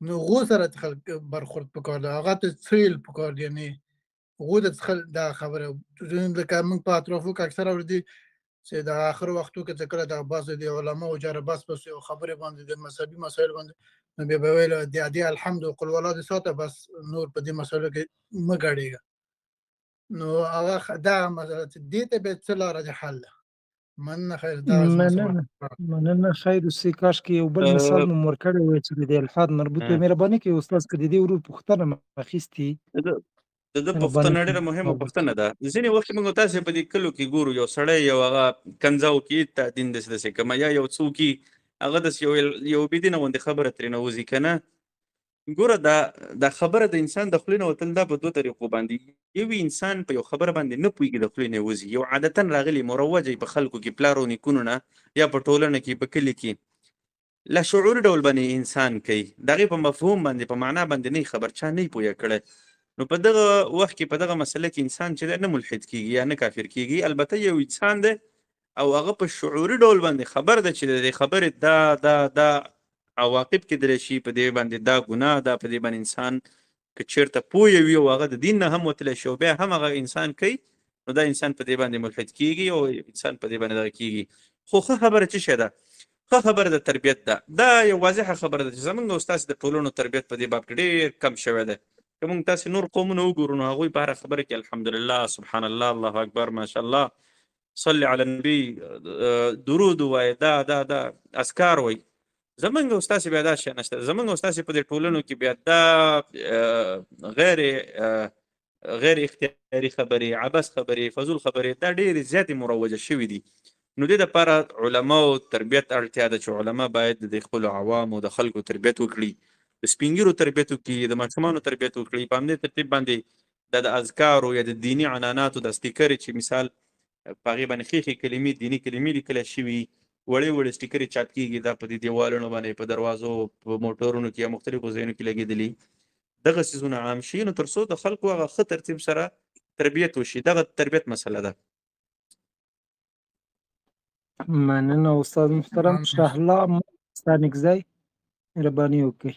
نو هغو سره خلک برخورد پکار ده، هغه ته څښل پکار دي، یعنې هغو ته څښل دغه خبره لکه موږ په اطرافو کې اکثره اورېدي چې د آخر وختو کې چې کله دغه بعضې د علماو جاره بحث بس یو خبرې باندې د مذهبي مسایلو باندې نو بیا به ویل د دې الحمد و قل والله دې ساته بس نور په دې مسایلو کې مه ګډېږه. نو هغه دغه مسله چې دې ته بیا څه لاره د حل ده؟ مننه خیر مننه خیر اوسې. کاشکې یو بل مثال مو ورکړی وای چې د دې الحاد مربوط وي. مهرباني کوي استاد که د دې ورور پوښتنه مو اخیستې د ده پوښتنه ډېره مهمه پوښتنه ده. ځینې وخت موږ تاسې په دې کلو کې ګورو یو سړی یو هغه کنځاو کې ته دین داسې کومه یا یو څوک هغه داسې یو بېدینه غوندې خبره ترېنه وځي که نه. ګوره دا خبره د انسان د خولې نه وتل دا په دوه طریقو باندې. یو انسان په یو خبره باندې نه پوهېږي د خولې نه وځي، یو عادتا راغلي مروجه په خلکو کې پلارو نیکونو نه یا په ټولنه کې په کلي کې لا شعوري ډول باندې انسان کوي، د هغې په مفهوم باندې په معنا باندې نه خبر چا نه پوهه کړی. نو په دغه وخت کې په دغه مسله کې انسان چې دی نه ملحد کېږي یا نه کافر کېږي، البته یو انسان دی او هغه په شعوري ډول باندې خبر ده چې د خبرې دا عواقب کېدلی شي، په دې باندې دا ګناه ده، په دې باندې انسان که چېرته پوه وي او هغه د دین نه هم وتلی شي او بیا هم هغه انسان کوي، نو دا انسان په دې باندې ملحد کېږي او انسان په دې باندې دغه کېږي. خو ښه خبره څه شی ده؟ ښه خبره د تربیت ده. دا یو واضحه خبره ده چې زموږ او ستاسې د ټولنو تربیت په دې باب کې ډېر کم شوی دی. که موږ تاسې نور قومونه وګورو نو هغوی په هره خبره کې الحمدلله، سبحان الله، الله اکبر، ماشاءالله، صلی علی النبي، درود ووایي، دا اذکار وایي. زمونږ او ستاسې بیا دا شی نشته. زمونږ او ستاسې په دې ټولنو کې بیا دا غیر اختیاري خبرې، عبث خبرې، فضول خبرې دا ډېرې زیاتې مروجه شوي دي. نو دې دپاره علماو تربیت اړتیا ده چې علما باید د خپلو عوامو د خلکو تربیت وکړي، د سپین ږیرو تربیت وکړي، د ماشومانو تربیت وکړي. په همدې ترتیب باندې د اذکارو یا د دیني عناناتو د سټیکرې چې مثال په هغې باندې ښې کلمې دیني کلمې لیکلی شوي، وړې سټیکرې چاپ کېږي، دا په دې دیوالونو باندې په دروازو په موټرونو کې یا مختلفو ځایونو کې لګېدلي، دغه څیزونه عام شي. نو تر څو د خلکو هغه ښه ترتیب سره تربیت وشي، دغه تربیت مسله ده. مننه استاد محترم. شاه الله ستانکزی مهرباني وکړئ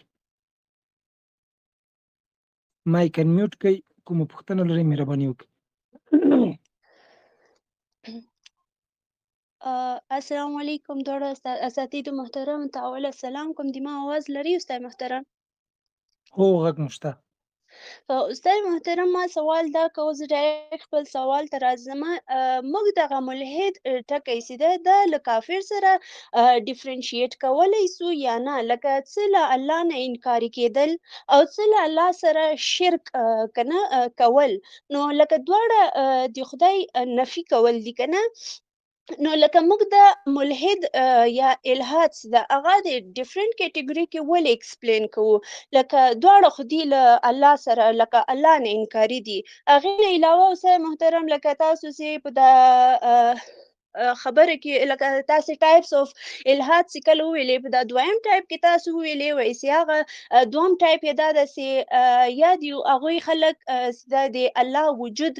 مایک انمیوټ کړئ. کومه پوښتنه لرئ مهرباني وکړئ. السلام علیکم دواړو اساتیدو محترم ته اول السلام کوم. د ما आवाज لري استاد محترم؟ هو غږ مو شته. استاد محترم ما سوال دا کوو، زه ډایرکټ خپل سوال ته راځم. موږ دغه ملحد ټکی چې دی دا له کافر سره ډیفرنشیټ کولی سو یا نه؟ لکه څه له الله نه انکاري کېدل او څه له الله سره شرک کنه کول، نو لکه دواړه د خدای نفي کول دي کنه. نو لکه موږ د ملحد یا الحاد د هغه د ډیفرنٹ کیټګوري کې ولې ایکسپلین کوو؟ لکه دواړه خو دي له الله سره لکه الله نه انکاري دي. هغې نه علاوه استاد محترم لکه تاسو چې په د خبره کې لکه تاسو ټایپس اف الحاد چې کله وویلې په دا دویم ټایپ کې تاسو وویلې وایي چې هغه دوم ټایپ یې دا ده چې یا د هغوی خلک د الله وجود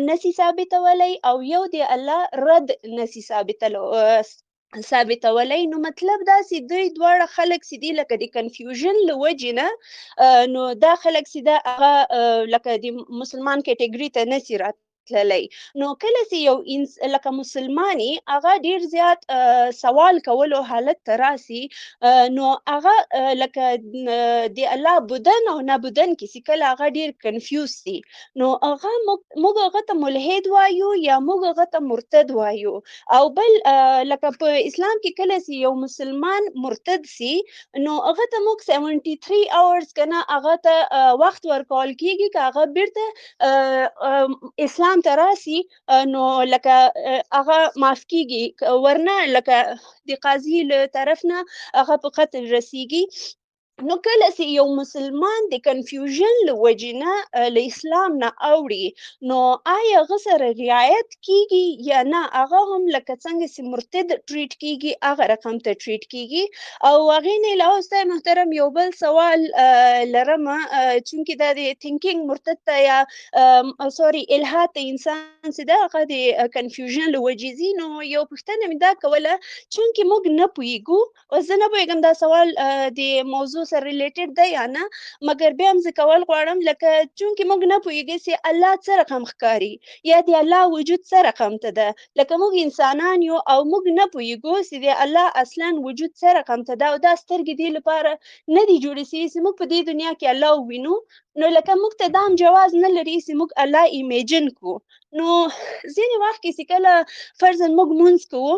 نسی ثابتولی او یو د الله رد نسی ثابتولی. نو مطلب دا چې دوی دواړه خلک چې دي لکه د کنفیوژن له وجې نه نو دا خلک چې ده هغه لکه د مسلمان کیټګري ته نسی راتللی. نو کله چې یو لکه مسلمانی هغه ډیر زیات سوال کولو حالت ته راسي، نو هغه لکه د الله بودن او نه بودن کې چې کله هغه ډیر کنفیوز سي، نو هغه موږ هغه ته ملحد وایو یا موږ هغه ته مرتد وایو. او بل لکه په اسلام کې کله چې یو مسلمان مرتد سي نو هغه ته موږ 73 hours کنه هغه ته وخت ورکول کیږي که هغه بیرته اسلام ته راسي نو لکه هغه معاف کیږي، ورنه لکه د قاضي له طرف نه هغه په قتل رسیږي. نو کله چې یو مسلمان د کنفیوژن له وجې نه له اسلام نه اوړي نو آیا هغه سره رعایت کیږي یا نه هغه هم لکه څنګه چې مرتد ټریټ کیږي هغه رقم ته ټریټ کیږي او هغې نه علاوه استاد محترم یو بل سوال لرمه چونکې دا د تھینکینګ مرتد ته یا سوري الحاد ته انسان چې ده هغه د کنفیوژن له وجې ځي نو یو پوښتنه مې دا کوله چونکې موږ نه پوهیږو اوس زه نه پوهیږم دا سوال د موضوع سره ریلیټډ دی یا نه مګر بیا هم زه کول غواړم لکه چونکې موږ نه پوهیږو چې الله څه رقم ښکاري یا د الله وجود څه رقم ته ده لکه موږ انسانان یو او موږ نه پوهیږو چې د الله اصلا وجود څه رقم ته ده او دا سترګې دې لپاره نه دي جوړې شوي چې موږ په دې دنیا کې الله ووینو نو لکه موږ ته دا هم جواز نه لري چې موږ الله ایمیجن کړو نو ځینې وخت کې چې کله فرضاً موږ لمونځ کوو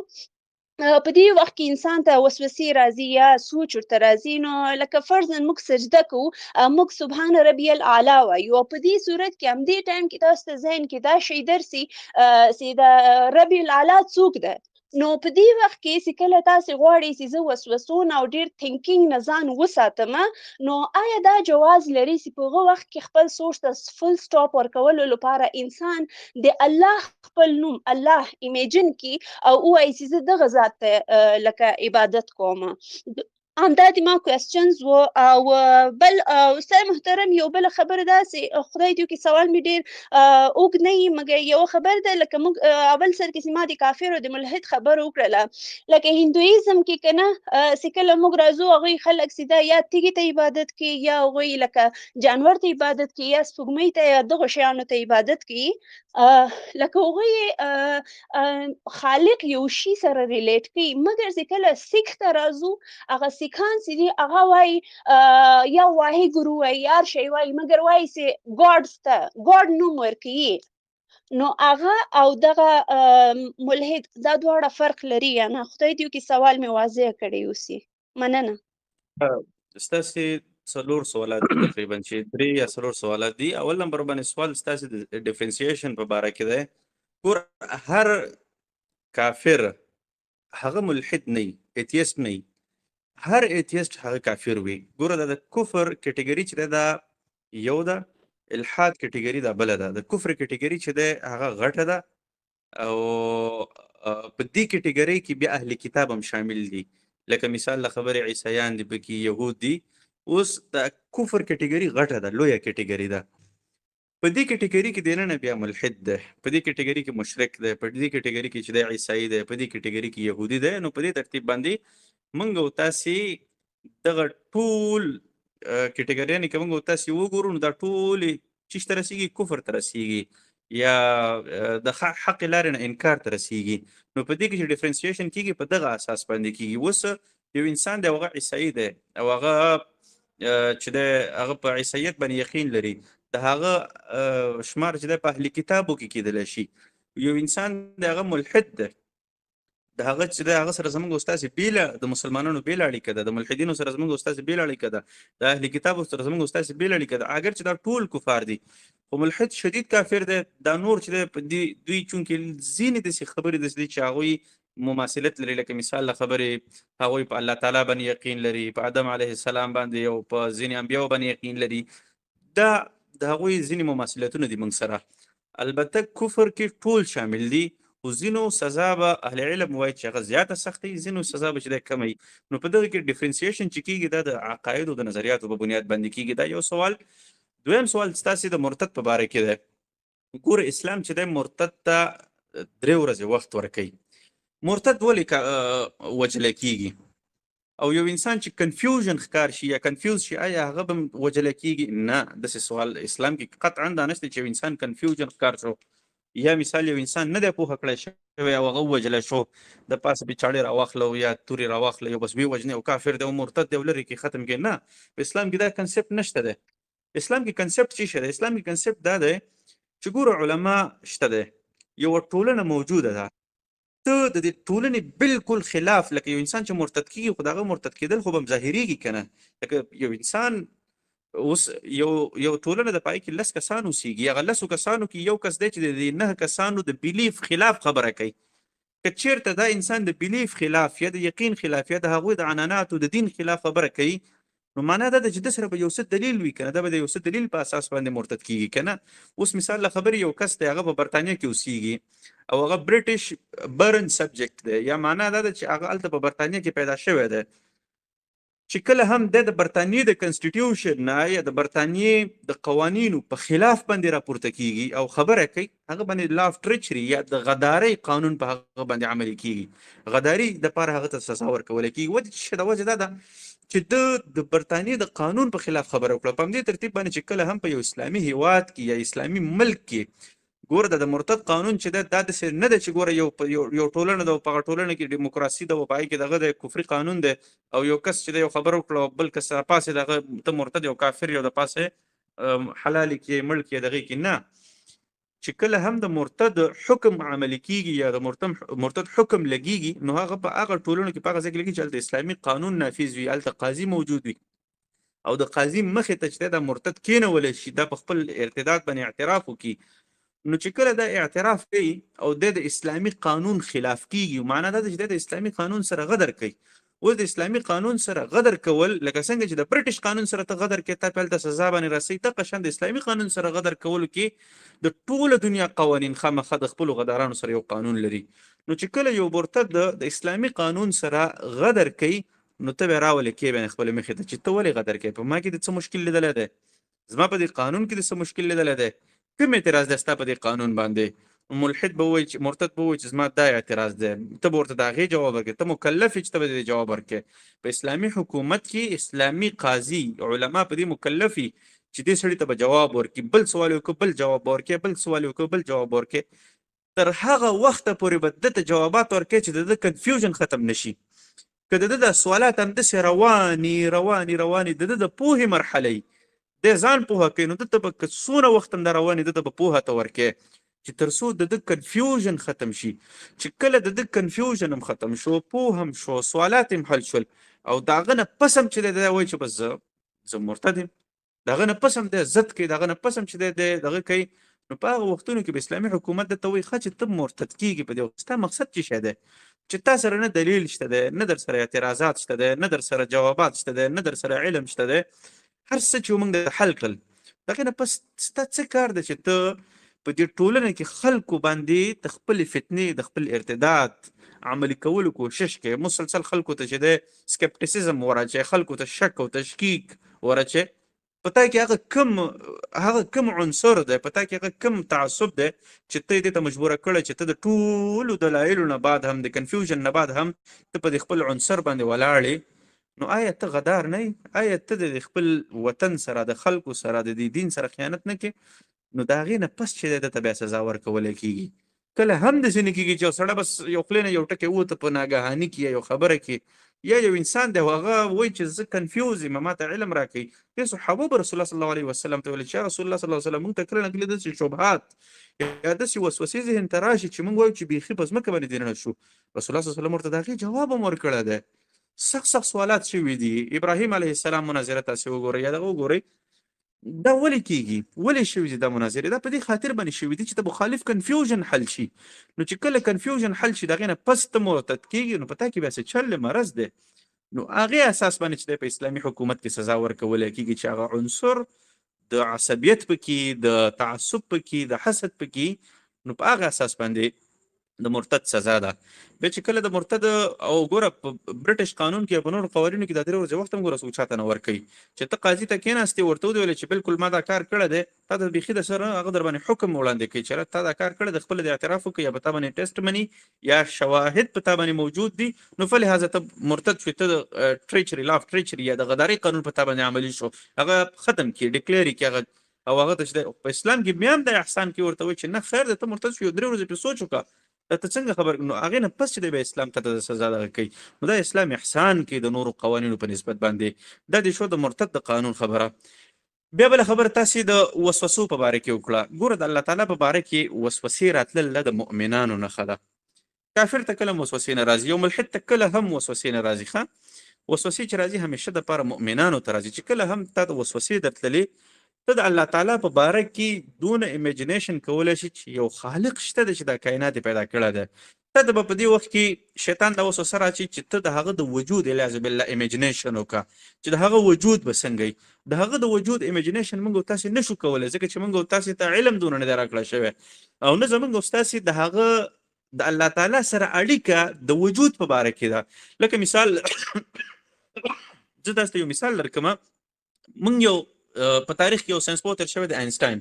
په دې وخت کې انسان ته وسوسې راځي یا سوچ ورته راځي نو لکه فرضاً موږ سجده کوو موږ سبحان ربي الاعلی وایو او په دې صورت کې همدې ټایم کې تاسو ته ذهن کې دا شی درسي چې د ربي الاعلی څوک ده نو په دې وخت کې چې کله تاسو غواړئ چې زه وسوسونه او ډېر تھینکینګ نه ځان وساتم نو آیا دا جواز لري چې په هغه وخت کې خپل سوچ ته فل سټاپ ورکولو لپاره انسان د الله خپل نوم الله ایمیجن کی او وایي چې زه دغه ذات ته لکه عبادت کوم همدا د ما کوېسچنز و او بل استاد محترم یو بله خبره ده چې خدای دې وکړي سوال مې ډېر اوږد نه وي مګر یوه خبره ده لکه موږ اول سر کې چې ما د کافر او د ملحد خبره وکړله لکه هندویزم کې که نه چې کله موږ راځو هغوی خلک چې دا یا تیږې ته عبادت کوي یا هغوی لکه جانور ته عبادت کوي یا سپوږمۍ ته یا دغو شیانو ته عبادت کوي لکه هغوی خالق یو شي سره ریلیټ کوي مګر چې کله سیک ته راځو هغه سیکان چې دي هغه وایي یا واحد ګورو وایي هر شی وایي مګر وایي چې ګاډز ته ګاډ نوم ورکوي نو هغه او دغه ملحد دا دواړه فرق لري یا نه خدای دې وکړي سوال مې واضح کړی اوسي مننه ستاسې څلور سوالات دي تقریبا چې درې یا څلور سوالات دي اول نمبر باندې سوال ستاسې د ډیفرنسیشن په باره کې دی ګور هر کافر هغه ملحد نه وي ایتیست نه وي هر ایتیست هغه کافر وي ګوره دا د کفر کټګري چې دا یو ده الحاد کټګري دا بله ده د کفر کټګري چې ده هغه غټه ده او په دې کټګري کې بیا اهل کتاب هم شامل دي لکه مثال له خبرې عیسایان دي پکې یهود دي اوس د کفر کټګري غټه ده لویه کټګري ده په دې کټګري کې دننه بیا ملحد ده په دې کټګري کې مشرک ده په دې کټګري کې چې د عیسائی ده په دې کټګري کې يهودي ده نو په دې ترتیب باندې موږ او تاسې دغه ټول کټګریانې که موږ او تاسې وګورو نو دا ټول چیش ته رسیږي کفر ته رسیږي یا د حق لارې نه انکار ته رسیږي نو په دې کې چې ډیفرنسیشن کیږي په دغه اساس باندې کیږي اوس یو انسان دی هغه عیسائی دی او هغه چې دی هغه په عیسایت باندې یقین لري د هغه شمار چې دی په اهل کتابو کې کیدلی شي یو انسان دی هغه ملحد دی د هغه چې د هغه سره زموږ استاد بیله د مسلمانانو بیله اړیکه ده د ملحدینو سره زموږ استاد بیله اړیکه ده د اهل کتابو سره زموږ استاد بیله اړیکه ده اگر چې دا ټول کفار دي خو ملحد شدید کافر دی دا نور چې دی دوی چونکې ځینې داسې خبرې داسې دي چې هغوی مماثلت لري لکه مثال له خبرې هغوی په الله تعالی باندې یقین لري په آدم علیه السلام باندې او په ځینې انبیاو باندې یقین لري دا د هغوی ځینې مماثلتونه دي موږ سره البته کفر کې ټول شامل دي خو ځینو سزا به اهل علم وایي چې هغه زیاته سخته وي ځینو سزا به چې دی کمه وي نو په دغه کې ډیفرنسیشن چې کېږي دا د عقایدو د نظریاتو په بنیاد باندې کېږي دا یو سوال دویم سوال ستاسې د مرتد په باره کې دی ګوره اسلام چې دی مرتد ته 3 ورځې وخت ورکوي مرتد ولې وجلی کېږي او یو انسان چې کنفیوژن ښکار شي یا کنفیوز شي آیا هغه به وجلی کېږي نه داسې سوال اسلام کې قطعا دا نشته چې یو انسان کنفیوژن ښکار شو یا مثال یو انسان نه دی پوهه کړی شوی او هغه ووجلی شو د پاسه بیچاړې راواخله یا تورې راواخله یو بس ویې وژنې او کافر دی او مرتد دی او لرې کې ختم کړي نه په اسلام کې دا کنسپټ نشته دی اسلام کې کنسپټ څه شی دی اسلام کې کنسپټ دا دی چې ګوره علما شته دی یوه ټولنه موجوده ده ته د دې ټولنې بالکل خلاف لکه یو انسان چې مرتد کېږي خو د هغه مرتد کېدل خو به هم ظاهرېږي که نه لکه یو انسان اوس یو ټولنه د پای کې 10 کسان اوسېږي هغه 10 کسانو کې یو کس دی چې د 9 کسانو د بیلیف خلاف خبره کوي که چیرته دا انسان د بیلیف خلاف یا د یقین خلاف یا د هغوی د عنعناتو د دین خلاف خبره کوي نو معنا دا ده چې د سره به یو څه دلیل وي کنه، دا به د یو څه دلیل په اساس باندې مرتد کیږي کنه. اوس مثال له خبرې یو کس دی هغه په برتانیا کې اوسیږي او هغه برټش برن سبجیکټ دی، یا معنا دا ده چې هغه هلته په برتانیا کې پیدا شوی دی، چې کله هم د برتانیې د کنسټیټیوشن نه یا د برتانیې د قوانینو په خلاف باندې راپورته کیږي او خبره کوي، هغه باندې لا اف ټریچري یا د غدارۍ قانون په هغه باندې عملي کیږي. غداري د پاره هغه ته سزا ورکول کیږي. وجه د وجه دا ده چې د برتانیې د قانون په خلاف خبره وکړه. په همدې ترتیب باندې چې کله هم په یو اسلامي هیواد کې یا اسلامي ملک کې ګوره د مرتد قانون چې ده دا داسې نه ده چې ګوره یو ټولنه ده او په هغه ټولنه کې ډیموکراسي ده او په هغې کې دغه د کفري قانون دی او یو کس چې د یو خبره وکړه او بل کس راپاسې دغه ته مرتد یو کافر یو د پاسې حلالې کې مړ کې دغې کې نه، چې کله هم د مرتد حکم عملي کیږي یا د مرتد حکم لګیږي نو هغه په هغه ټولنو کې په هغه ځای کې لګي چې هلته اسلامي قانون نافذ وي، هلته قاضي موجود وي او د قاضي مخې ته چې د مرتد کېنولی شي دا په خپل ارتداد باندې اعتراف وکړي. نو چې کله دا اعتراف کوي او د اسلامي قانون خلاف کیږي، معنا دا چې د اسلامي قانون سره غدر کوي. اوس د اسلامي قانون سره غدر کول لکه څنګه چې د برټش قانون سره ته غدر کې ته هلته سزا باندې رسي، ته قشن د اسلامي قانون سره غدر کولو کې د ټوله دنیا قوانین خامخا د خپلو غدارانو سره یو قانون لري. نو چې کله یو مرتد د اسلامي قانون سره غدر کوي نو ته به راولې کې باندې خپل مخې ته چې ته ولې غدر کوي، په ما کې د څه مشکل لیدلی دی، زما په دې قانون کې د څه مشکل لیدلی دی، کوم اعتراض دی ستا په دې قانون باندې؟ ملحد به وایي چې مرتد به وایي چې زما دا اعتراض دی، ته به ورته د هغې جواب ورکړې، ته مکلف یې چې ته به دې جواب ورکړې. په اسلامي حکومت کې اسلامي قاضي علما په دې مکلف وي چې دې سړي ته به جواب ورکړي، بل سوال وکړو بل جواب ورکړي، بل سوال وکړو بل جواب ورکړي، تر هغه وخته پورې به ده ته جوابات ورکړي چې د ده کنفیوژن ختم نشي. که د ده د سوالات همداسې روانې د ده د پوهې مرحله د ځان پوهه کوي نو دته به څونه وخت هم دا روانې دته به پوهه ته ورکړي چې تر څو د ده کنفیوژن ختم شي. چې کله د ده کنفیوژن هم ختم شو، پوه هم شو، سوالات هم حل شول او د هغه نه پس هم چې دی وایي چې بس زه مرتد یم، د هغه نه پس هم دی ضد کوي، د هغه نه پس هم چې دی دغه کوي، نو په هغه وختونو کې به اسلامي حکومت درته وایي ښه چې ته مرتد کېږي په دې وخت ستا مقصد څه شی دی، چې تا سره نه دلیل شته دی، نه در سره اعتراضات شته دی، نه در سره جوابات شته دی، نه در سره علم شته دی، هر څه چې موږ د حل کړل د هغې نه پس ستا څه کار دی چې ته په دې ټولنه کې خلکو باندې د خپلې فتنې د خپل ارتداد عملي کولو کوشش کوي، مسلسل خلکو ته چې دی سکپټیسزم وراچوي، خلکو ته شک او تشکیک وراچوي، په تا کې هغه کم عنصر دی، په تا کې هغه کم تعصب دی چې ته دې ته مجبوره کړی چې ته د ټولو دلایلو نه بعد هم د کنفیوژن نه بعد هم ته په دې خپل عنصر باندې ولاړې. نو آیا ته غدار نه یې؟ آیا ته د خپل وطن سره د خلکو سره د دې دین سره خیانت نه کوې؟ نو د هغې نه پس چې دی دته بیا سزا ورکولی کېږي. کله هم داسې نه کېږي چې یو سړی بس یو خولې نه یو ټکی ووته په ناګهاني کې یا یو خبره کې، یا یو انسان دی هغه وایي چې زه کنفیوز یم ما ته علم راکوي. دې صحابه به رسول الله صلی الله علیه وسلم ته ویل چې یا رسول الله صلی الله علیه وسلم موږ ته کله نه کله داسې شبهات یا داسې وسوسې ذهن ته راشي چې موږ وایو چې بیخي په ځمکه باندې دننه شو. رسول الله صلی الله علیه وسلم ورته د هغې جواب هم ورکړی دی، سخت سوالات شوي دي. ابراهیم علیه السلام مناظره تاسې وګورئ یا دغه وګورئ، دا ولې کېږي، ولې شوي دي دا مناظرې؟ دا په دې خاطر باندې شوي دي چې د مخالف کنفیوژن حل شي. نو چې کله کنفیوژن حل شي د هغې نه پس ته مرتد کېږي نو په تا کې بیا څه چل مرض دی. نو هغې اساس باندې چې دی په اسلامي حکومت کې سزا ورکولی کېږي چې هغه عنصر د عصبیت پکې، د تعصب پکې، د حسد پکې، نو په هغه اساس باندې د مرتد سزا ده. بیا چې کله د مرتد او ګوره په برټش قانون کې په نورو قوانینو کې دا 3 ورځې وخت هم ګوره څوک چاته نه ورکوي چې ته قاضي ته کېناستې ورته ودویلې چې بالکل ما دا کار کړی دی، تا ته بیخي د سره هغه در باندې حکم وړاندې کوي چې تا دا کار کړی د خپل د اعتراف وکړي یا په تا باندې ټیسټ مني یا شواهد په تا باندې موجود دي، نو فلهذا ته مرتد شوې، ته د ټریچري لا اف ټریچري یا د غدارۍ قانون په تا باندې عملي شو، هغه ختم کړي، ډیکلیئر کړي هغه، او هغه ته چې په اسلام کې بیا هم د احسان کې ورته وایي چې نه خیر دی ته مرتد شو 3 ورځې پرې سوچ وکړه ته څنګه خبر. نو هغې نه پس چې دی بیا اسلام ته د سزا دغه کوي، نو دا اسلام احسان کوي د نورو قوانینو په نسبت باندې. دا د شو د مرتد د قانون خبره. بیا بله خبره تاسې د وسوسو په باره کې وکړه. ګوره د الله تعالی په باره کې وسوسې راتلل د مؤمنانو نښه ده. کافر ته کله وسوسې نه راځي، یو ملحد ته کله هم وسوسې نه راځي. ښه وسوسې چې راځي همیشه دپاره مؤمنانو ته راځي. چې کله هم تا د وسوسې درتللې ته د الله تعالی په باره کې دونه امیجینیشن کولی شي چې یو خالق شته دی چې دا کائنات پیدا کړی دی، ته د به په دې وخت کې شیطان دا وسوسه راچي چې ته د هغه د وجود الیاذ بالله امیجنیشن وکړه چې د هغه وجود به څنګه وي. د هغه د وجود امیجنیشن موږ تاسې نشو کولی ځکه چې موږ تاسې ته علم دونه نه دی راکړی شوی او نه زموږ ستاسې د هغه د الله تعالی سره اړیکه د وجود په باره کې ده. لکه مثال زه تاسو ته یو مثال درکړم. موږ یو په تاریخ کې یو ساینسپوه تېر شوی د آینسټاین.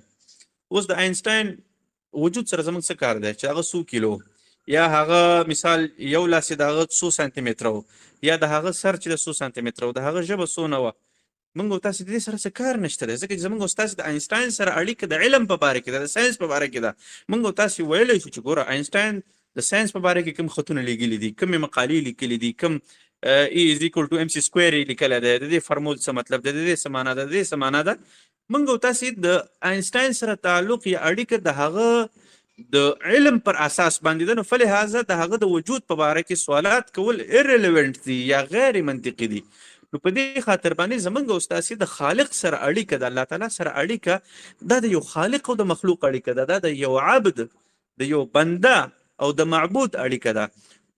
اوس د آینسټاین وجود سره زموږ څه کار دی چې هغه څو کیلو یا هغه مثال یو لاس یې د هغه څو سانتي متره یا د هغه سر چې د څو سانتي متره د هغه ژبه څونه وه. موږ او تاسې د دې سره څه کار نشته دی ځکه چې زموږ او تاسې د آینسټاین سره اړیکه د علم په باره کې ده، د ساینس په باره کې ده. موږ او تاسې ویلی شو چې ګوره آینسټاین د ساینس په باره کې کوم خطونه لیکلي دي، کومې مقالې لیکلي دي، کوم ای از ایکول ټو ام سی سکویر یې لیکلی دی، د دې فرمول څه مطلب دی، د دې څه معنا ده، د دې څه معنا ده. موږ او تاسې د آینسټاین سره تعلق یا اړیکه د هغه د علم پر اساس باندې ده، نو فلهذا د هغه د وجود په باره کې سوالات کول ایرلیونټ دي یا غیر منطقي دي. نو په دې خاطر باندې زمونږ او ستاسې د خالق سره اړیکه د الله تعالی سره اړیکه دا د یو خالق او د مخلوق اړیکه ده، دا د یو عبد د یو بنده او د معبود اړیکه ده.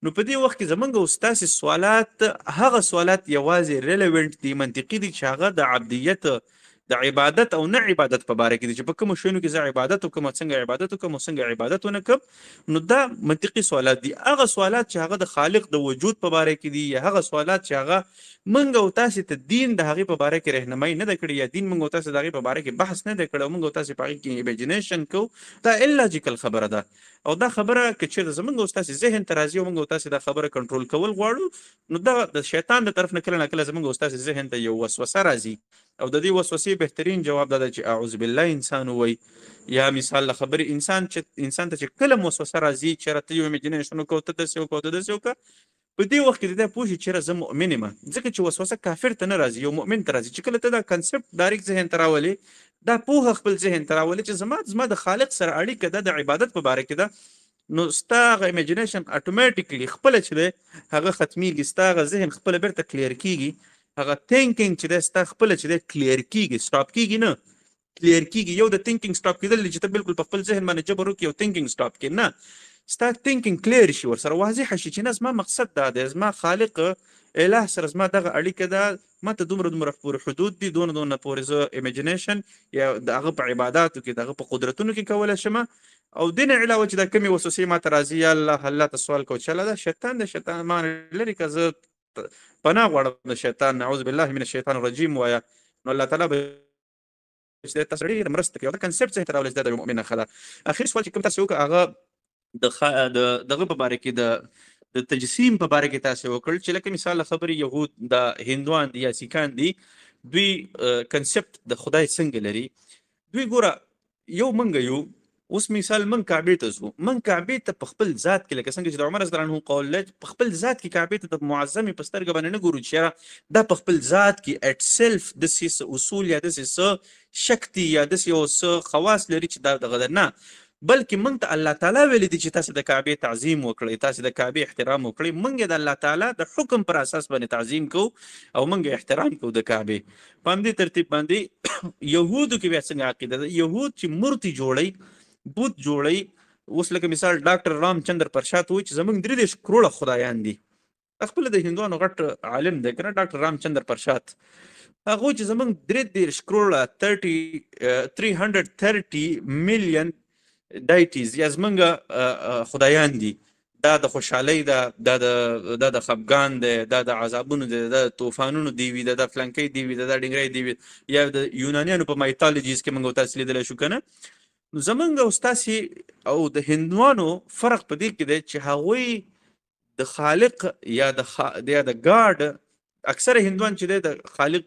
نو په دې وخت کې زمونږ او ستاسې سوالات هغه سوالات یوازې ریلیونټ دي، منطقي دي چې هغه د عبدیت د عبادت او نه عبادت په باره کې دي چې په کومو شیانو کې زه عبادت وکړم، څنګه عبادت وکړم او څنګه عبادت ونه کړم. نو دا منطقي سوالات دي. هغه سوالات چې هغه د خالق د وجود په باره کې دي یا هغه سوالات چې هغه موږ او تاسې ته دین د هغې په باره کې رهنمایي نه ده کړې یا دین موږ او تاسې د هغې په باره کې بحث نه دی کړی او موږ او تاسې په هغې کې امیجنیشن کوو، دا اللاجیکل خبره ده. او دا خبره که چېرته زموږ او ستاسې ذهن ته راځي او موږ او تاسې دا خبره کنټرول کول غواړو، نو دا د شیطان د طرف نه کله نه کله زموږ او ستاسې ذهن ته یو وسوسه راځي او د دې وسوسې بهترین جواب دا ده چې اعوذ بالله انسان ووایي. یا مثال له خبرې انسان ته چې کله وسوسه راځي چېرې ته یو امیجنیشن وکړو، ته داسې وکړو، ته داسې وکړه، په دې وخت کې د ده پوه شي چېرې زه مؤمن یم. ځکه چې وسوسه کافر ته نه راځي، یو مؤمن ته راځي. چې کله ته دا کنسپټ ډایرکټ ذهن ته راولې، دا پوهه خپل ذهن ته راولې چې زما د خالق سره اړیکه ده د عبادت په باره کې ده، نو ستا هغه امیجنیشن اټومیټیکلی خپله چې دی هغه ختمیږي، ستا هغه ذهن خپله بیرته کلیر کېږي، هغه تینکینګ چې دی ستا خپله چې دی کلیر کېږي، سټاپ کېږي نه کلیر کېږي. یو د تینکینګ سټاپ کېدل دی چې ته بالکل په خپل ذهن باندې جبر وکړي او تینکینګ سټاپ کړي، نه ستا تینکینګ کلیر شي، ورسره واضحه شي چې نه زما مقصد دا دی، زما خالق اله سره زما دغه اړیکه ده، ما ته دومره پورې حدود دي، دونه پورې زه امیجنیشن یا د هغه په عباداتو کې د هغه په قدرتونو کې کولی شم. او دین علاوه چې دا کمې وسوسې ما ته راځي یا الله ته سوال کوو چې الله دا شیطان دی، شیطان ما لرې که زه پناه غواړم د شیطان، نعوذ بالله من الشیطان الرجیم ووایه، نو الله تعالی به چې تاسو ډېره مرسته کوي. دا کنسپټ ذهن ته راولئ چې دا د یو مؤمن نښه ده. اخري سوال چې کوم تاسو وکړه هغه د دغه په باره کې د تجسیم په باره کې تاسو وکړل چې لکه مثال خبرې یهود د هندوان دي یا سیکان دي، دوی کنسپټ د خدای څنګه لري. دوی ګوره یو منګه یو، اوس مثال من کعبې ته ځو، من کعبې ته په خپل ذات کې لکه څنګه چې د عمر رضی الله عنه قول دی په خپل ذات کې کعبې ته د معظمې په سترګه باندې نه ګورو چې دا په خپل ذات کې اټ سیلف داسې څه اصول یا داسې څه شکتي یا داسې یو څه خواص لري چې دا دغه نه، بلکې موږ ته الله تعالی ویلي دي چې تاسې د کعبې تعظیم وکړئ، تاسې د کعبې احترام وکړئ. موږ یې د الله تعالی د حکم پر اساس باندې تعظیم کوو او موږ یې احترام کوو د کعبې. په همدې ترتیب باندې یهودو کې بیا څنګه عقیده ده، یهود چې مورتي جوړئ، بت جوړئ. اوس لکه مثال ډاکټر رامچندر پرشاد وایي چې زموږ 33 کروړه خدایان دي. خپله د هندوانو غټ عالم دی که نه ډاکټر رامچندر پرشاد، هغه وایي چې زموږ 33 کروړه 330 میلیون ډایټیز یا زمونږ خدایان دي. دا د خوشحالۍ ده، دا د خفګان دی، دا د عذابونو دی، دا د طوفانونو دیوي ده، دا فلنکۍ دیوي ده، دا ډنګری دیوي، یا د یونانیانو په مایتالوجیز کې موږ تاسو لیدلی شو که نه. نو زمونږ او ستاسې او د هندوانو فرق په دې کې دی چې هغوی د خالق یا د ګاډ، اکثره هندوان چې دی د خالق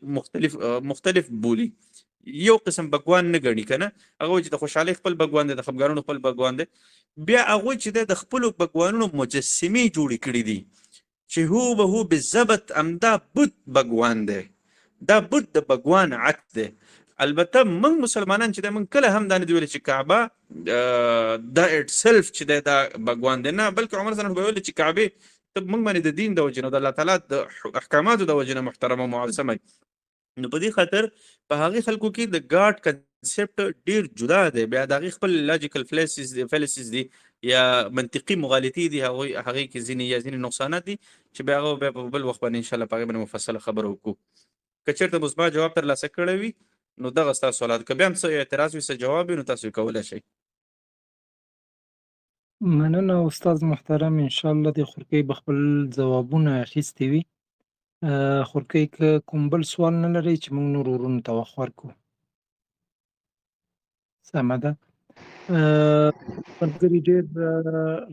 مختلف بولي، یو قسم بګوان نه ګڼي که نه، هغه چې د خوشحالۍ خپل بګوان دی، د خفګانونو خپل بګوان دی. بیا هغوی چې دی د خپلو بګوانونو مجسمې جوړې کړي دي چې هو به هو بالضبط همدا بت بګوان دی، دا بت د بګوان عکس دی. البته موږ مسلمانان چې دی موږ کله هم دا نه دي ویلي چې کعبه دا اټ سیلف چې دی دا بګوان دی، نه، بلکې عمر صلی الله علیه وسلم به ویلي چې کعبې ته موږ باندې د دین د وجې نه د الله تعالی د احکاماتو د وجې نه محترمه او معظمه. نو په دې خاطر په هغې خلکو کې د ګاډ کنسپټ ډیر جدا دی، بیا د هغې خپل لاجیکل فیلسز دي یا منطقي مغالطې دي، هغې کې ځینې یا ځینې نقصانات دي چې بیا هغه بیا په بل وخت باندې انشاءالله په هغې باندې مفصله خبره وکړو. که چېرته مو زما جواب ترلاسه کړی وي نو دغه ستاسو سوالات، که بیا هم څه اعتراض وي څه جواب وي نو تاسو یې کولی شئ. مننه استاد محترم، انشاءالله د خورکۍ به خپل ځوابونه اخیستي وي. خورکۍ که کوم بل سوال نه لرئ چې موږ نور ورونو ته وخت ورکړو؟ سمه ده. ملګري ډېر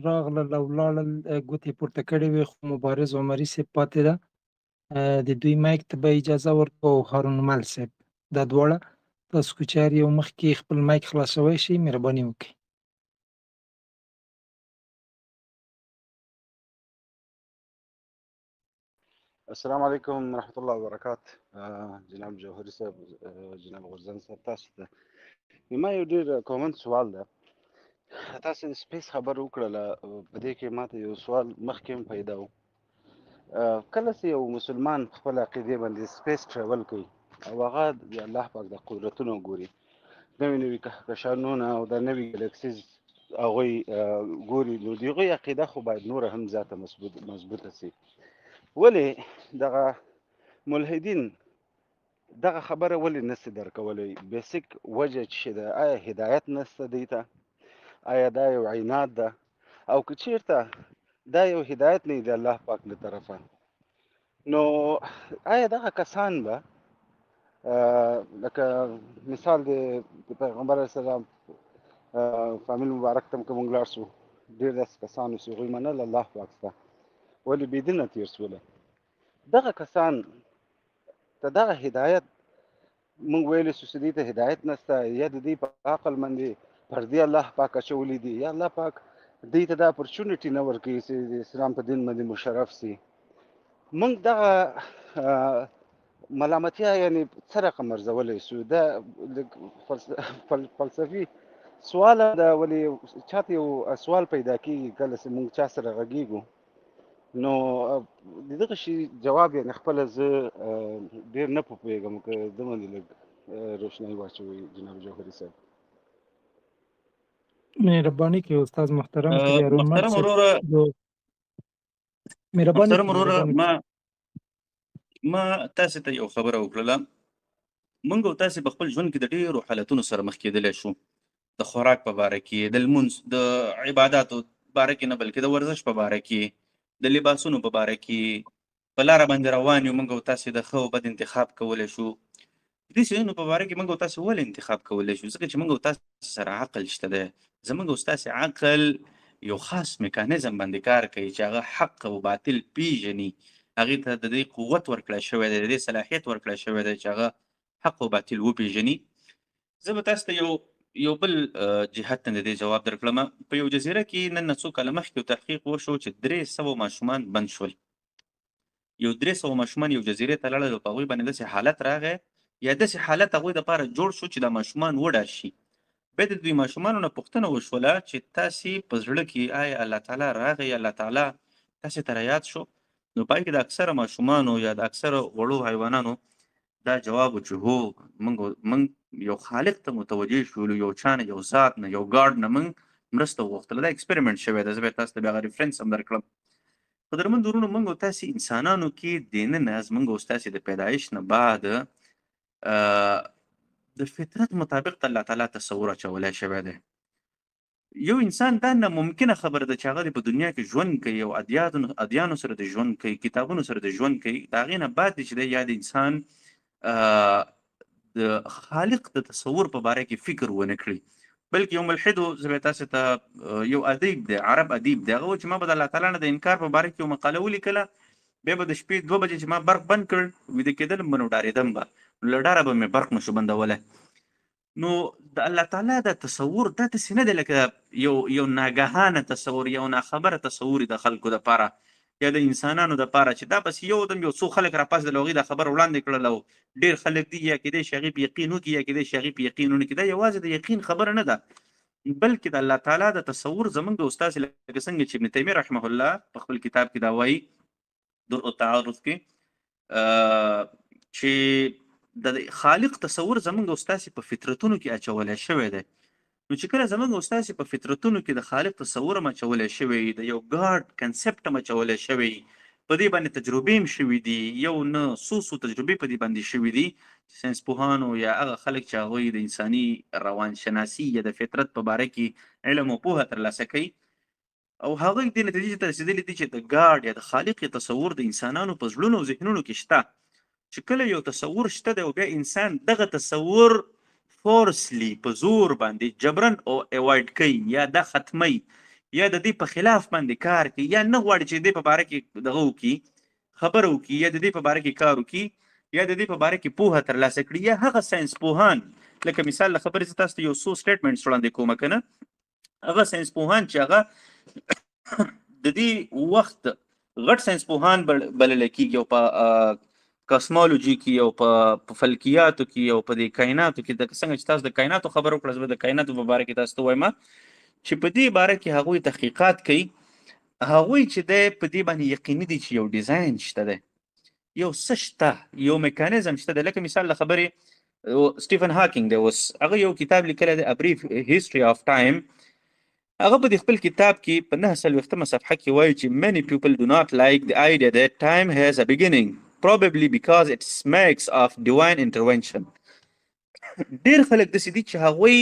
راغلل او ولاړل، ګوتې پورته کړې وې، خو مبارز عمري صاحب پاتې ده. د دوی مایک ته به اجازه ورکړو او هارون مل صاحب، دا دواړه تاسو که چارې یو مخکې خپل مایک خلاصوی شئ مهرباني وکړئ. السلام علیکم ورحمۃ اللہ وبرکاتہ. جناب جوهري صاحب، جناب غرزن صاحب، تاسو ته ما یو ډېر کامن سوال ده. تاسو د سپیس خبر وکړله، په دې کې ماته یو سوال مخکې هم پیدا و. کله چې یو مسلمان په خپل عقیدې باندې سپیس ټریول کوي او هغه د الله پاک د قدرتونو ګوري، نوي نوي کهکشانونه او د نوي ګلکسیز هغوی ګوري، نو د هغوی عقیده خو باید نوره هم زیاته مضبوطه سي. ولې دغه ملحدین دغه خبره ولې نسي درکولی؟ بیسیک وجه چې ده، آیا هدایت نسته دوی ته؟ آیا دا یو عینات ده؟ او که چیرته دا یو هدایت نه د الله پاک له طرفه، نو آیا دغه کسان به لکه مثال د پیغمبر علیه السلام فامیل مبارک ته که موږ لاړ شو، ډېر داسې کسان اوس هغوی منل الله پاک شته، ولې بېدینه تېر شوله. دغه کسان ته دغه هدایت موږ ویلی شو چې دوی ته هدایت نشته، یا د دوی په عقل باندې پردې الله پاک اچولی دي، یا الله پاک دوی ته دا اپرچونټي نه ورکوي چې د اسلام په دین باندې مشرف سي. موږ دغه ملامتیا یعنې څه رقم ارزولی شو؟ دا فلسفي سوال ده، ولې چاته یو سوال پیدا کېږي کله چې موږ چا سره غږېږو، نو د دغه شي جواب یعنې خپله زه ډېر نه پوهېږم، که ده باندې لږ روشنایي واچوئ جناب جوهري صاحب. مهرباني کوي استاد محترم، که د هارون مل محترم صاحب وروره، مهرباني محترم کوي، وروره، مهرباني کوي. ما تاسې ته یو خبره وکړله. موږ او تاسې په خپل ژوند کې د ډېرو حالتونو سره مخ کېدلی شو، د خوراک په باره کې، د لمونځ د عباداتو باره کې نه، بلکې د ورزش په باره کې، د لباسونو په باره کې، په لاره باندې روان یو، موږ او تاسې د ښه او بد انتخاب کولی شو. دې شیانو په باره کې موږ او تاسې ولې انتخاب کولی شو؟ ځکه چې موږ او تاسې سره عقل شته دی. زموږ او ستاسې عقل یو خاص میکانیزم باندې کار کوي چې هغه حق او باطل پیژني، هغې ته د دې قوت ورکړی شوی دی، د دې صلاحیت ورکړی شوی دی چې هغه حق او باطل وپیژني. زه به تاسو ته یو بل جهت نه د دې جواب درکړم. په یو جزیره کې نن نه څو کاله مخکې یو تحقیق وشو چې 300 ماشومان بند شول. یو 300 ماشومان یو جزیرې ته لاړل او په هغوی باندې داسې حالت راغی، یا داسې حالت هغوی دپاره جوړ شو چې دا ماشومان وډار شي. بیا د دوی ماشومانو نه پوښتنه وشوله چې تاسې په زړه کې آیا الله تعالی راغی، الله تعالی تاسې ته رایاد شو؟ نو په هغې کې د اکثره ماشومانو یا د اکثره وړو حیوانانو دا جواب و چې هو، موږ یو خالق ته متوجه شولو، یو چا نه، یو ذات نه، یو ګاډ نه موږ مرسته وغوښتله. دا ایکسپریمنټ شوی دی، زه به تاسو ته بیا هغه ریفرنس هم درکړم. قدرمند ورونو، موږ او تاسې انسانانو کې دننه زموږ او ستاسې د پیدایش نه بعد د فطرت مطابق الله تعالی تصور اچولی شوی دی. یو انسان دا ناممکنه خبره ده چې هغه په دنیا کې ژوند کوي او ادیانو سره د ژوند کوي، کتابونو سره د ژوند کوي، د هغې نه بعد چې دی یا د انسان د خالق د تصور په باره کې فکر ونه کړي. بلکې یو ملحد و، زه به تاسو ته یو ادیب دی، عرب ادیب دی، هغه و چې ما به د الله تعالی نه د انکار په باره کې یو مقاله ولیکله، بیا به د شپې 2 بجې چې ما برق بند کړ، ویده کېدلم به نو ډارېدم به، له ډاره به مې برق نشو بندولی. نو د الله تعالی د تصور دا داسې نه دی لکه یو ناګهانه تصور، یو ناخبره تصور د خلکو دپاره یا د انسانانو دپاره چې دا بس یو دم یو څو خلک راپاڅېدل او هغوی دا خبره وړاندې کړل او ډېر خلک دي، یا کېدای شي هغې په یقین وکړي، یا کېدای شي هغې په یقین ونه کړي. دا یوازې د یقین خبره نه ده، بلکې د الله تعالی د تصور زموږ د استاد لکه څنګه چې ابن تیمیه رحمه الله په خپل کتاب کې دا وایي، درء التعارض کې، چې د خالق تصور زمونږ او ستاسې په فطرتونو کې اچولی شوی دی. نو چې کله زمونږ او ستاسې په فطرتونو کې د خالق تصور هم اچولی شوی، د یو ګاډ کنسپټ هم اچولی شوی، په دې باندې تجربې هم شوي دي، یو نه څو تجربې په دې باندې شوي دي چې ساینسپوهانو یا هغه خلک چې هغوی د انساني روانشناسي یا د فطرت په باره کې علم او پوهه ترلاسه کوي، او هغوی دې نتیجې ته رسېدلي دي چې د ګاډ یا د خالق تصور د انسانانو په زړونو او ذهنونو کې شته. چې کله یو تصور شته دی او بیا انسان دغه تصور فورسلی په زور باندې جبرن او اوایډ کوي یا دا ختمي یا د دې په خلاف باندې کار کوي یا نه غواړي چې د دې په باره کې دغه وکړي، خبره وکړي، یا د دې په باره کې کار وکړي، یا د دې په باره کې پوهه ترلاسه کړي، یا هغه ساینس پوهان لکه مثال له خبرې زه تاسو ته یو څو سټیټمنټس وړاندې کوم که نه، هغه ساینس پوهان چې هغه د دې وخت غټ ساینس پوهان بللی کېږي او په کاسمالوجي کې او په فلکیاتو کې او په دې کائناتو کې، د څنګه چې تاسو د کائناتو خبره وکړه، زه به د کائناتو په باره کې تاسو ته وایم چې په دې باره کې هغوی تحقیقات کوي، هغوی چې دی په دې باندې یقیني دي چې یو ډیزاین شته دی، یو څه شته، یو میکانیزم شته دی. لکه مثال له خبرې سټیفن هاکینګ دی، اوس هغه یو کتاب لیکلی دی A Brief History of Time. هغه په خپل کتاب کې په 940 صفحه کې وایي چې many people do not like the idea that time has a beginning, probably because it smacks of divine intervention. ډېر خلک داسې دي چې هغوی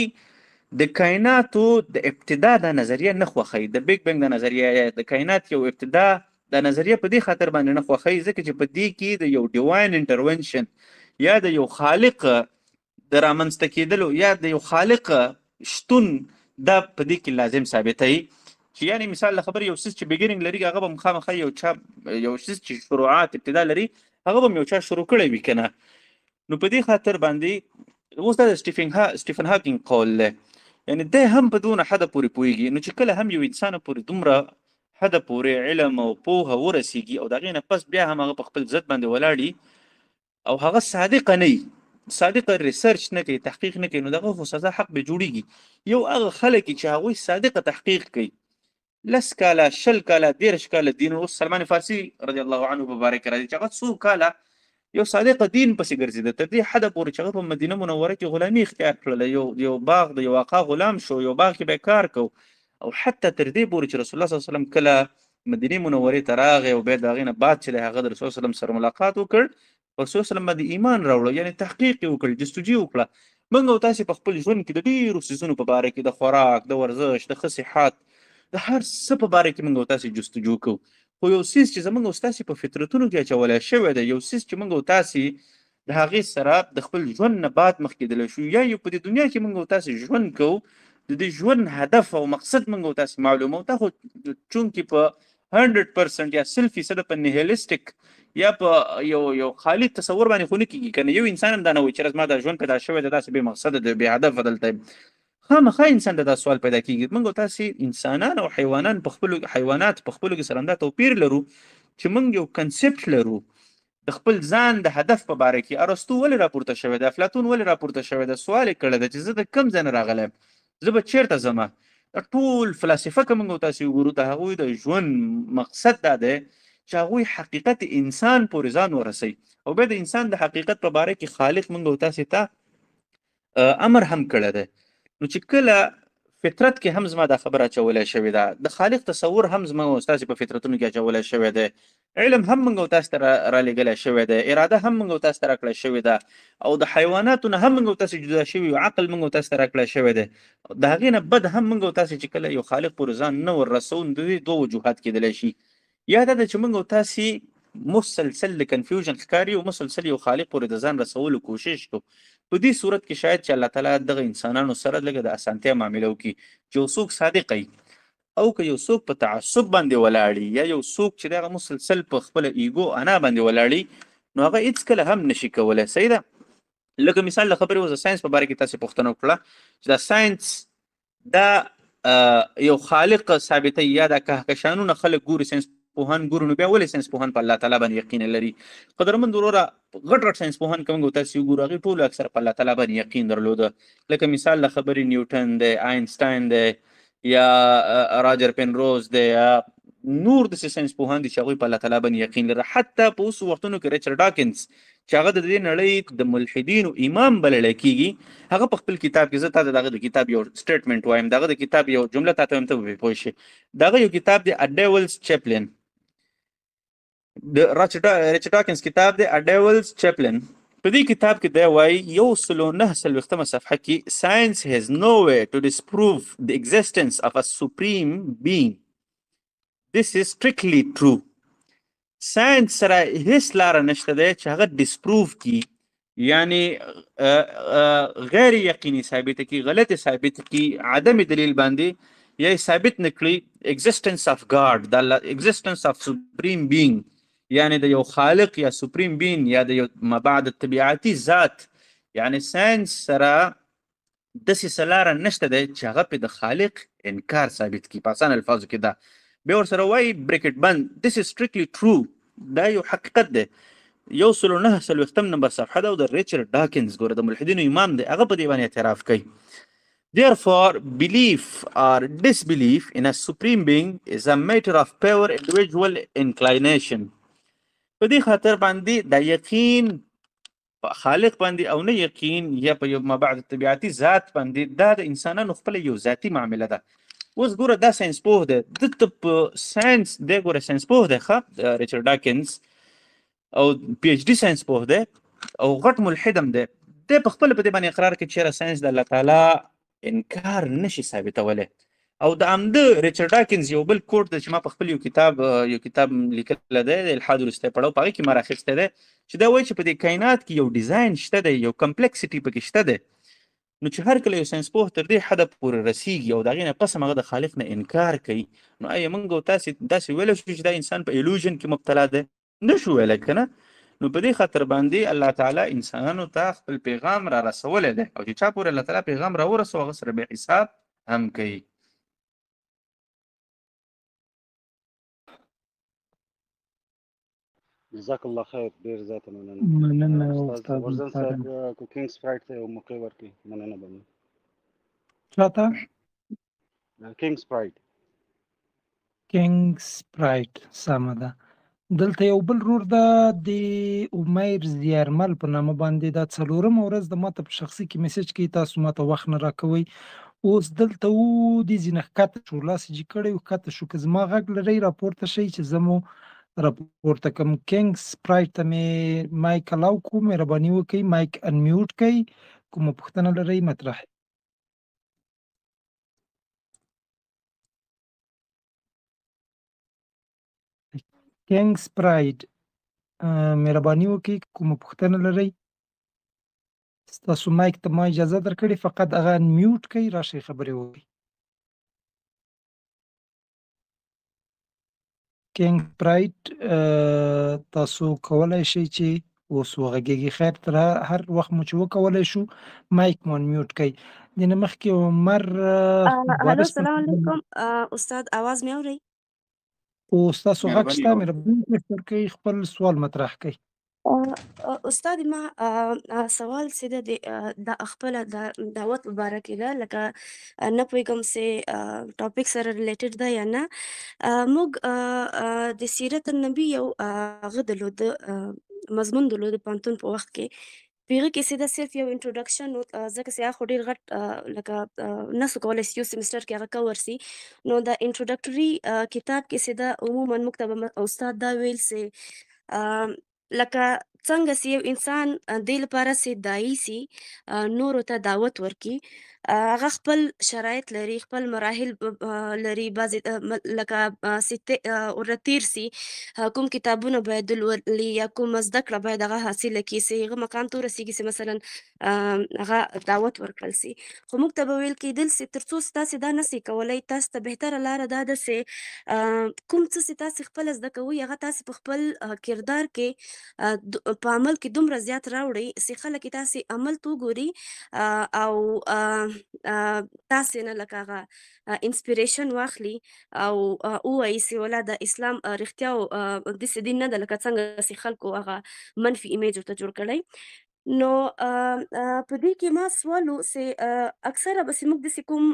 د کائناتو د ابتدا د نظریه نه خوښوي، د بیگ بینګ د نظریه، د کائنات یو ابتدا د نظریه په دې خاطر باندې نه خوښوي ځکه چې په دې کې د یو ډیواین انټرونشن یا د یو خالق د رامنځته کېدلو یا د یو خالق شتون دا په دې کې لازم ثابتوي. چې یعنی مثال له خبرې یو څیز چې بیګیننګ لري هغه به مخامخا یو څیز چې شروعات ابتدا لري هغه به یو چا شروع کړی وي که نه. نو په دې خاطر باندې اوس دا د سټیفن هاکینګ قول دی، یعنی دی هم په دونه حده پورې پوهېږي. نو چې کله هم یو انسان پورې دومره حده پورې علم او پوهه ورسېږي او د هغې نه پس بیا هم هغه په خپل ضد باندې ولاړي او هغه صادقه نه وي، صادقه ریسرچ نه کوي، تحقیق نه کوي، نو دغه خو سزا حق به جوړېږي. یو هغه خلک چې هغوی صادقه تحقیق کوي 10 کاله 20 کاله 30 کاله دین، اوس سلمان فارسي رضی الله عنه په باره کې راځي چې هغه 100 کاله یو صادقه دین پسې ګرځېده تر دې حده پورې چې هغه په مدینه منوره کې غلامي اختیار کړله، یو باغ د یو آقا غلام شو، یو باغ کې به کار کو، او حتی تر دې پورې چې رسول الله صلی الله علیه وسلم کله مدینې منورې ته راغی او بیا د هغې نه بعد چې دی هغه د رسول الله صلی الله علیه وسلم سره ملاقات وکړ، په رسول الله صلی الله علیه وسلم باندې ایمان راوړه، یعنې تحقیق یې وکړ، جستجو وکړه. موږ او تاسې په خپل ژوند کې د ډېرو څیزونو په باره کې، د خوراک، د ورزش، د ښه صحت، د هر څه په باره کې موږ او تاسې جستجو کوو. خو یو څیز چې زموږ او ستاسې په فطرتونو کې اچولی شوی دی، یو څیز چې موږ او تاسې د هغې سره د خپل ژوند نه بعد مخ کېدلی شو، یا یو په دې دنیا کې موږ او تاسې ژوند کوو، د دې ژوند هدف او مقصد موږ او تاسې معلومو. دا خو چونکې په 100% یا 100% په نیهیلیسټک یا په یو خالي تصور باندې خو نه کېږي که نه. یو انسان هم دا نه وایي چې زما دا ژوند پیدا شوی دی داسې بې مقصده دی، بې هدفه دلته خامخا انسان ته دا سوال پیدا کېږي. موږ او تاسې انسانان او حیوانات په خپلو کې سره همدا توپیر لرو چې موږ یو کنسپټ لرو د خپل ځان د هدف په باره کې. ارسطو ولې راپورته شوی دی؟ افلاطون ولې راپورته شوی دی؟ سوال یې کړی دی چې زه د کوم ځای نه راغلی یم، زه به چېرته ځمه. دا ټول فلسفه که موږ او تاسې وګورو د هغوی د ژوند مقصد دا دی چې هغوی حقیقت انسان پورې ځان ورسوي، او بیا د انسان د حقیقت په باره کې خالق موږ او تاسې ته امر هم کړی دی. نو چې کله فطرت کې هم زما دا خبره اچولی شوې ده، د خالق تصور هم زما او ستاسې په فطرتونو کې اچولی شوی دی، علم هم موږ او تاسې ته رالیږلی شوی دی، اراده هم موږ او تاسې ته راکړی شوې ده، او د حیواناتو نه هم موږ او تاسې جدا شوي یو عقل موږ او تاسې ته راکړی شوی دی. د هغې نه بد هم موږ او تاسې چې کله یو خالق پورې ځان نه ور رسو، د دې دوه وجوهات کېدلی شي. یا دا ده چې موږ او تاسې مسلسل د کنفیوژن ښکاري او مسلسل یو خالق پورې د ځان رسولو کوشش کوو. په دې صورت کې شاید چې الله تعالی دغه انسانانو سره لږه د اسانتیا معامله وکړي چې یو څوک صادق وي، او که یو څوک په تعصب باندې ولاړي، یا یو څوک چې دغه مسلسل په خپله ایګو انا باندې ولاړي، نو هغه هېڅکله هم نشي کولی. صحیح ده؟ لکه مثال له خبرې اوس د ساینس په باره کې تاسې پوښتنه وکړه چې دا ساینس دا یو خالق ثابتوي، یا دا کهکشانونه خلک ګوري، ساینس پوهان ګورو، نو بیا ولې ساینس پوهان په الله تعالی باندې یقین لري؟ قدرمند وروره غټ ساینس پوهان که موږ تاسې وګورو هغې ټولو اکثر په الله تعالی باندې یقین درلوده. لکه مثال له خبرې نیوټن دی، آینسټاین دی، یا راجر پنروز دی، یا نور داسې ساینس پوهان دي چې هغوی په الله تعالی باندې یقین لري. حتی په اوسو وختونو کې ریچارډ ډاکنز چې هغه د دې نړۍ د ملحدینو امام بللی کېږي، هغه په خپل کتاب کې، زه تا ته د هغه د کتاب یو سټیټمنټ وایم، د هغه د کتاب یو جمله تا ته وایم، ته به پرې پوه شې. د هغه یو کتاب دی A Devil's Chaplain، د ریچارډ ډاکنز کتاب دی A Devil's Chaplain. په دې کتاب کې دی وایي 149 صفحه کې Science has no way to disprove the existence of a supreme being. This is strictly true. ساينس سره هیڅ لاره نشته دی چې هغه ډسپروف کی، یعنی غیر یقیني ثابت کی، غلط ثابت کی، عدم دلیل باندې یا ثابت نکړي existence of God، د existence of supreme being، یعنی د یو خالق یا supreme being یا د یو مبعد طبیعتي ذات. یعنی ساينس سره داسې څه لاره نشته دی چې هغه په د خالق انکار ثابت کی. په اسان الفاظو کې دا بیا ورسره وایي بریکټ بند this is strictly true، دا یو حقیقت دی. 149 نمبر صفحه ده او د ریچارډ ډاکنز ګوره د ملحدینو امام دی، هغه په دې باندې اعتراف کوي. Therefore, belief or disbelief in a supreme being is a matter of pure individual inclination. په دې خاطر باندې د یقین په خالق باندې او نه یقین یا په یو مبعد طبیعتي ذات باندې دا د انسانانو خپله یو ذاتي معامله ده. اوس ګوره دا ساینس پوه دی، دلته په ساینس دی، ګوره ساینس پوه دی ښه ریچارډ ډاکنز، او پی ایچ ډي ساینس پوه دی او غټ ملحد هم دی. دی په خپله په دې باندې اقرار کوي چې چېرې ساینس د الله تعالی انکار نشي ثابتولی. او د همده ریچارډ ډاکنز یو بل کوټ دی چې ما په خپل یو کتاب لیکلی دی د الحاد وروستی پړاو، په هغې کې ما راخیستی دی چې دا وایي چې په دې کائنات کې یو ډیزاین شته دی، یو کمپلیکسیټي پکې شته دی. نو چې هر کله یو ساینس پوه تر دې حده پورې رسیږي او د هغې نه پس هم هغه د خالق نه انکار کوي، نو آیا موږ او تاسې داسې ویلی شو چې دا انسان په ایلوژن کې مبتلا دی؟ نه شو ویلی که نه. نو په دې خاطر باندې الله تعالی انسانانو ته خپل پیغام را رسولی دی، او چې چا پورې الله تعالی پیغام را ورسوه هغه سره بیا حساب هم کوي. جزاک الله خیر، ډېر زیاته مننه. مننه استاد استاد غورځن محترم. صاحب کوکینګ سپرایټ ته یو موقع ورکړي، مننه به مو. چاته کینګ سپرایټ کینګ سپرایټ سمه ده. دلته یو بل رور ده د عمیر زیارمل په نامه باندې دا 4مه ورځ د ماته په شخصي کې میسج کوي تاسو ماته وخت نه راکوئ. اوس دلته و دې ځینې ښکته شو، لاس یې جګ کړی و ښکته شو، که زما غږ لرئ راپورته شئ چې زه مو راپورته کړم. کینګ سپرایټ ته مې مایک الاو کړو، مهرباني وکړئ مایک انمیوټ کړئ، کومه پوښتنه لرئ مطرح. کینګ سپرایټ مهرباني وکړئ کومه پوښتنه لرئ. ستاسو مایک ته ما اجازه درکړې، فقط هغه انمیوټ کړئ، راشئ خبرې وکړئ. کینګ سپرایټ تاسو کولی شئ چې اوس وغږیږئ. خیر تر هر وخت مو چې وکولی شو مایک مو انمیوټ کړئ. دې نه مخکې عمر هلو السلام علیکم استاد، आवाज مې اورئ؟ او ستاسو غږ مهرباني شته، وکړئ. مهرباني وکړئ خپل سوال مطرح کړئ. استاد ما سوال چې د د خپل د دعوت مبارک ده، لکه نه پوهېږم چې ټاپک سره ریلیټډ ده یا نه. موږ د سیرت النبي یو هغه درلوده مضمون درلوده پوهنتون په وخت کې، په هغه کې چې دا صرف یو انټروډکشن و، ځکه چې هغه خو ډېر غټ لکه نسو کولی چې یو سیمسټر کې هغه کور سي. نو د انټروډکټري کتاب کې چې دا عموما موږ ته به استاد دا ویل چې لکه څنګه چې یو انسان دې لپاره چې داعي سي نورو ته دعوت ورکړي، هغه خپل شرایط لري، خپل مراحل لري، بعضې لکه ورتیر سي، کوم کتابونه باید ولولي یا کومه زده کړه باید هغه حاصله کړي چې هغه مقام ته ورسېږي چې مثلا هغه دعوت ورکړل سي. خو موږ ته به ویل کېدل چې تر څو تاسې دا نسئ کولی، تاسو ته بهتره لاره دا ده چې کوم څه چې تاسې خپله زده کوئ هغه تاسې په خپل کردار کې په عمل کې دومره زیات راوړئ چې خلک یې تاسې عمل ته وګوري او تاسې نه لکه هغه انسپیریشن واخلي او ووایي چې ولا د اسلام رښتیا داسې دین نه ده لکه څنګه چې خلکو هغه منفي ایمیج ورته جوړ کړی. نو په دې کې ما سوال و چې اکثره بس موږ داسې کوم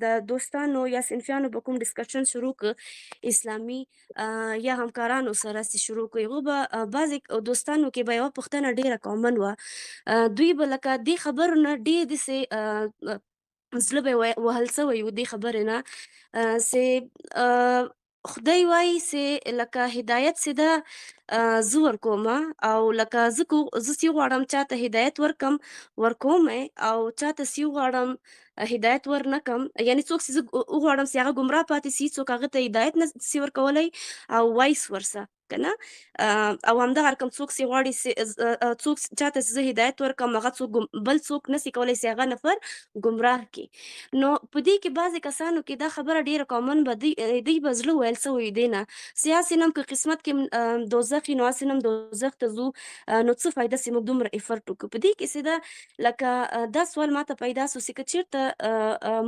د دوستانو یا صنفیانو به کوم ډسکشن شروع کړ اسلامي یا همکارانو سره چې شروع کړ هغو به بعضې دوستانو کې به یوه پوښتنه ډېره کامن وه دوی به لکه دې خبرو نه ډېر داسې زړه به یې وهل سوی و دې خبرې نه چې خدای وایي چې لکه هدایت چې ده زه ورکومه او لکه زه چې غواړم چاته هدایت ورکوم او چاته چې غواړم هدایت ورنکم یعنی څوک چې زه وغواړم چې هغه ګمراه پاتې سي څوک هغه ته هدایت نه سي ورکولی او وایس ورسه کنه او همدغه رقم څوک چې غواړي څوک چاته چې زه هدایت ورکم هغه څوک بل څوک نسي کولی چې هغه نفر ګمراه کړي نو په دې کې بعضې کسانو کې دا خبره ډېره کامن به دوی به زړه ویل سوی دی نه چې هسې نم که قسمت کې دوزخ وي نو هسې نم دوزخ ته ځو نو څه فایده چې موږ دومره افرټ وکړو په دې کې چې ده لکه دا سوال ماته پیدا سو چې که چېرته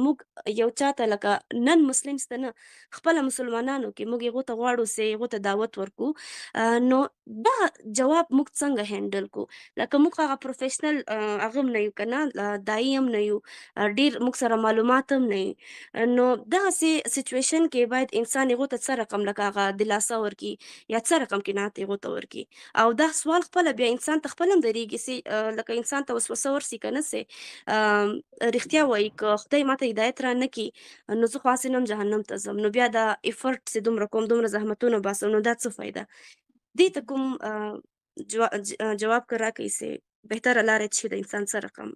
موږ یو چاته لکه نن مسلمس ته نه خپله مسلمانانو کې موږ هغو ته غواړو چې هغو ته دعوت ورکړو نو دغه جواب موږ څنګه هینډل کړو لکه موږ هغه پروفیشنل هغه هم نه یو که نه دایي هم نه یو ډېر موږ سره معلومات هم نه وي نو دغسې سچویشن کې باید انسان هغو ته څه رقم لکه هغه دلاسه ورکړي یا څه رقم قناعت هغو ته ورکړي او دا سوال خپله بیا انسان ته خپله هم درېږي چې لکه انسان ته وسوسه ورسي که نه سې رښتیا وایي که خدای ماته هدایت را نه کړي نو زه خو هسې نم جهنم ته ځم نو بیا دا افرټ چې دومره کوم دومره زحمتونه باسم نو دا څه فایده دې ته کوم جواب که راکوي چې بهتره لاره چې د انسان څه رقم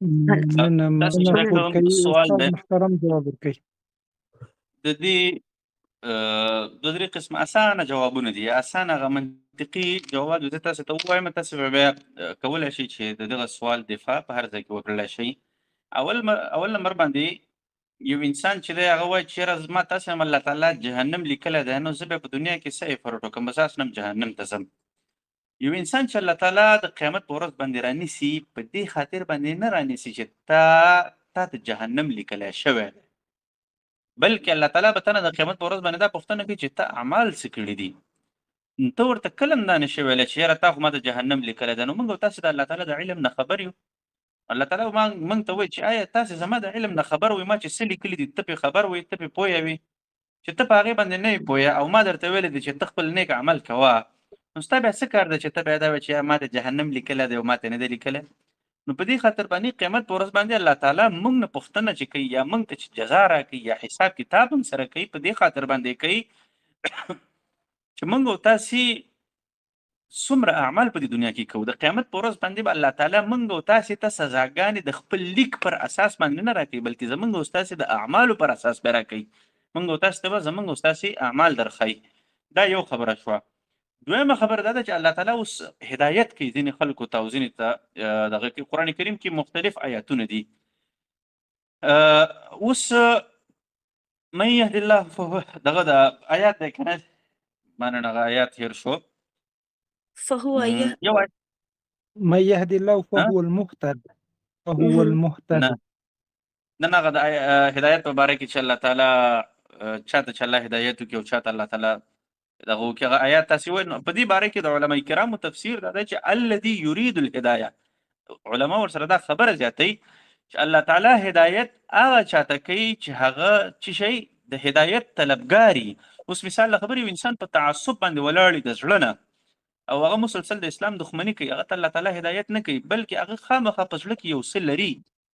مننه تاسو مننه چې خو کوم کوي سوال استاد دی محترم جواب ورکوي د دې دوه درې قسمه اسانه جوابونه دي اسانه هغه منطقي جواب زه تاسو ته ووایم تاسو به بیا کولی شئ چې د دغه سوال دفاع په هر ځای کې وکړلی شئ اول نمبر باندې یو انسان چې دی هغه وایي چې یاره زما تاسې هم الله تعالی جهنم لیکلی دی نو زه بیا په دنیا کې څه افرټ وکړم بس هسې نم جهنم ته ځم یو انسان چې الله تعالی د قیامت په ورځ باندې رانیسي په دې خاطر باندې نه رانیسي چې تا ته جهنم لیکلی شوی دی بلکې الله تعالی به تنه د قیامت په ورځ باندې دا پوښتنه کوي چې ته اعمال څه کړي دي ته ورته کله هم دا نشي ویلی چې یاره تا خو ما د جهنم لیکلی دی نو موږ او تاسې د الله تعالی د علم نه خبر یو الله تعالی موږ ته وایي چې آیا تاسې زما د علم نه خبر وئ ما چې څه لیکلي دي ته پرې خبر وئ ته پرې پوهه وي چې ته په هغې باندې نه یې پوهه او ما درته ویلی دی چې ته خپل نیک عمل کوه نو ستا بیا څه کار دی چې ته بیا دا وایې چې ما د جهنم لیکلی دی او ما ته نه دی لیکلی نو په دې خاطر باندې قیامت په ورځ باندې الله تعالی موږ نه پوښتنه چې کوي یا موږ ته چې جزا راکوي یا حساب کتاب هم سره کوي په دې خاطر باندې کوي چې موږ او تاسې څومره اعمال په دې دنیا کې کوو د قیامت په ورځ باندې به الله تعالی موږ او تاسې ته سزاګانې د خپل لیک پر اساس باندې نه راکوي بلکې زموږ او تاسې د اعمالو پر اساس به راکوي موږ او تاسې ته به زموږ او تاسې اعمال درښایي دا یو خبره شوه دویمه خبره دا ده چې الله تعالی اوس هدایت کوي ځینې خلکو ته او ځینې ته دغه کې قرآن کریم کې مختلف آیاتونه دي اوس من یهد الله فهو دغه د آیات دی که نه ما نن هغه آیات هیر شو فهو یو آیت من يهد الله فهو المهتد فهو المهتد نه نن هغه د هدایت په باره کې چې الله تعالی چاته چې الله هدایت وکړي او چاته الله تعالی دغه کې هغه آیات تاسې وایي نو په دې باره کې د علما کرامو تفسیر دا دی چې الذي یرید الهدایه علما ورسره دا خبره زیاتوي چې الله تعالی هدایت هغه چاته کوي چې هغه څه شی د هدایت طلبګاري اوس مثال له خبرې یو انسان په تعصب باندې ولاړ د زړه نه او هغه مسلسل د اسلام دښمني کوي هغه ته الله تعالی هدایت نه کوي بلکې هغه خامخا په زړه کې یو څه لري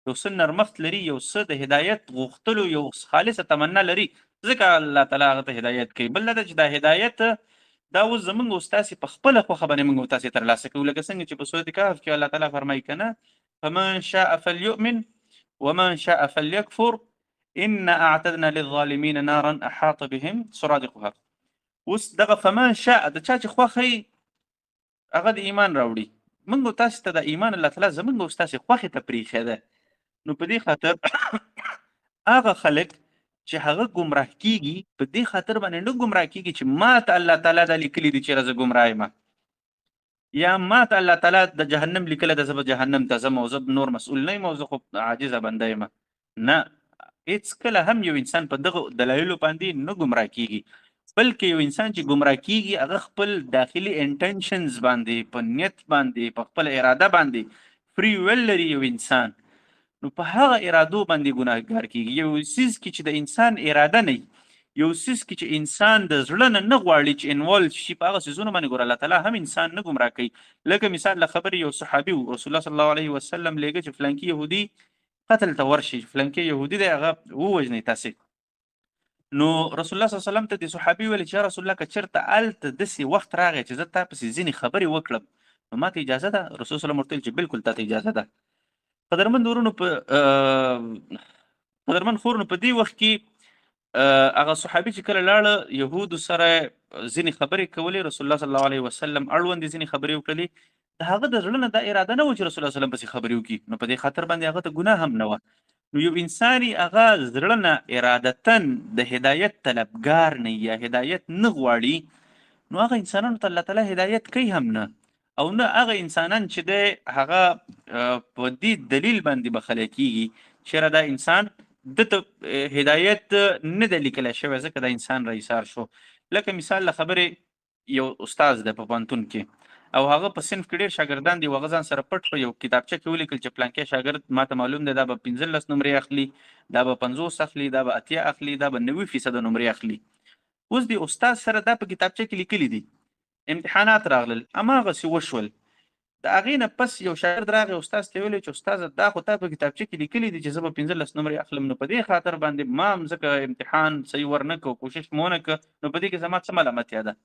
یو څه نرمښت لري یو څه د هدایت غوښتلو یو خالصه تمنا لري ځکه الله تعالی هغه ته هدایت کوي بل دا چې دا هدایت دا اوس زموږ او ستاسې په خپله خوښه باندې موږ او تاسې ترلاسه کوو لکه څنګه چې په سورت کهف کې الله تعالی فرمایي که نه فمن شاء فلیؤمن ومن شاء فلیکفر إنا اعتدنا للظالمین نارا احاط بهم سرادقها اوس دغه فمن شاء د چا چې خوښی هغه د ایمان راوړي موږ او تاسې ته د ایمان الله تعالی زموږ او ستاسې خوښې ته پرېښی ده نو په دې خاطر هغه خلک چې هغه ګمراه کیږي په دې خاطر باندې نه ګمراه کیږي چې ما ته الله تعالی دا لیکلي دي چې زه ګمراه یم یا ما ته الله تعالی د جهنم لیکلی ده زه به جهنم ته ځم او زه نور مسؤول نه یم او زه خو عاجزه بنده یم نه هېڅکله هم یو انسان په دغه دلایلو باندې نه ګمراه کیږي بلکې یو انسان چې ګمراه کیږي هغه خپل داخلي انټنشنز باندې په نیت باندې په خپل اراده باندې فری ویل لري یو انسان، نو په هغه ارادو باندې ګناهګار کیږي. یو سیز کې چې د انسان اراده نه وي، یو سیز کې چې انسان د زړه نه غواړي چې انوالو شي په هغه سیزونو باندې، ګوره الله تعالی هم انسان نه ګمراه کوي. لکه مثال له خبرې یو صحابي و، رسول الله صلی الله علیه وسلم لیږه چې فلانکي یهودي قتل ته ورشي، فلانکي یهودي دی هغه ووژنئ تاسې. نو رسول الله صلی الله علیه وسلم ته د صحابي ویل چې یا رسول الله که چېرته هلته داسې وخت راغی چې زه تا پسې ځینې خبرې وکړم نو ما ته اجازه ده؟ رسول صلی الله علیه وسلم ورته ویل چې بالکل تا ته اجازه ده. قدرمن ورونو قدرمن خورونو په دې وخت کې هغه صحابي چې کله لاړه یهودو سره ځینې خبرې کولې، رسول الله صلی الله علیه وسلم اړوندې ځینې خبرې وکړلې. د هغه د زړه نه دا اراده نه و چې رسول الله صلی الله علیه وسلم پسې خبرې وکړي، نو په دې خاطر باندې هغه ته ګناه هم نه وه. نو یو انساني هغه زړه نه ارادتن د هدایت طلبګار نه یا هدایت نه غواړي، نو هغه انسانانو ته الله تعالی هدایت کوي هم نه، او نه هغه انسانان چې دی هغه په دې دلیل باندې بخلی کېږي چېرې دا انسان دته هدایت نه دی لیکلی شوی ځکه دا انسان رایسار شو. لکه مثال له خبرې یو استاد دی په پوهنتون کې او هغه په صنف کې ډېر شاګردان دي، هغه ځان سره پټ په یو کتابچه کې ولیکل چې پلانکی شاګرد ماته معلوم دی دا به 15 نمرې اخلي، دا به 50 اخلي، دا به 80 اخلي، دا به 90% نمرې اخلي. اوس د استاد سره دا په کتابچه کې لیکلي دي، امتحانات راغلل هماغسې وشول. د هغې نه پس یو شاګرد راغی استاد ته ویلې چې استاده دا خو تا په کتابچه کې لیکلي دي چې زه به 15 نمرې اخلم، نو په دې خاطر باندې ما هم ځکه امتحان صحیح ورنه کړ، کوشش مې ونه کړ، نو په دې کې زما څه ملامتیا ده؟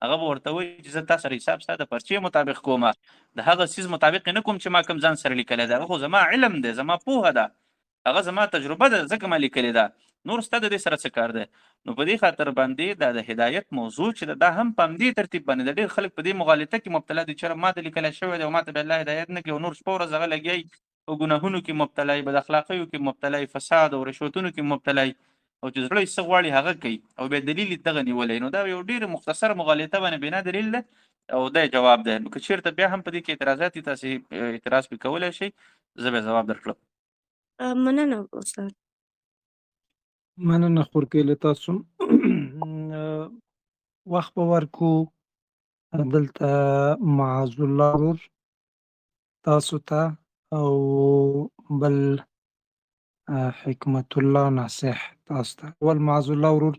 هغه به ورته وایي چې زه تا سره حساب ستا د پرچې مطابق کوم، د هغه څیز مطابق نه کوم چې ما کوم ځان سره لیکلی دی، هغه خو زما علم دی، زما پوهه ده، هغه زما تجربه ده ځکه ما لیکلې ده، نور ستا د دې سره څه کار دی؟ نو په دې خاطر باندې دا د هدایت موضوع چې دا هم په همدې ترتیب باندې د ډېر خلک په دې مغالطه کې مبتلا دي چې ما ته لیکلی شوی دی او ما ته به الله هدایت نه کوي، او نور شپه ورځ هغه لګیایي په ګناهونو کې مبتلا یي، بد اخلاقیو کې مبتلا یي، فساد او رشوتونو کې مبتلا یي، او چې زړه یې څه غواړي هغه کوي او بیا دلیل یې دغه نیولی. نو دا یو ډېر مختصر مغالطه باندې بنا دلیل ده او دا جواب دی. نو که چېرته بیا هم په دې کې اعتراضات دي تاسې اعتراض پرې کولی شئ، زه بیا ځواب درکړم. مننه استاد. مننه خورکۍ له تاسو. وخت به ورکو دلته معاذ الله ورور تاسو ته او بل حکمت الله ناصح تاسو ته. اول معاذ الله ورور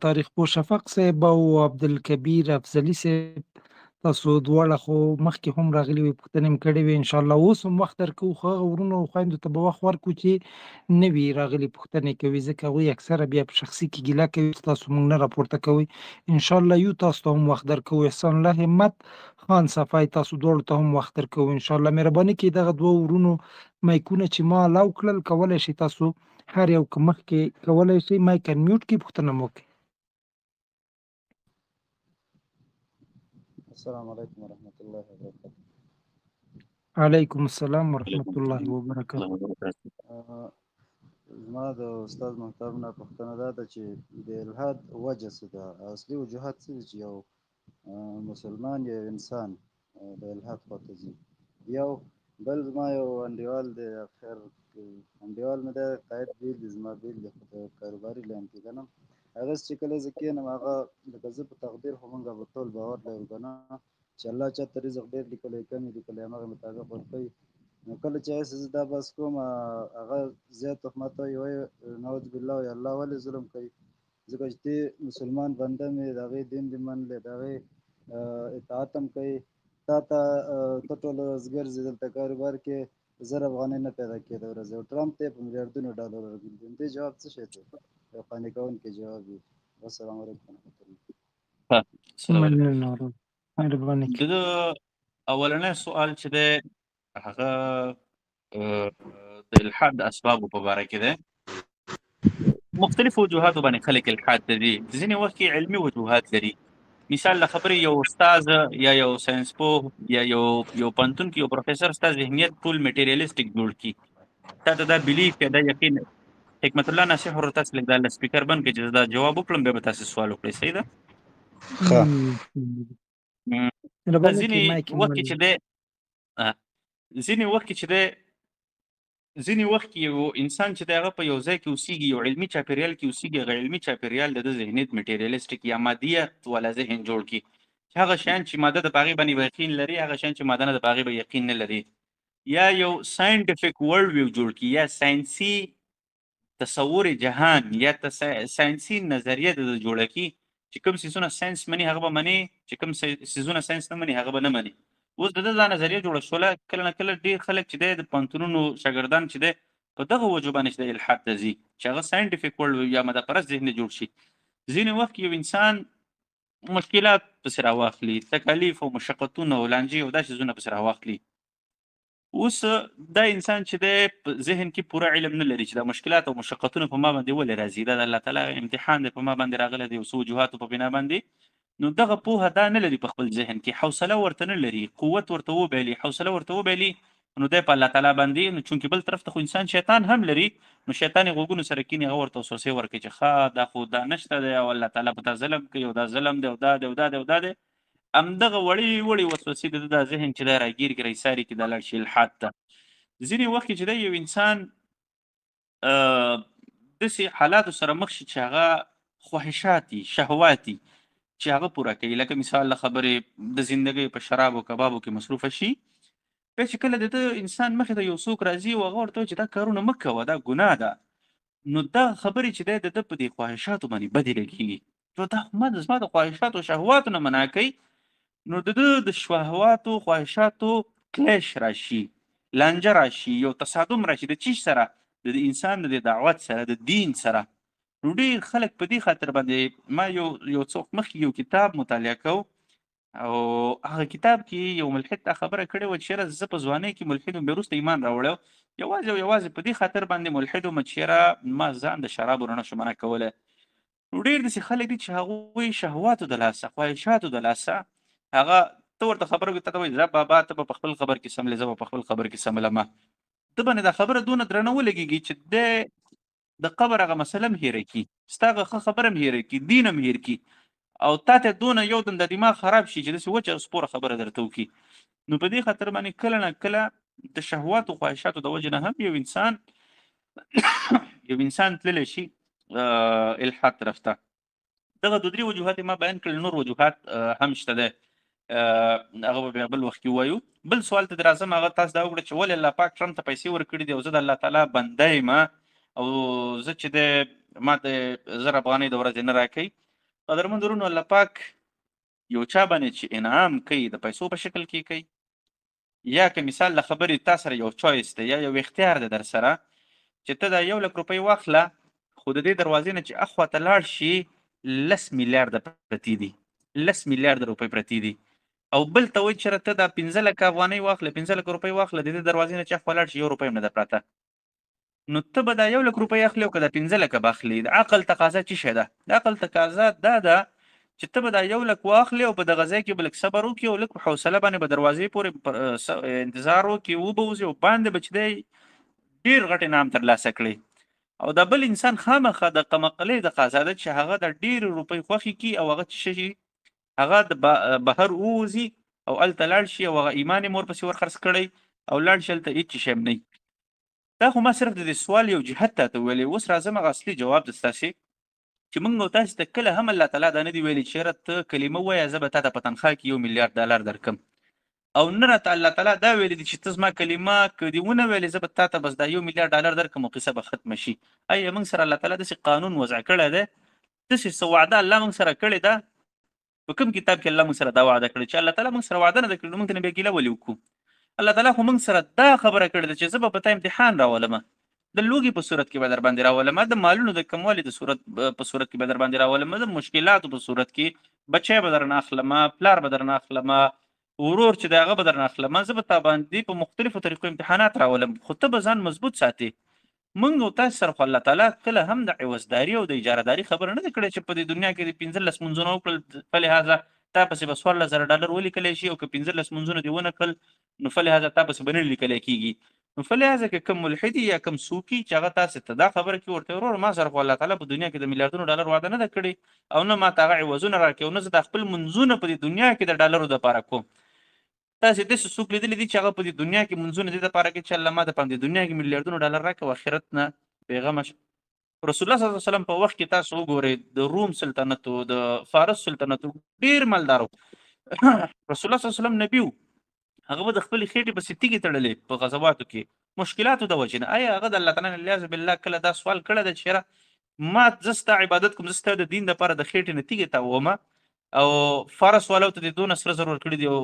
تاریخ پوه شفق صاحب او عبدالکبیر افضلي صاحب تاسو دواړه خو مخکې هم راغلي وي، پوښتنې مې کړې وې، انشاءالله اوس هم وخت درکوو، خو هغه ورونو او خویندو ته به وخت ورکړو چې نه وي راغلي پوښتنې کوي، ځکه هغوی اکثره بیا په شخصي کې ګیله کوي چې تاسو موږ نه راپورته کوئ. انشاءالله یو تاسو ته هم وخت درکوو. احسان الله همت، خان صفای، تاسو دواړو ته هم وخت درکوو انشاءالله. مهرباني کوئ دغه دوه ورونو مایکونه چې ما الاو کړل کولی شئ تاسو هر یو که مخکې کولی شئ مایک انمیوټ کړئ، پوښتنه مو وکړئ. السلام علیکم ورحمۃ اللہ وبرکاتہ. علیکم السلام ورحمۃ اللہ وبرکاتہ. زما د استاد محترم نه پوښتنه دا ده چې د الحاد وجه څه ده، اصلي وجوهات څه دي چې یو مسلمان یا انسان د الحاد خواته ځي. یو بل زما یو انډیوال دی، خیر انډیوال مې دی، قاید بیل دی، زما بیل دی، خو د کاروباري لاین کې ګڼم. هغه چې کله زه کښېنم هغه لکه زه په تقدیر خو موږ به ټول باور لرو که نه چې الله چاته رزق ډېر لیکلی کم یې لیکلی همغه مطابق ورکوي. نو کله چې هسې زه دا بحث کوم هغه زیات تهمت وایي نعوذ بالله وایي الله ولې ظلم کوي، ځکه چې ته مسلمان بنده مې د هغې دین دې منلی، د هغې اطاعت هم کوي، تا ته ته ټول ورځ ګرځې دلته کاروبار کې 1000 افغانۍ نه پیدا کېده ورځ، او ټرمپ ته یې په میلیاردونو ډالر ورکړي. دې جواب څه شی دی؟ یو قانع کوونکی جواب وي. السلام علیکم ورحمۃ الله. مننه ورور، مهرباني د اولنی سوال چې دی هغه د الحاد د اسبابو په باره کې دی. مختلفو وجوهاتو باندې خلک الحاد ته ځي، ځینې وخت کې علمي وجوهات لري. مثال له خبرې یو استاد یا یو ساینس پوه یا یو پوهنتون کې یو پروفیسر ستا ذهنیت ټول میټیریالیسټک جوړ کړي، تا ته دا بلیف یا دا یقین. حکمت الله ناصح ورور تاسو لږ دا سپیکر بند کړئ چې زه دا جواب وکړم، بیا به تاسو سوال وکړئ. صحیح ده؟ ځینې وخت کې چې دی ځینې وخت کې یو انسان چې دی هغه په یو ځای کې اوسېږي، یو علمي چاپېریال کې اوسېږي، هغه علمي چاپېریال د ده ذهنیت میټیریالیسټیک یا مادیت والا ذهن جوړ کړي چې هغه شیان چې ماده د په هغې باندې به یقین لري، هغه شیان چې ماده نه د په هغې به یقین نه لري. یا یو ساینټیفیک ورلډ ویو جوړ کړي، یا ساینسي تصور جهان یا ساینسي نظریه د ده جوړه کړي چې کوم څیزونه ساینس مني هغه به مني، چې کوم څیزونه ساینس نه مني هغه به نه مني. اوس د ده دا نظریه جوړه شوله، کله نه کله ډېر خلک چې دی د پوهنتونونو شاګردان چې دی په دغه وجو باندې چې د الحاد ته ځي چې هغه ساینټیفیک ورلډ یا ماده پرست ذهن جوړ شي. ځینې وخت کې یو انسان مشکلات پسې راواخلي، تکالیف او مشقتونه او لانجې او دا څیزونه پسې راواخلي. اوس دا انسان چې دی په ذهن کې پوره علم نه لري چې دا مشکلات او مشقتونه په ما باندې ولې راځي، دا د الله تعالی امتحان دی په ما باندې راغلی دی یو څه وجوهاتو په بنا باندې. نو دغه پوهه دا نه لري په خپل ذهن کې، حوصله ورته نه لري، قوت ورته وبایلي، حوصله ورته وبایلي، نو دی په الله تعالی باندې نو چونکې بل طرف ته خو انسان شیطان هم لري، نو شیطان یې غوږونو سره کیني، هغه ورته وسوسې ورکوي چې ښه دا خو دا نشته دی او الله تعالی په تا ظلم کوي او دا ظلم دی او دا دی او دا دی او دا دی. همدغه وړې وړې وسوسې د ده دا ذهن چې دی راګیر کړي ساري کې دا لاړ شي الحاد ته. ځینې وخت کې چې دی یو انسان داسې حالاتو سره مخ شي چې هغه خواهشات دي، شهوات دي چې هغه پوره کوي. لکه مثال له خبرې د زندګۍ په شرابو کبابو کې مصروفه شي، بیا چې کله د ده انسان مخې ته یو څوک راځي او هغه ورته وایي چې دا کارونه مه کوه دا ګناه ده، نو دا خبرې چې دی د ده په دې خواهشاتو باندې بدې لګېږي. نو دا زما د خواهشاتو شهواتو نه منع کوي، نو د ده د شهواتو خواهشاتو کلیش راشي، لانجه راشي، یو تصادم راشي د چیش سره، د انسان د دعوت سره، د دین سره. نو ډېر خلک په دې خاطر باندې ما یو څوک مخکې یو کتاب مطالعه کو او هغه کتاب کې یو ملحد دا خبره کړې وه چې یاره زه په ځوانۍ کې ملحد وم، بیا وروسته ایمان راوړی یوازې او یوازې په دې خاطر باندې ملحد وم چې یاره ما ځان د شرابو نه شو منع کولی. نو ډېر داسې خلک دي چې هغوی شهواتو د لاسه، خواهشاتو د لاسه هغه ته ورته خبره کوي، ته ته وایي ځه بابا ته به په خپل خبر کې سملې، زه به په خپل خبر کې سملمه. ته باندې دا خبره دونه درنه ولګېږي چې د قبر هغه مسله هم هېره کړي، ستا هغه ښه خبره هم هېره کړي، دین هم هېر کړي او تا ته دونه یو دم د دماغ خراب شي چې داسې وچه سپوره خبره درته وکړي. نو په دې خاطر باندې کله نه کله د شهواتو خواهشاتو د وجې نه هم یو انسان تللی شي الحاد طرف ته. دغه دو درې وجوهات ما بیان کړل، نور وجوهات هم شته دی، هغه به بیا بل وخت کې ووایو. بل سوال ته در راځم، هغه تاسو دا وکړه چې ولې الله پاک ټرمپ ته پیسې ورکړي دي او زه د الله تعالی بنده یم او زه چې دی ما ته 1000 افغانۍ د ورځې نه راکوي. قدرمن درونو الله پاک یو چا باندې چې انعام کوي د پیسو په شکل کې کوي، یا که مثال له خبرې تا سره یو چویس دی یا یو اختیار دی در سره چې ته دا 1 لک روپۍ واخله، خو د دې دروازې نه چې اخوا ته لاړ شي 10 میلیارده پرتې دي، 10 میلیارده روپۍ پرتې دي، او بل ته وایي چې ته دا 15 لکه افغانۍ واخله، 15 لکه روپۍ واخله، د دې دروازې نه چې اخوا لاړ شي 1 روپۍ هم نه ده پرته. نو ته به دا 1 لک روپۍ اخلي او که دا 15 لکه به اخلي. د عقل تقاضا څه شی ده؟ د عقل تقاضا دا ده چې ته به دا 1 لک واخلي او په دغه ځای کې به لږ صبر وکړي او لږ په حوصله باندې به دروازې پورې انتظار وکړي، وبوځي او باندې به چې دی ډېر غټ انعام ترلاسه کړي. او دا بل انسان خامخا د قمقلې د قاضا ده چې هغه د ډېرې روپۍ خوښې کړي او هغه څه شي هغه د بهر ووځي او هلته لاړ شي او هغه ایمان یې مورپسې ورخرڅ کړی او لاړ شي هلته هېڅ شی هم نه وي. دا خو ما صرف د دې سوال یو جهت ته ویلی. اوس راځم هغه اصلي جواب د ستاسې چې موږ او تاسې ته کله هم الله تعالی دا نه دي ویلي چې یاره ته کلمه ووایه زه به تا ته په تنخوا کې $1 میلیارد درکړم، او نه راته الله تعالی دا ویلي دي چې ته زما کلمه که دې ونه ویلې زه به تا ته بس دا $1 میلیارد درکړم او قصه به ختمه شي. ایا موږ سره الله تعالی داسې قانون وضع کړی دی، داسې څه وعده الله موږ سره کړې ده؟ په کوم کتاب کې الله موږ سره دا وعده کړې چې الله تعالی موږ سره وعده نه ده کړې، نو موږ ته نه بیا ګیله ولې وکړو؟ الله تعالی خو موږ سره دا خبره کړې ده چې زه به په تا امتحان راولمه، د لوږې په صورت کې به در باندې راولمه، د مالونو د کموالي د صورت په صورت کې به در باندې راولمه، د مشکلاتو په صورت کې بچی به درنه اخلمه، پلار به درنه اخلمه، ورور چې د هغه به درنه اخلمه، زه به تا باندې په مختلفو طریقو امتحانات راولم، خو ته به ځان مضبوط ساتې. موږ او تاسو سره خو الله تعالی کله هم د عوضداري او د اجارهداري خبره نه ده کړې چې په دې دنیا کې د 15 منځونه وکړل فلهذا تا پسې به $14,000 ولیکلی شي او که 15 منځونه دې ونه کړل نو فلهذا تا پسې به نه لیکلی کېږي. نو فلهذا که کوم ملحدي یا کوم څوکي چې هغه تاسې ته دا خبره کوي ورته وروره ما سره خو الله تعالی په دنیا کې د $1 وعده نه ده کړې او نه ما ته هغه عوضونه راکړي او نه زه دا خپل منځونه په دې دنیا کې د ډالرو دپاره کوم. تاسې داسې څوک لیدلی دي چې هغه په دې دنیا کې منځونه دې دپاره کوي چې الله ما ته په همدې دنیا کې میلیارډونه ډالر راکړه او آخرت نه بېغمه شه. رسول الله صلی الله علیه وسلم په وخت کې تاسو وګورئ د روم سلطنت و د فارس سلطنت ډېر مالدار و. رسول الله صلی الله علیه وسلم نبي و، هغه به د خپلې خېټې پسې تیږې تړلې په غزواتو کې مشکلاتو د وجې نه. آیا هغه د الله تعالی نه لیاذ بالله کله دا سوال کړی ده چې یاره ما زه ستا عبادت کوم، زه ستا د دین دپاره د خېټې نه تیږې تاوومه او فارس والو ته دې دونه سره زر ورکړي دي او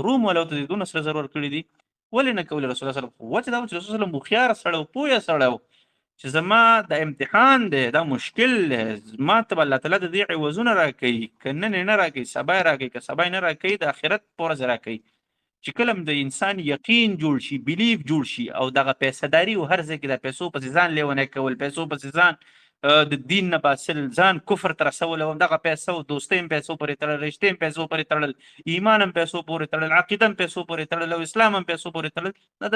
روم والو ته دې دونه سره زر ورکړي دي، ولې نه کولی رسول الله صلی الله علیه وسلم؟ وجه دا و چې رسول الله صلی الله علیه وسلم هوښیاره سړی و، پوهه سړی و چې زما د امتحان دی، دا مشکل دی، ما ته به الله تعالی د دې عوضونه راکوي، که نن یې نه راکوي سبا یې راکوي، که سبا یې نه راکوي د آخرت په ورځ یې راکوي. چې کله هم د انسان یقین جوړ شي، بلیف جوړ شي او دغه پیسهداري او هر ځای کې د پیسو پسې ځان لیونی کول، پیسو پسې ځان د دین نه باسل، ځان کفر ته رسول او دغه پیسو دوستۍ هم پیسو پورې تړل، رشتې هم پیسو پورې تړل، ایمان هم پیسو پورې تړل، عقیده هم پیسو پورې تړل او اسلام هم پیسو پورې تړل، دا د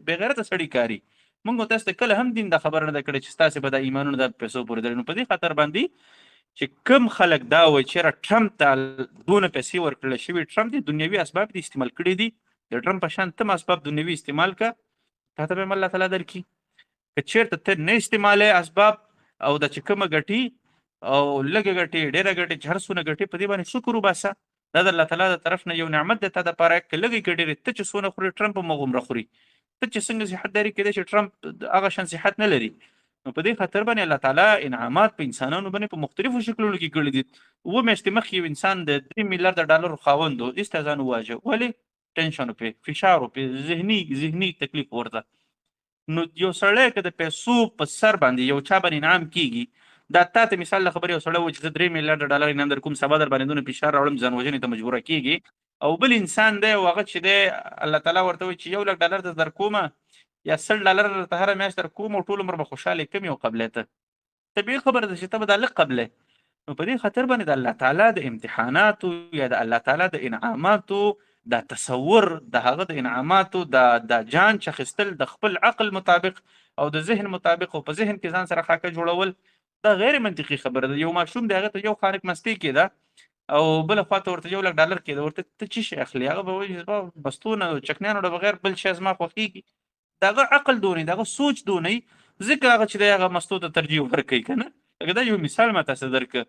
بېغیرته سړي کاري. موږ تاسو ته کله هم دین دا خبره نه ده کړې چې ستاسې به دا ایمانونه د پیسو پورې تړلي. نو په دې خاطر باندې چې کوم خلک دا وایي چې یاره ټرمپ ته دونه پیسې ورکړل شوي، ټرمپ دې دنیوي اسباب دې استعمال کړي دي، د ټرمپ په شان تم اسباب دنیوي استعمال که تا ته به هم الله تعالی درکړي. که چېرته ته نه استعمالوې اسباب او دا چې کومه ګټي او لږه ګټي ډېره ګټي چې هر څونه ګټي په دې باندې شکر وباسه، دا د الله تعالی د طرف نه یو نعمت دی تا دپاره. که لږې که ډېرې ته چې څونه خوري ټرمپ هم هغومره خوري، ته چې څنګه صحت داري کېدای چې ټرمپ هغه شان صحت نه لري. نو په دې خاطر باندې الله تعالی انعامات په انسانانو باندې په مختلفو شکلونو کې کړي دي. اووه میاشتې مخکې یو انسان د 3 میلیارده ډالرو خاوند و، ایسته ځان وواژه. ولې؟ ټینشن وپې، فشار وپې، ذهني تکلیف ورته. نو یو سړی که د پیسو په سر باندې یو چا باندې انعام کېږي، دا تا ته مثال له خبرې یو سړی و چې زه 3 میلیارده ډالر انعام در کوم، سبا در باندې دونه فشار راوړم ځان وژنې ته مجبوره کېږي. او بل انسان دی او هغه چې دی الله تعالی ورته وایي چې 1 لک ډالر در کومه یا 100 ډالر درته هره میاشت در کوم او ټول عمر به خوشحاله کم یو قبلی ته. طبیعي خبره ده چې ته به دا لږ قبلی. نو په دې خاطر باندې د الله تعالی د امتحاناتو یا د الله تعالی د انعاماتو دا تصور د هغه د انعاماتو د جان چخستل د خپل عقل مطابق او د ذهن مطابق او په ذهن کې ځان سره خاکه جوړول دا غیر منطقي خبره ده. یو ماشوم دی هغه ته یو خانک مستي کېده او بله خواته ورته 1 لک ډالر کېده، ورته ته څه شی اخلي؟ هغه به وایي زما بستونه او چکنیانو نه بغیر بل شی زما خوښېږي. د هغه عقل دونی، د هغه سوچ دونی، ځکه هغه چې دی هغه مستو ته ترجیح ورکوي که نه. لکه دا یو مثال ما تاسو درکړه